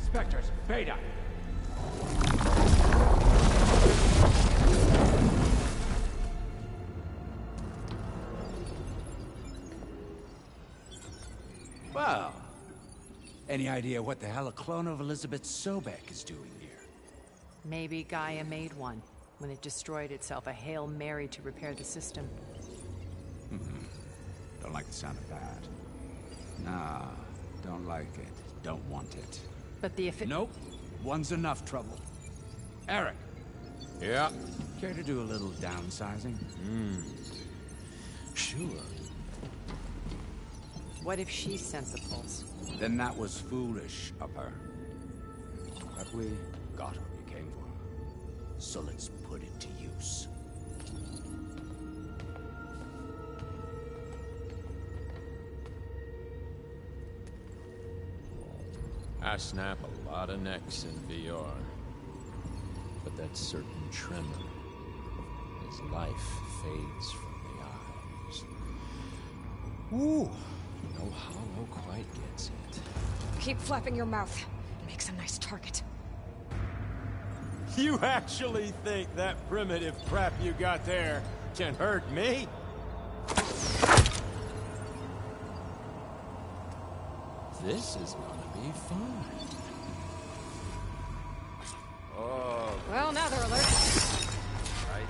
Spectres, Beta! Well, any idea what the hell a clone of Elizabeth Sobek is doing here? Maybe Gaia made one. When it destroyed itself, a Hail Mary to repair the system. Don't like the sound of that. Nah, don't like it. Don't want it. But the Nope. One's enough trouble. Eric. Yeah? Care to do a little downsizing? Sure. What if she sent the pulse? Then that was foolish of her. But we got what we came for. So let's put it to use. I snap a lot of necks in VR. But that certain tremor as life fades from the eyes. Ooh, no hollow quite gets it. Keep flapping your mouth. It makes a nice target. You actually think that primitive crap you got there can hurt me? This is gonna be fun. Oh. Well, now they're alert. Right.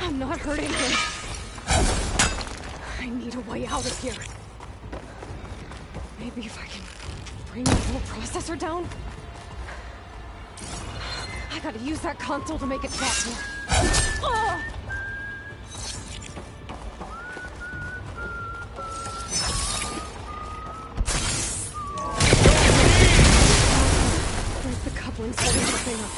I'm not hurting him. I need a way out of here. Maybe if I can bring the whole processor down? I gotta use that console to make it faster. Oh! Break the coupling, setting the thing up.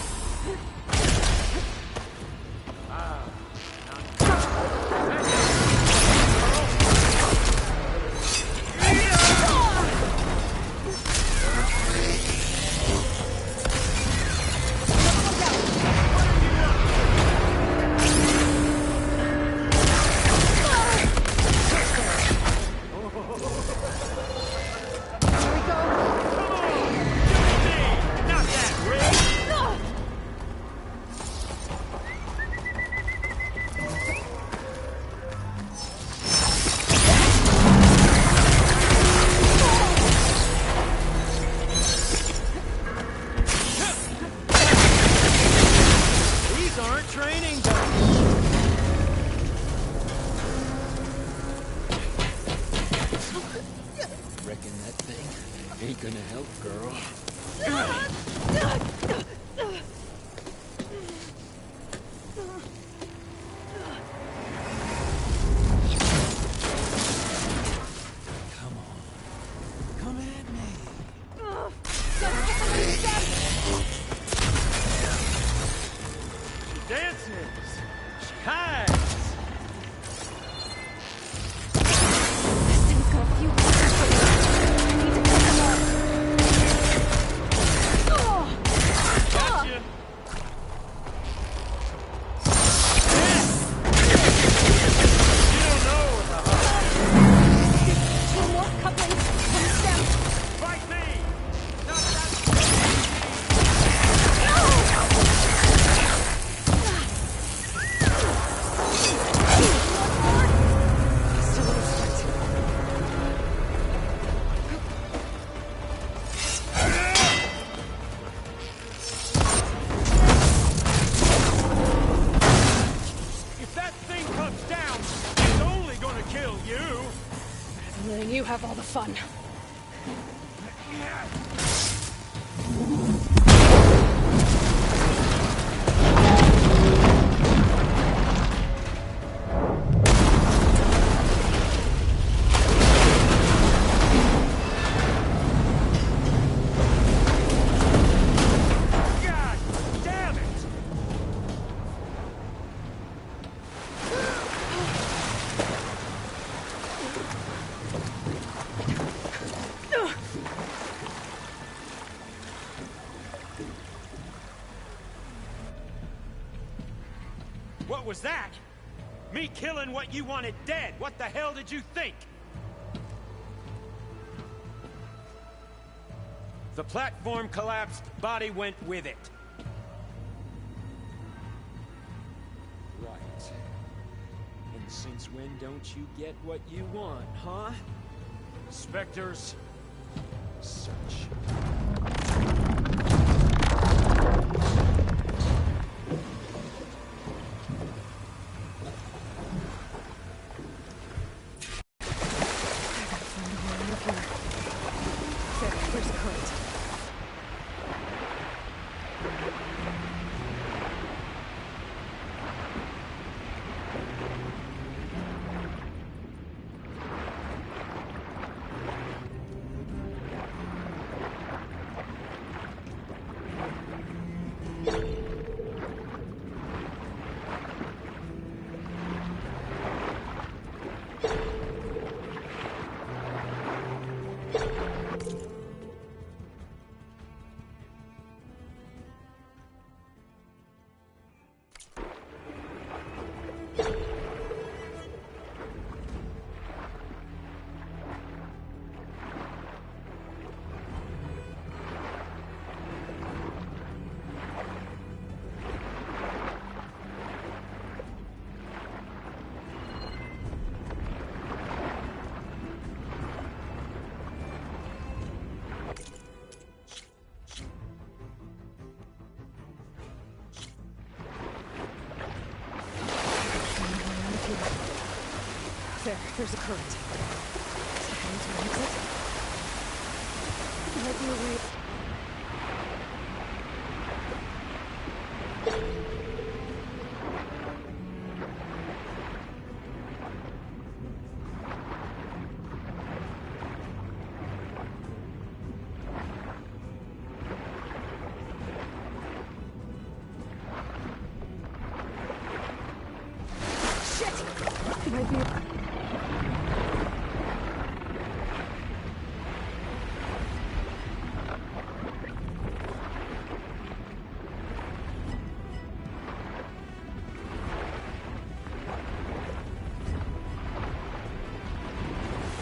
all the fun. What was that? Me killing what you wanted dead. What the hell did you think? The platform collapsed, body went with it. Right. And since when don't you get what you want, huh? Spectres, search. There, there's a current. Is it heading to an exit? Might be a way. Shit! Might be a...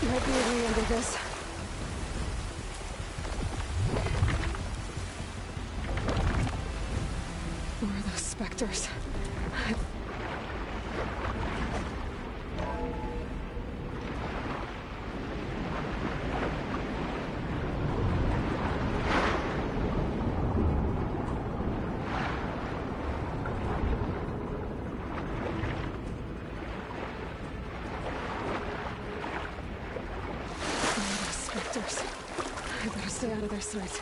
Might be a way under this. Where are those specters? I better stay out of their sight.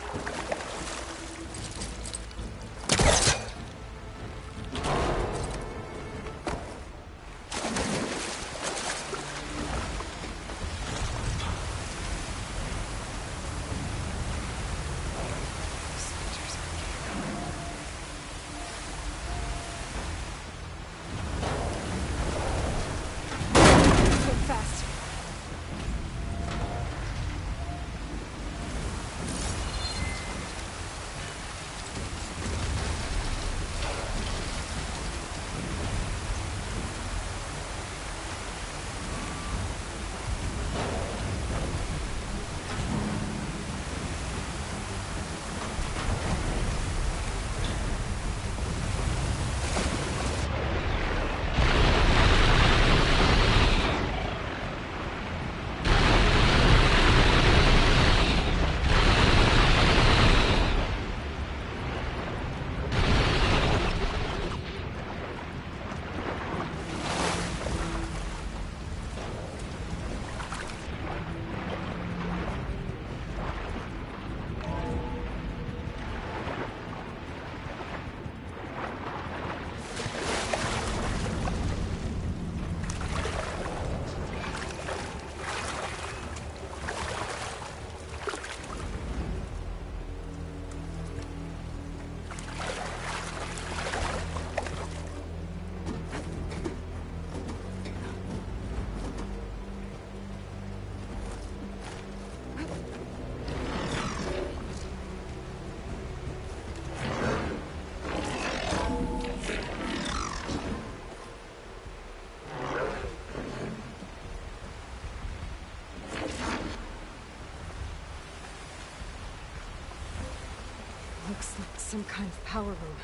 Looks like some kind of power room.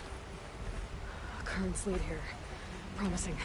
Currents lead here. Promising.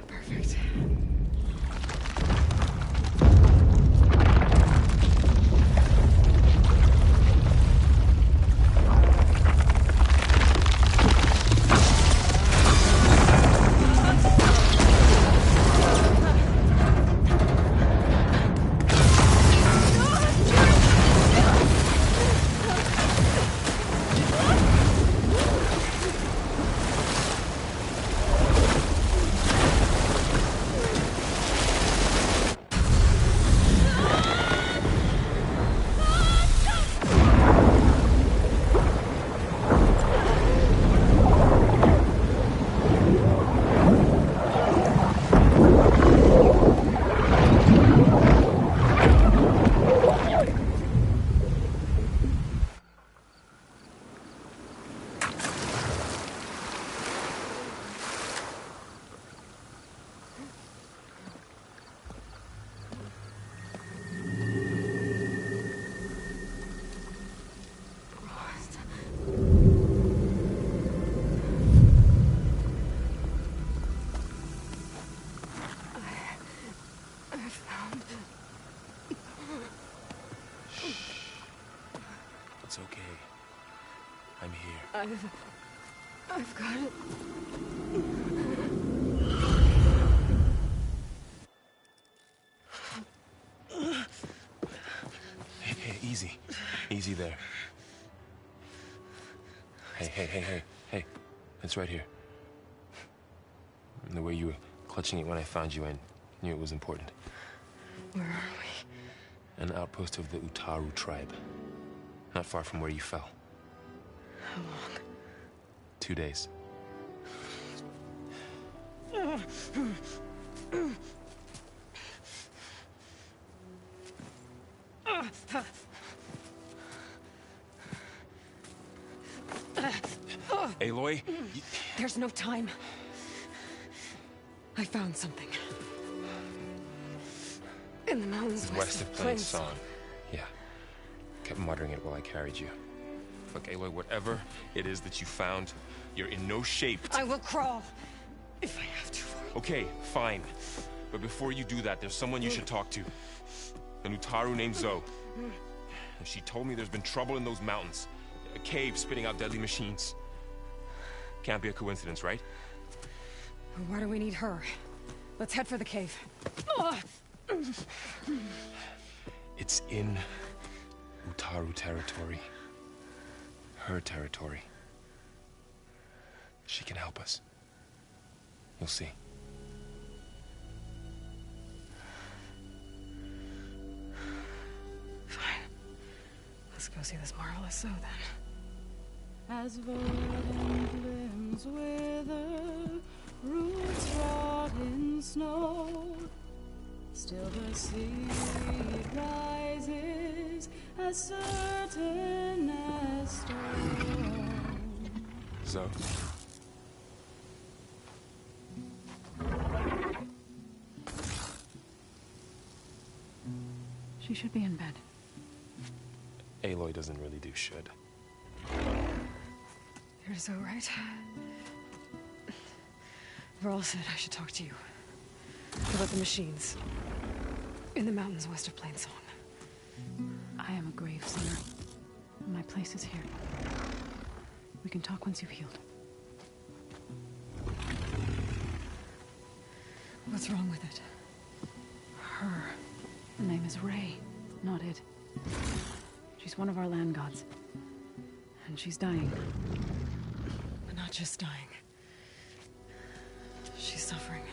Perfect. It's okay. I'm here. I've got it. Hey, easy. Easy there. Hey. It's right here. And the way you were clutching it when I found you, I knew it was important. Where are we? An outpost of the Utaru tribe. Not far from where you fell. How long? 2 days. Aloy? There's no time. I found something. In the mountains West of Plain Song. Yeah. Kept muttering it while I carried you. Look, Aloy, whatever it is that you found, you're in no shape to... I will crawl. If I have to. Okay, fine. But before you do that, there's someone you should talk to. An Utaru named Zoe. And she told me there's been trouble in those mountains. A cave spitting out deadly machines. Can't be a coincidence, right? Why do we need her? Let's head for the cave. It's in Utaru territory. Her territory. She can help us. You'll see. Fine. Let's go see this marvelous Zoe then. As verdant limbs wither, roots rot in snow, still the seed rises as certain as stone. Zoe. She should be in bed. Aloy doesn't really do should. You're Zoe, right? Varl said I should talk to you. About the machines. In the mountains west of Plain Song. I am a grave sinner. My place is here. We can talk once you've healed. What's wrong with it? Her name is Ray, not it. She's one of our land gods. And she's dying. But not just dying. She's suffering.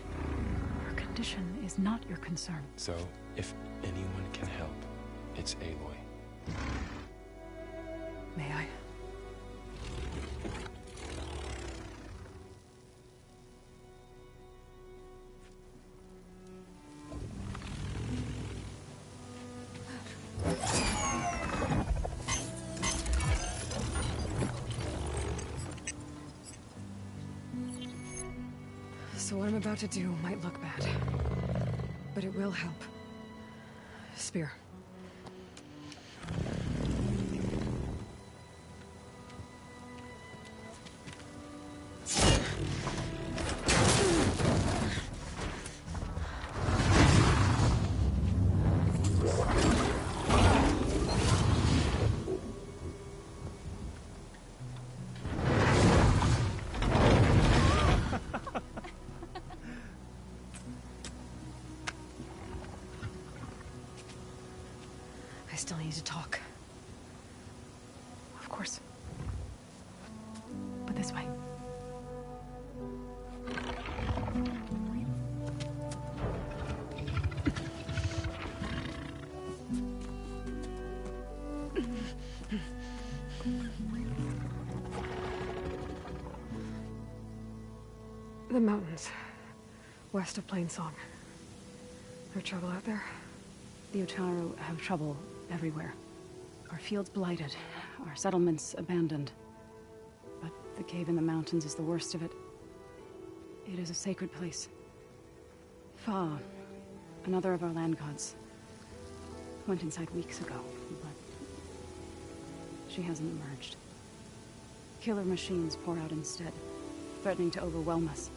Her condition is not your concern. So, if anyone can help, it's Aloy. May I? So what I'm about to do might look bad. But it will help. Spear. I still need to talk. Of course. But this way. The mountains. West of Plainsong. There trouble out there? The Utaru have trouble everywhere. Our fields blighted, our settlements abandoned. But the cave in the mountains is the worst of it. It is a sacred place. Fa, another of our land gods, went inside weeks ago, but she hasn't emerged. Killer machines pour out instead, threatening to overwhelm us.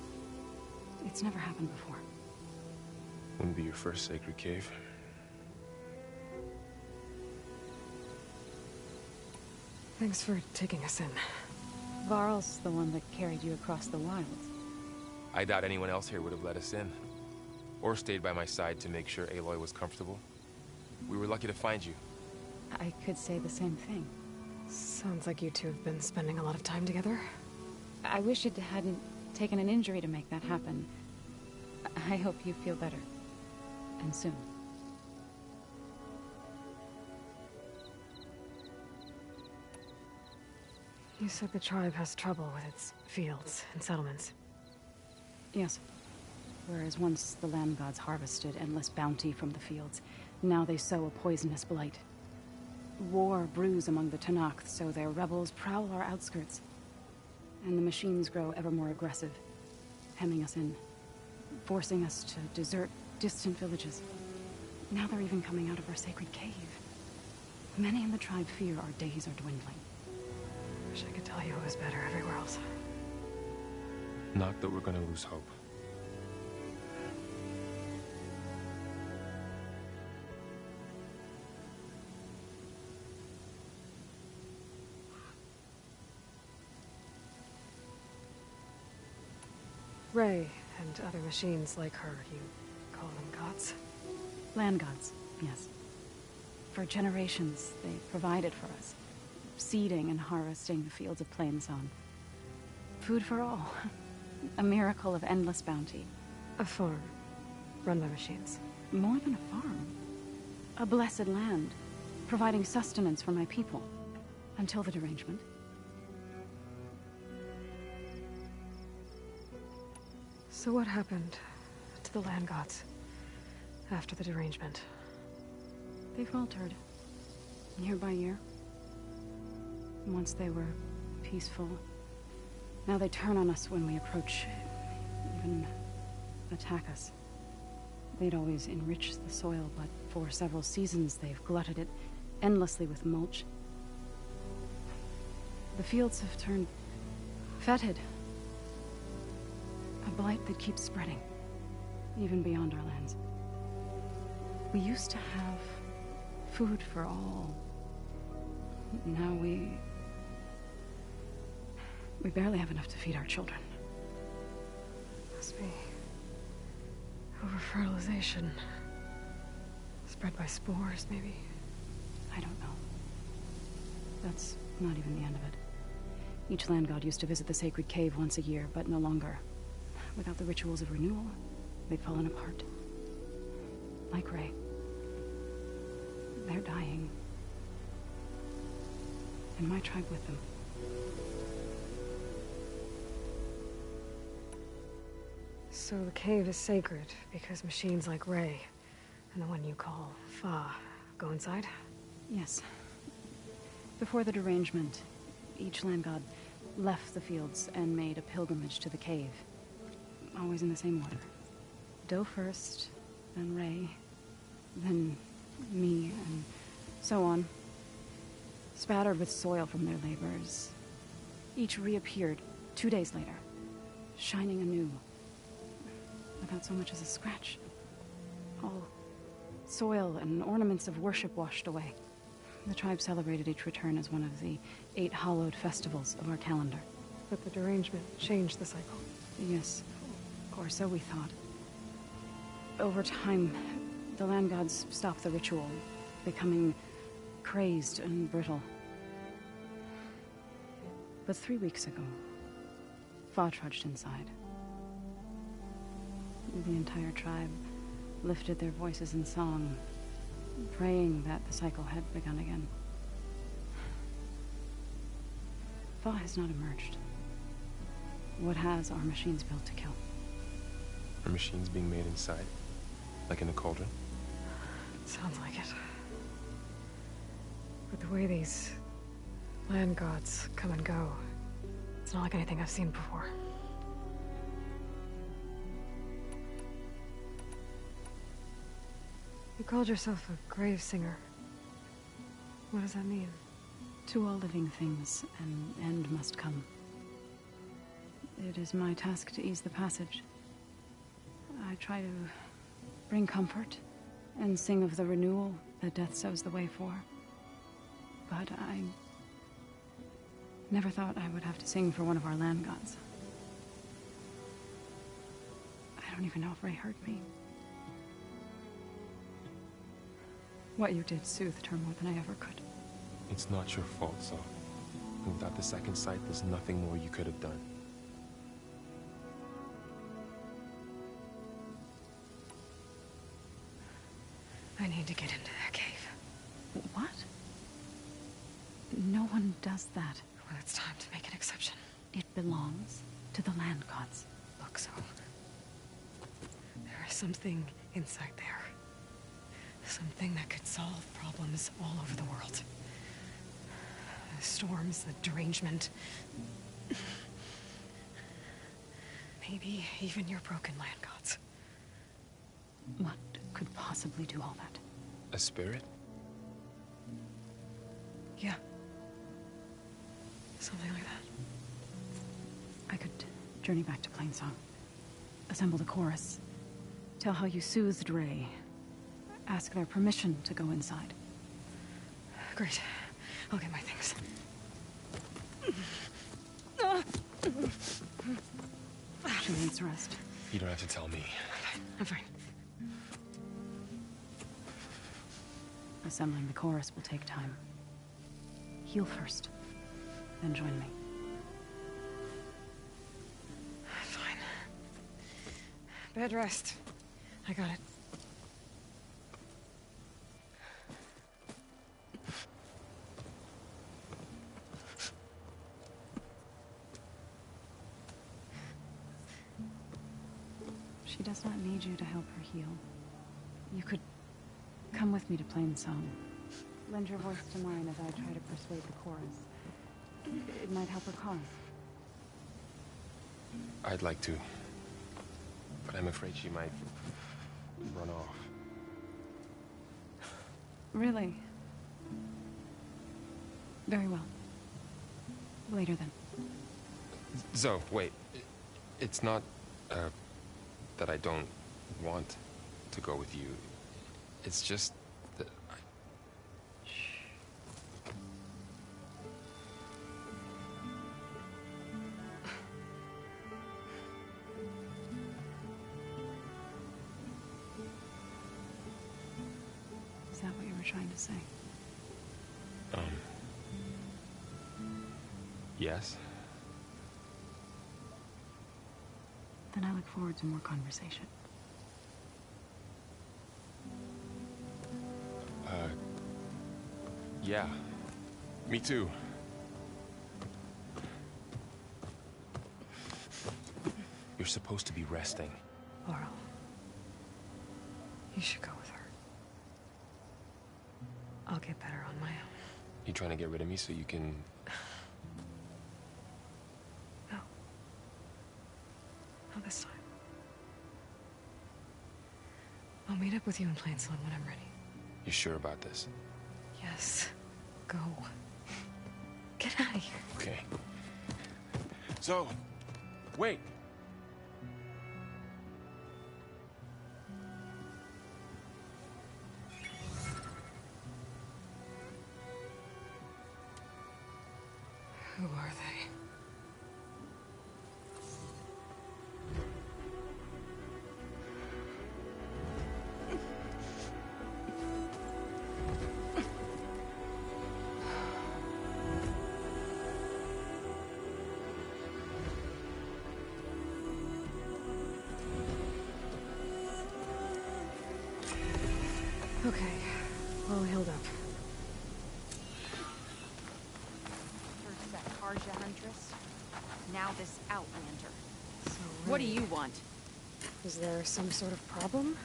It's never happened before. Wouldn't be your first sacred cave. Thanks for taking us in. Varl's the one that carried you across the wilds. I doubt anyone else here would have let us in. Or stayed by my side to make sure Aloy was comfortable. We were lucky to find you. I could say the same thing. Sounds like you two have been spending a lot of time together. I wish it hadn't taken an injury to make that happen. I hope you feel better. And soon. You said the tribe has trouble with its fields and settlements. Yes. Whereas once the land gods harvested endless bounty from the fields, now they sow a poisonous blight. War brews among the Tenakth, so their rebels prowl our outskirts. And the machines grow ever more aggressive, hemming us in, forcing us to desert distant villages. Now they're even coming out of our sacred cave. Many in the tribe fear our days are dwindling. Wish I could tell you it was better everywhere else. Not that we're gonna lose hope. Ray and other machines like her, you call them gods? Land gods, yes. For generations, they provided for us, seeding and harvesting the fields of Plainsong. Food for all. A miracle of endless bounty. A farm, run by machines. More than a farm. A blessed land, providing sustenance for my people. Until the derangement. So what happened to the land gods after the derangement? They faltered, year by year. Once they were peaceful. Now they turn on us when we approach, even attack us. They'd always enriched the soil, but for several seasons they've glutted it endlessly with mulch. The fields have turned fetid. A blight that keeps spreading, even beyond our lands. We used to have food for all. Now we barely have enough to feed our children. Must be over-fertilization. Spread by spores, maybe? I don't know. That's not even the end of it. Each land god used to visit the sacred cave once a year, but no longer. Without the rituals of renewal, they've fallen apart. Like Ray. They're dying. And my tribe with them. So the cave is sacred because machines like Ray, and the one you call Fa, go inside? Yes. Before the derangement, each land god left the fields and made a pilgrimage to the cave. always in the same order. Doe first, then Ray, then me, and so on. Spattered with soil from their labors. Each reappeared 2 days later, shining anew, without so much as a scratch. All soil and ornaments of worship washed away. The tribe celebrated each return as one of the 8 hallowed festivals of our calendar. But the derangement changed the cycle. Yes, or so we thought. Over time, the land gods stopped the ritual, becoming crazed and brittle. But 3 weeks ago, Fa trudged inside. The entire tribe lifted their voices in song, praying that the cycle had begun again. Fa has not emerged. What has are machines built to kill? Are machines being made inside? Like in a cauldron? Sounds like it. But the way these land gods come and go, it's not like anything I've seen before. You called yourself a grave singer. What does that mean? To all living things, an end must come. It is my task to ease the passage. I try to bring comfort and sing of the renewal that death sows the way for. But I never thought I would have to sing for one of our land gods. I don't even know if Ray heard me. What you did soothed her more than I ever could. It's not your fault, Saul. And without the second sight, there's nothing more you could have done. I need to get into that cave. What? No one does that. Well, it's time to make an exception. It belongs to the land gods. Look, so there is something inside there. Something that could solve problems all over the world. The storms, the derangement. Maybe even your broken land gods. What could possibly do all that? A spirit? Yeah. Something like that. I could journey back to Plainsong. Assemble the chorus. Tell how you soothed Ray. Ask their permission to go inside. Great. I'll get my things. 2 minutes rest. You don't have to tell me. I'm fine. Assembling the chorus will take time. Heal first, then join me. Fine. Bed rest. I got it. She does not need you to help her heal. You could come with me to Plainsong. Lend your voice to mine as I try to persuade the chorus. It might help her cause. I'd like to. But I'm afraid she might run off. Really? Very well. Later then. Zoe, wait. It's not, that I don't want to go with you. It's just that Is that what you were trying to say? Yes? Then I look forward to more conversation. Yeah. Me too. You're supposed to be resting. Laurel. You should go with her. I'll get better on my own. You trying to get rid of me so you can... No. Not this time. I'll meet up with you in Plain Sun when I'm ready. You sure about this? Yes. Go. Get out of here. Okay. So, wait. Who are they? Okay, all healed up. First that Karja Huntress, now this Outlander. So What do you want? Is there some sort of problem?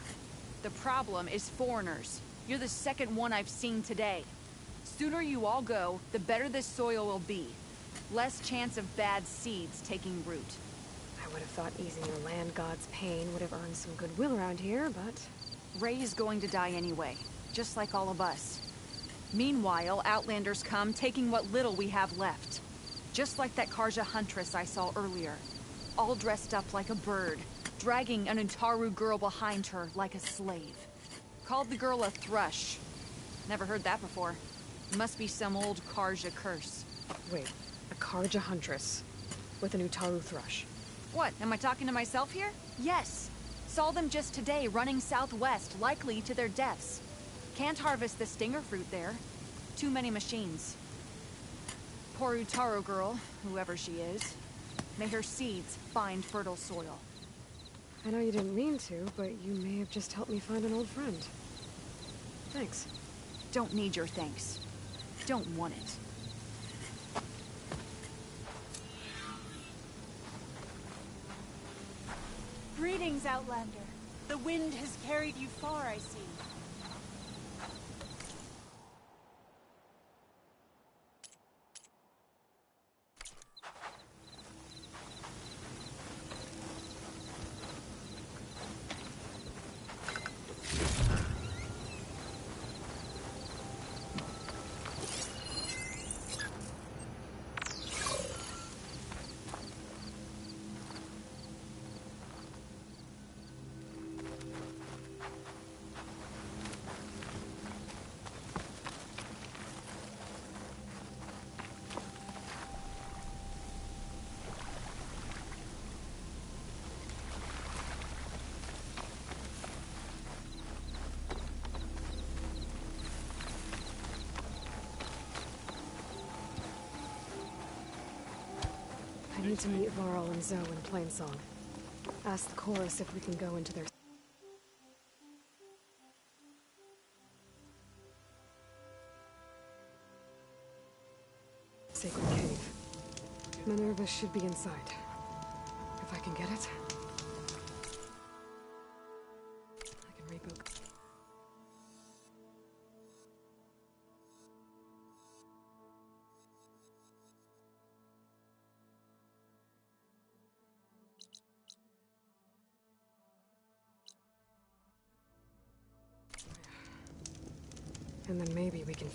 The problem is foreigners. You're the second one I've seen today. Sooner you all go, the better this soil will be. Less chance of bad seeds taking root. I would have thought easing your land god's pain would have earned some goodwill around here, but... Ray's going to die anyway, just like all of us. Meanwhile, Outlanders come, taking what little we have left. Just like that Karja Huntress I saw earlier. All dressed up like a bird, dragging an Utaru girl behind her like a slave. Called the girl a thrush. Never heard that before. Must be some old Karja curse. Wait, a Karja Huntress with an Utaru thrush. What, am I talking to myself here? Yes. Saw them just today running southwest, likely to their deaths. Can't harvest the stinger fruit there. Too many machines. Poor Utaru girl, whoever she is. May her seeds find fertile soil. I know you didn't mean to, but you may have just helped me find an old friend. Thanks. Don't need your thanks. Don't want it. Greetings, Outlander. The wind has carried you far, I see. I need to meet Varl and Zoe in Plainsong. Ask the chorus if we can go into their... sacred cave. Minerva should be inside. If I can get it, I can reboot. And then maybe we can...